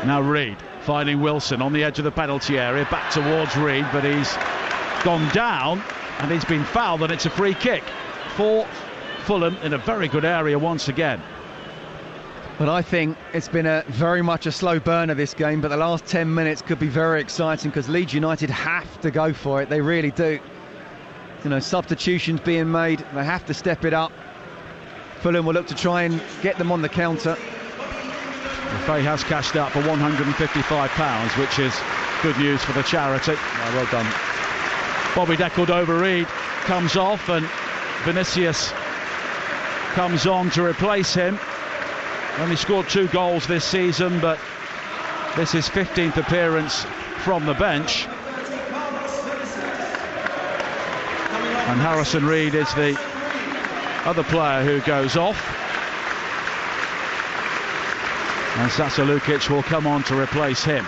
Now Reed finding Wilson on the edge of the penalty area, back towards Reed, but he's gone down and he's been fouled, and it's a free kick for Fulham in a very good area once again. But I think it's been very much a slow burner, this game, but the last 10 minutes could be very exciting because Leeds United have to go for it. They really do. You know, substitutions being made, they have to step it up. Fulham will look to try and get them on the counter. Faye has cashed out for £155, which is good news for the charity. Well done. Bobby Deckled over Reed, comes off, and Vinicius comes on to replace him. Only scored 2 goals this season, but this is 15th appearance from the bench. And Harrison Reed is the other player who goes off. And Sasa Lukic will come on to replace him.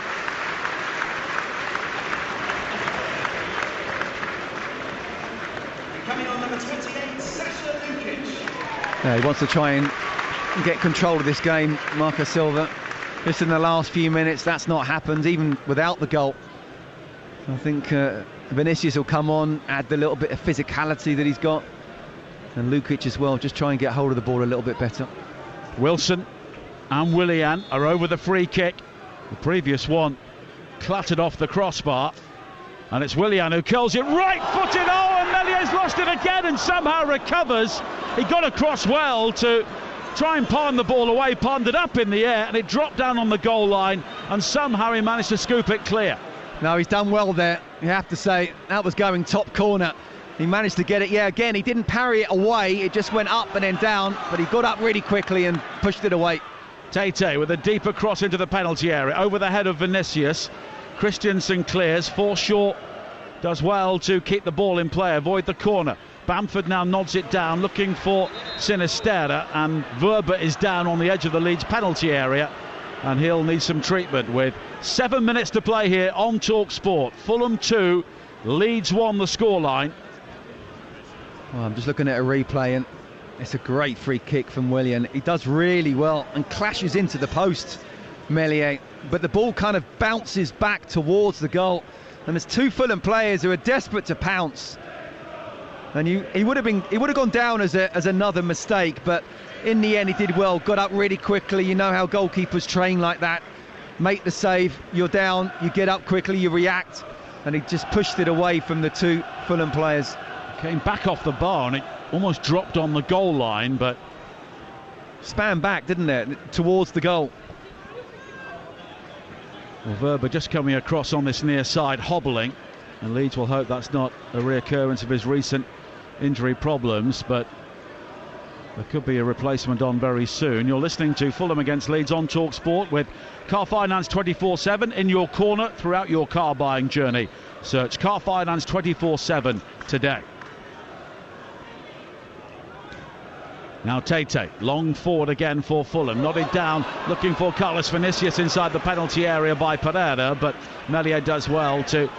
Yeah, he wants to try and get control of this game, Marco Silva. Just in the last few minutes, that's not happened, even without the goal. I think Vinicius will come on, add the little bit of physicality that he's got. And Lukic as well, just try and get hold of the ball a little bit better. Wilson and Willian are over the free kick. The previous one clattered off the crossbar. And it's Willian who curls it right-footed. Oh, and Mellier's lost it again and somehow recovers. He got across well to try and palm the ball away, palmed it up in the air, and it dropped down on the goal line, and somehow he managed to scoop it clear. No, he's done well there, you have to say. That was going top corner. He managed to get it. Yeah, again, he didn't parry it away. It just went up and then down, but he got up really quickly and pushed it away. Tete with a deeper cross into the penalty area, over the head of Vinicius. Christensen clears, Forshaw does well to keep the ball in play, avoid the corner. Bamford now nods it down, looking for Sinisterra, and Verba is down on the edge of the Leeds penalty area, and he'll need some treatment. With 7 minutes to play here on Talk Sport. Fulham 2, Leeds 1 the scoreline. Well, I'm just looking at a replay, and it's a great free kick from Willian. He does really well and clashes into the post, Meslier, but the ball kind of bounces back towards the goal, and there's 2 Fulham players who are desperate to pounce. And he would have gone down as another mistake, but in the end he did well, got up really quickly. You know how goalkeepers train like that. Make the save, you're down, you get up quickly, you react, and he just pushed it away from the 2 Fulham players. Came back off the bar and it almost dropped on the goal line, but span back, didn't it, towards the goal. Well, Verba just coming across on this near side, hobbling, and Leeds will hope that's not a reoccurrence of his recent injury problems, but there could be a replacement on very soon. You're listening to Fulham against Leeds on Talk Sport with Car Finance 24/7 in your corner throughout your car buying journey. Search Car Finance 24/7 today. Now Tete, long forward again for Fulham, nodded down, looking for Carlos Vinicius inside the penalty area by Pereira, but Meslier does well to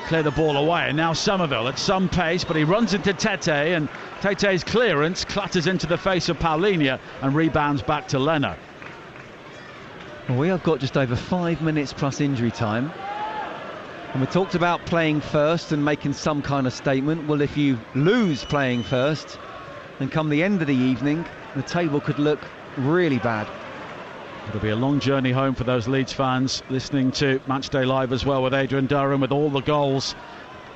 clear the ball away. And now Somerville at some pace, but he runs into Tete, and Tete's clearance clatters into the face of Paulinho and rebounds back to Leno. Well, we have got just over 5 minutes plus injury time. And we talked about playing first and making some kind of statement. Well, if you lose playing first, then come the end of the evening, the table could look really bad. It'll be a long journey home for those Leeds fans, listening to Matchday Live as well with Adrian Durham, with all the goals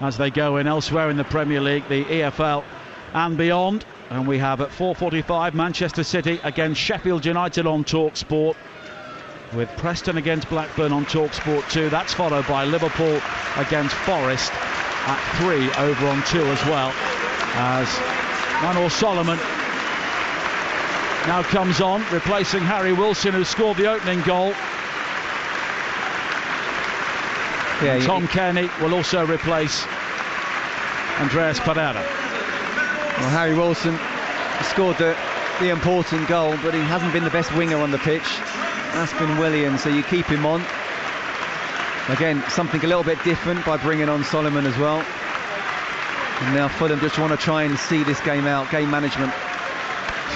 as they go in elsewhere in the Premier League, the EFL and beyond. And we have at 4:45 Manchester City against Sheffield United on Talk Sport, with Preston against Blackburn on Talk Sport 2. That's followed by Liverpool against Forest at 3 over on 2 as well, as Manor Solomon now comes on, replacing Harry Wilson, who scored the opening goal. Yeah, Tom Kearney will also replace Andreas Pereira. Well, Harry Wilson scored the important goal, but he hasn't been the best winger on the pitch. That's been Willian, so you keep him on. Again, something a little bit different by bringing on Solomon as well. And now Fulham just want to try and see this game out, game management.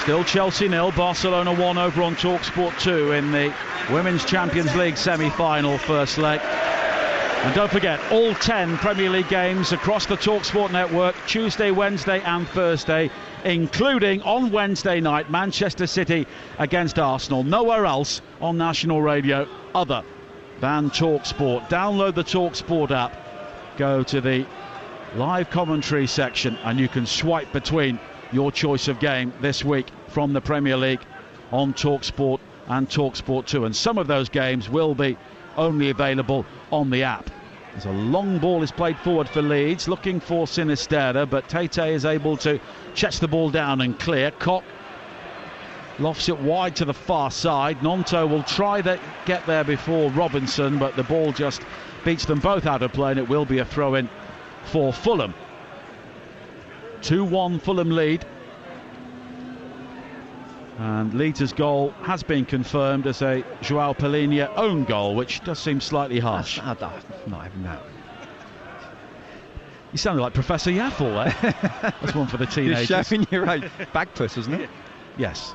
Still Chelsea 0, Barcelona 1 over on TalkSport 2 in the Women's Champions League semi-final first leg. And don't forget, all 10 Premier League games across the TalkSport network, Tuesday, Wednesday and Thursday, including on Wednesday night, Manchester City against Arsenal. Nowhere else on national radio other than TalkSport. Download the TalkSport app, go to the live commentary section, and you can swipe between your choice of game this week from the Premier League on TalkSport and TalkSport 2. And some of those games will be only available on the app. As a long ball is played forward for Leeds, looking for Sinisterra, but Tete is able to chest the ball down and clear. Koch lofts it wide to the far side. Nonto will try to get there before Robinson, but the ball just beats them both out of play, and it will be a throw-in for Fulham. 2-1 Fulham lead. And Leeds' goal has been confirmed as a João Palhinha own goal, which does seem slightly harsh. Not even that. You sounded like Professor Yaffle there. That's one for the teenagers. You're showing your age. Bagpuss, isn't it? Yes.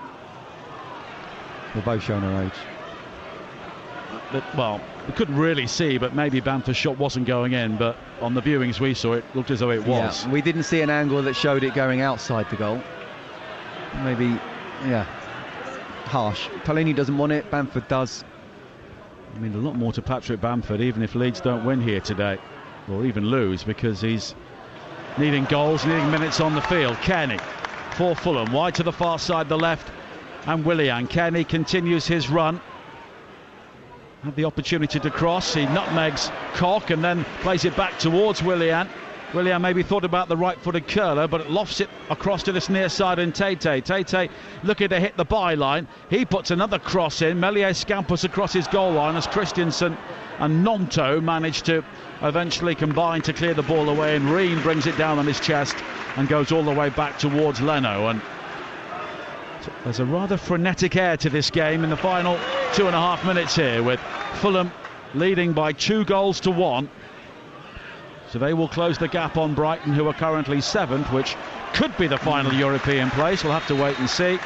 We're both showing our age. Well, we couldn't really see, but maybe Bamford's shot wasn't going in, but on the viewings we saw, it looked as though it was. Yeah, we didn't see an angle that showed it going outside the goal. Maybe, yeah, harsh. Palhinha doesn't want it, Bamford does. I mean, a lot more to Patrick Bamford, even if Leeds don't win here today, or even lose, because he's needing goals, needing minutes on the field. Kearney for Fulham, wide to the far side, the left, and Willian. Kearney continues his run. Had the opportunity to cross, he nutmegs Koch and then plays it back towards Willian. Willian maybe thought about the right-footed curler, but it lofts it across to this near side, and Tete looking to hit the byline. He puts another cross in. Meslier scampers across his goal line as Christensen and Nonto manage to eventually combine to clear the ball away, and Reen brings it down on his chest and goes all the way back towards Leno. And there's a rather frenetic air to this game in the final 2.5 minutes here, with Fulham leading by 2-1. So they will close the gap on Brighton, who are currently 7th, which could be the final European place. We'll have to wait and see.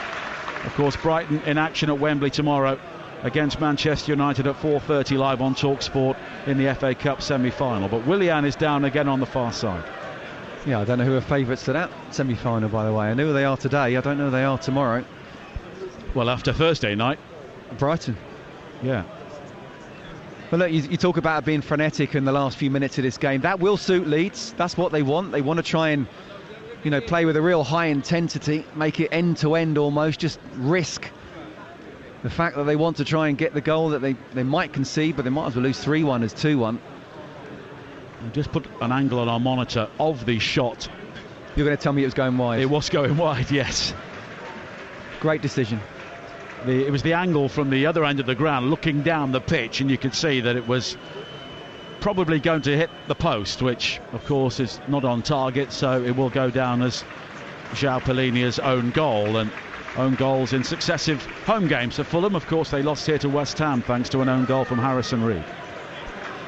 Of course, Brighton in action at Wembley tomorrow against Manchester United at 4:30 live on TalkSport in the FA Cup semi-final. But Willian is down again on the far side. Yeah, I don't know who are favourites to that semi-final, by the way. I know who they are today, I don't know who they are tomorrow. Well, after Thursday night, Brighton. Yeah. But look, you talk about being frenetic in the last few minutes of this game. That will suit Leeds. That's what they want. They want to try and, you know, play with a real high intensity, make it end-to-end almost, just risk the fact that they want to try and get the goal that they might concede, but they might as well lose 3-1 as 2-1. We'll just put an angle on our monitor of the shot. You're going to tell me it was going wide? It was going wide, yes. Great decision. It was the angle from the other end of the ground, looking down the pitch, and you could see that it was probably going to hit the post, which, of course, is not on target, so it will go down as João Palhinha's own goal. And own goals in successive home games for Fulham. Of course, they lost here to West Ham thanks to an own goal from Harrison Reed.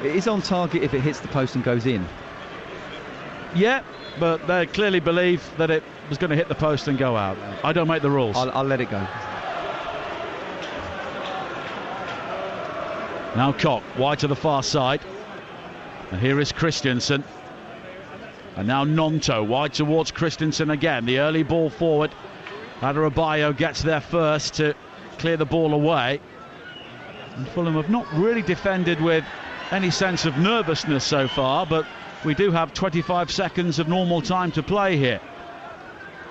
It is on target if it hits the post and goes in. Yeah, but they clearly believe that it was going to hit the post and go out. I don't make the rules. I'll let it go. Now Koch, wide to the far side. And here is Christensen. And now Nonto, wide towards Christensen again. The early ball forward. Adebayo gets there first to clear the ball away. And Fulham have not really defended with any sense of nervousness so far, but we do have 25 seconds of normal time to play here.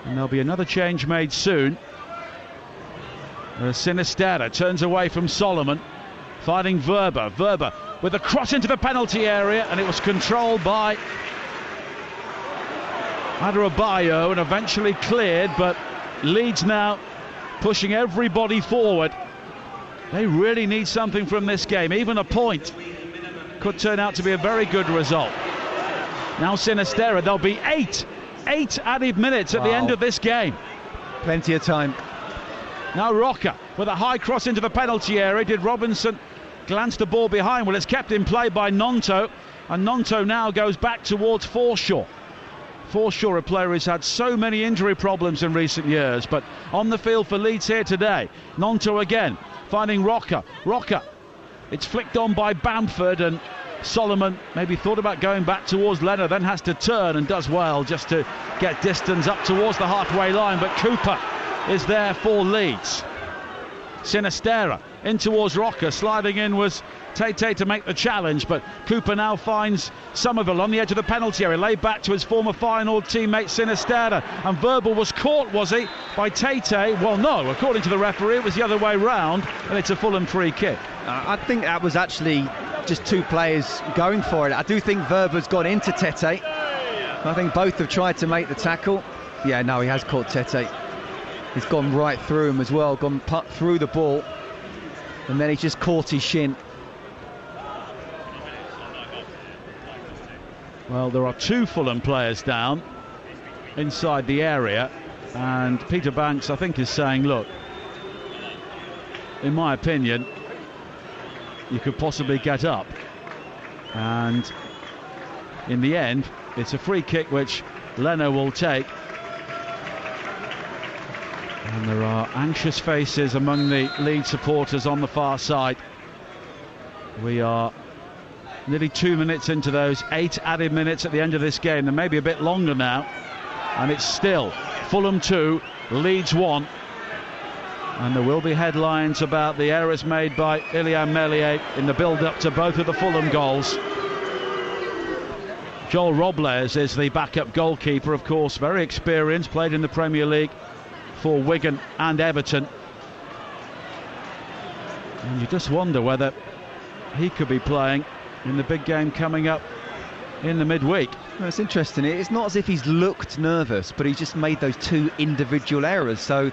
And there'll be another change made soon. Sinisterra turns away from Solomon, fighting Verba. Verba with a cross into the penalty area, and it was controlled by Adebayo and eventually cleared, but Leeds now pushing everybody forward. They really need something from this game. Even a point could turn out to be a very good result. Now Sinisterra, there'll be eight added minutes at the end of this game. Plenty of time. Now Roca with a high cross into the penalty area. Did Robinson glance the ball behind? Well, it's kept in play by Nonto, and Nonto now goes back towards Forshaw. Forshaw, a player who's had so many injury problems in recent years, but on the field for Leeds here today. Nonto again, finding Rocker. It's flicked on by Bamford, and Solomon maybe thought about going back towards Leno, then has to turn and does well just to get distance up towards the halfway line, but Cooper is there for Leeds. Sinisterra in towards Rocker, sliding in was Tate to make the challenge, but Cooper now finds Somerville on the edge of the penalty area, laid back to his former Feyenoord teammate Sinisterra, and Verbal was caught, was he, by Tate? Well, no, according to the referee it was the other way round, and it's a Fulham free kick. I think that was actually just two players going for it. I do think Verba's gone into Tete. I think both have tried to make the tackle. Yeah, no, he has caught Tete. He's gone right through him as well, gone through the ball, and then he's just caught his shin. Well, there are two Fulham players down inside the area, and Peter Banks, I think, is saying, look, in my opinion, you could possibly get up. And in the end, it's a free kick which Leno will take. And there are anxious faces among the Leeds supporters on the far side. We are nearly 2 minutes into those 8 added minutes at the end of this game. There may be a bit longer now, and it's still Fulham 2, Leeds 1. And there will be headlines about the errors made by Ilian Meslier in the build-up to both of the Fulham goals. Joel Robles is the backup goalkeeper, of course, very experienced, played in the Premier League for Wigan and Everton. And you just wonder whether he could be playing in the big game coming up in the midweek. Well, it's interesting. It's not as if he's looked nervous, but he's just made those two individual errors. So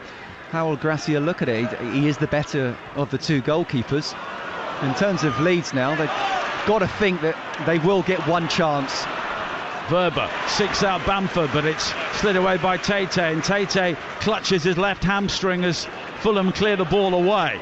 how will Gracia look at it? He is the better of the two goalkeepers. In terms of Leeds now, they've got to think that they will get one chance. Verba seeks out Bamford, but it's slid away by Tate, and Tate clutches his left hamstring as Fulham clear the ball away.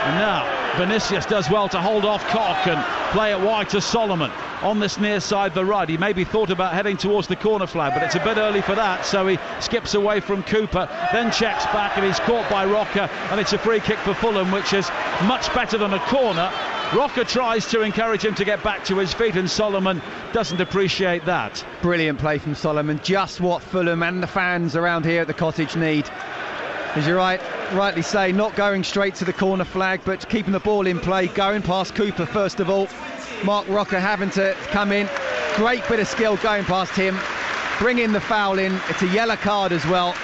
And now Vinicius does well to hold off Koch and play it wide to Solomon on this near side, the right. He maybe thought about heading towards the corner flag, but it's a bit early for that, so he skips away from Cooper, then checks back, and he's caught by Rocker, and it's a free kick for Fulham, which is much better than a corner. Rocker tries to encourage him to get back to his feet, and Solomon doesn't appreciate that. Brilliant play from Solomon, just what Fulham and the fans around here at the Cottage need. As you rightly say, not going straight to the corner flag, but keeping the ball in play, going past Cooper first of all. Mark Rocker having to come in. Great bit of skill going past him. Bring in the foul in. It's a yellow card as well.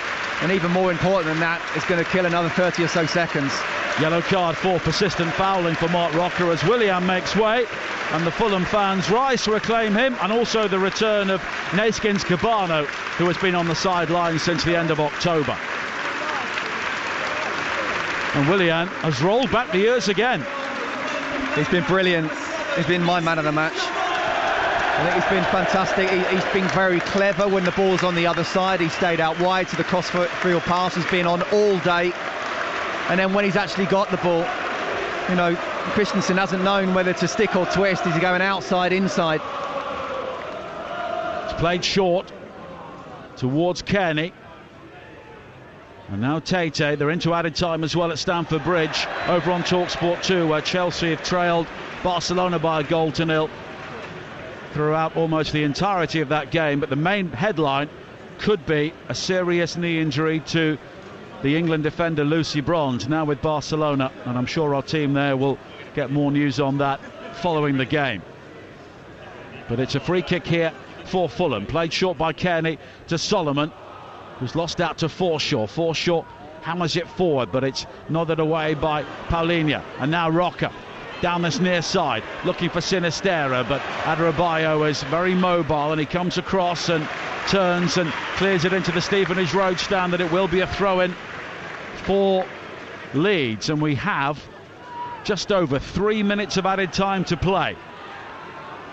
And even more important than that, it's going to kill another 30 or so seconds. Yellow card for persistent fouling for Mark Rocker as Willian makes way. And the Fulham fans rise to acclaim him, and also the return of Neskins Cabano, who has been on the sideline since the end of October. And Willian has rolled back the years again. He's been brilliant. He's been my man of the match. I think he's been fantastic. He's been very clever when the ball's on the other side. He stayed out wide to the cross-field pass. He's been on all day. And then when he's actually got the ball, you know, Christensen hasn't known whether to stick or twist. Is he going outside, inside? It's played short towards Kearney. And now Tate, they're into added time as well at Stamford Bridge, over on TalkSport 2, where Chelsea have trailed Barcelona by 1-0 throughout almost the entirety of that game. But the main headline could be a serious knee injury to the England defender Lucy Bronze, now with Barcelona, and I'm sure our team there will get more news on that following the game. But it's a free kick here for Fulham, played short by Kearney to Solomon, who's lost out to Forshaw. Forshaw hammers it forward, but it's nodded away by Paulinho. And now Rocker down this near side, looking for Sinisterra, but Adarabioyo is very mobile, and he comes across and turns and clears it into the Stevenage Road stand, that it will be a throw-in for Leeds. And we have just over 3 minutes of added time to play.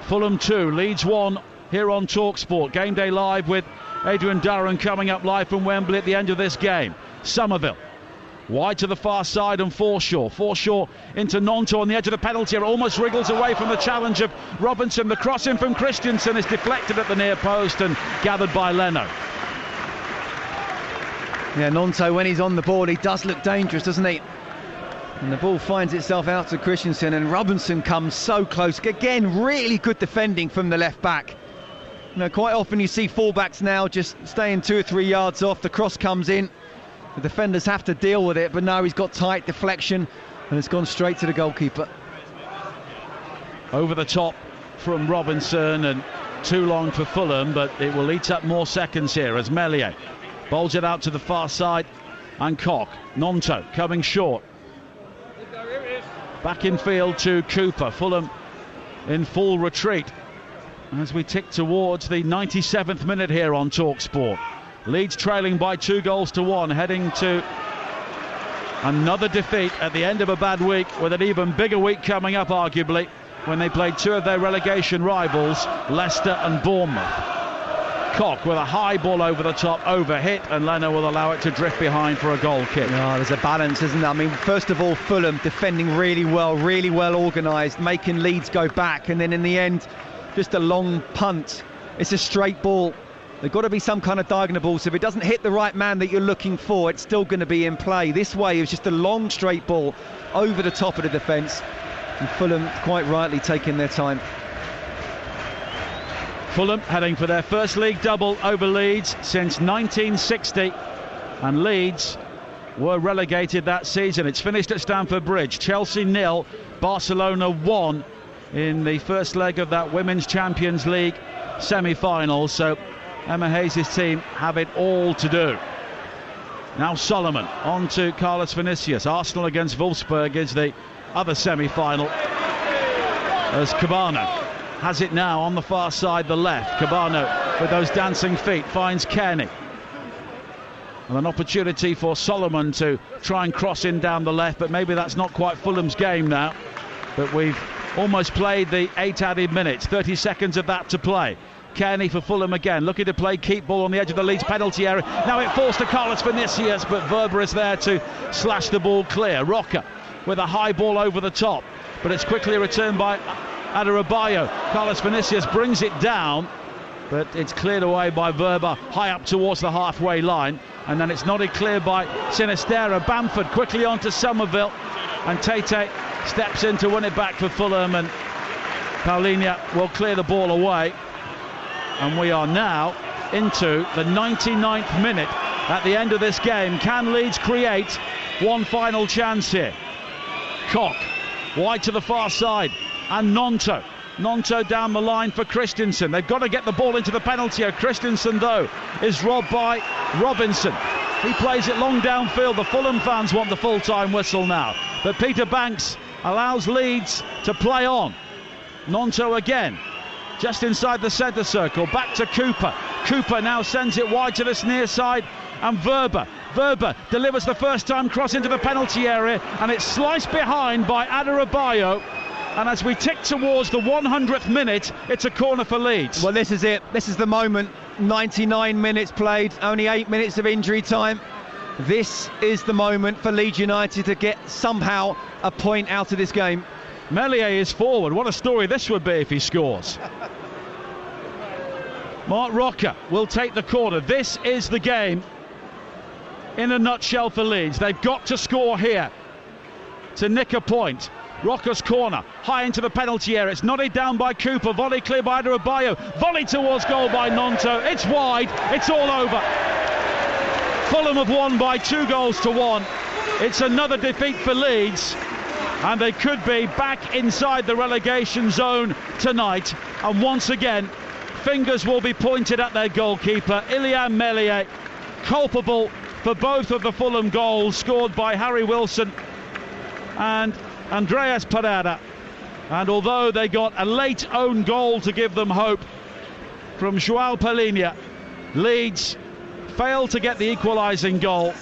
Fulham 2, Leeds 1 here on TalkSport. Game Day Live with Adrian Durran coming up live from Wembley at the end of this game. Somerville Wide to the far side and Forshaw into Nonto on the edge of the penalty area, almost wriggles away from the challenge of Robinson. The cross in from Christensen is deflected at the near post and gathered by Leno. Yeah, Nonto, when he's on the ball, he does look dangerous, doesn't he? And the ball finds itself out to Christensen, and Robinson comes so close. Again, really good defending from the left back. You know, quite often you see fullbacks now just staying 2 or 3 yards off. The cross comes in. The defenders have to deal with it, but now he's got tight deflection and it's gone straight to the goalkeeper. Over the top from Robinson, and too long for Fulham, but it will eat up more seconds here as Meslier bowls it out to the far side, and Koch. Nonto coming short. Back in field to Cooper. Fulham in full retreat as we tick towards the 97th minute here on TalkSport. Leeds trailing by 2-1, heading to another defeat at the end of a bad week, with an even bigger week coming up, arguably, when they played 2 of their relegation rivals, Leicester and Bournemouth. Koch with a high ball over the top, overhit, and Leno will allow it to drift behind for a goal kick. Oh, there's a balance, isn't there? I mean, first of all, Fulham defending really well organised, making Leeds go back, and then in the end, just a long punt. It's a straight ball. There's got to be some kind of diagonal ball, so if it doesn't hit the right man that you're looking for, it's still going to be in play. This way, it was just a long straight ball over the top of the defence, and Fulham quite rightly taking their time. Fulham heading for their first league double over Leeds since 1960, and Leeds were relegated that season. It's finished at Stamford Bridge. Chelsea 0, Barcelona 1 in the first leg of that Women's Champions League semi-final, so Emma Hayes' team have it all to do. Now Solomon on to Carlos Vinicius. Arsenal against Wolfsburg is the other semi-final, as Cabano has it now on the far side, the left. Cabano with those dancing feet finds Kearney, and an opportunity for Solomon to try and cross in down the left, but maybe that's not quite Fulham's game now. But we've almost played the 8 added minutes, 30 seconds of that to play. Kearney for Fulham again, looking to play keep ball on the edge of the Leeds penalty area. Now it falls to Carlos Vinicius, but Verber is there to slash the ball clear. Roca with a high ball over the top, but it's quickly returned by Adebayo. Carlos Vinicius brings it down, but it's cleared away by Verber high up towards the halfway line, and then it's nodded clear by Sinisterra. Bamford quickly on to Somerville, and Tate steps in to win it back for Fulham, and Paulinho will clear the ball away. And we are now into the 99th minute at the end of this game. Can Leeds create one final chance here? Koch wide to the far side, and Nonto down the line for Christensen. They've got to get the ball into the penalty area. Christensen, though, is robbed by Robinson. He plays it long downfield. The Fulham fans want the full-time whistle now, but Peter Banks allows Leeds to play on. Nonto again, just inside the centre circle, back to Cooper. Cooper now sends it wide to this near side, and Verber delivers the first time cross into the penalty area, and it's sliced behind by Adebayo. And as we tick towards the 100th minute, it's a corner for Leeds. Well, this is it. This is the moment. 99 minutes played, only 8 minutes of injury time. This is the moment for Leeds United to get somehow a point out of this game. Meslier is forward. What a story this would be if he scores. Mark Roca will take the corner. This is the game in a nutshell for Leeds. They've got to score here to nick a point. Roca's corner, high into the penalty area. It's nodded down by Cooper. Volley clear by Adebayo. Volley towards goal by Nonto. It's wide. It's all over. Fulham have won by 2-1. It's another defeat for Leeds, and they could be back inside the relegation zone tonight. And once again, fingers will be pointed at their goalkeeper, Ilya Meslier, culpable for both of the Fulham goals scored by Harry Wilson and Andreas Pereira. And although they got a late own goal to give them hope from João Paulinho, Leeds failed to get the equalising goal.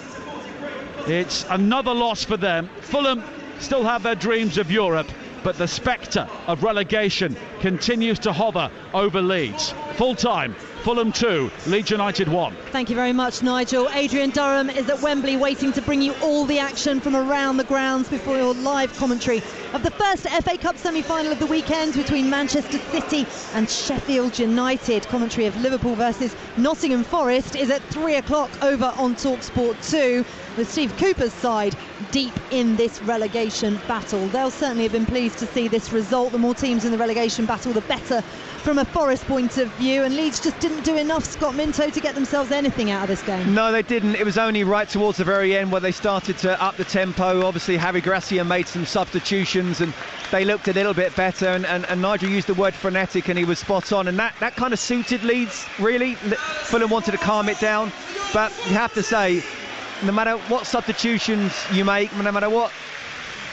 It's another loss for them. Fulham still have their dreams of Europe, but the spectre of relegation continues to hover over Leeds. Full time, Fulham 2, Leeds United 1. Thank you very much, Nigel. Adrian Durham is at Wembley waiting to bring you all the action from around the grounds before your live commentary of the first FA Cup semi-final of the weekend between Manchester City and Sheffield United. Commentary of Liverpool versus Nottingham Forest is at 3 o'clock over on TalkSport 2, with Steve Cooper's side deep in this relegation battle. They'll certainly have been pleased to see this result. The more teams in the relegation battle, the better from a Forest point of view, and Leeds just didn't do enough, Scott Minto, to get themselves anything out of this game. No, they didn't. It was only right towards the very end where they started to up the tempo. Obviously, Javi Gracia made some substitutions and they looked a little bit better, and Nigel used the word frenetic and he was spot on, and that kind of suited Leeds, really. Fulham wanted to calm it down, but you have to say, no matter what substitutions you make, no matter what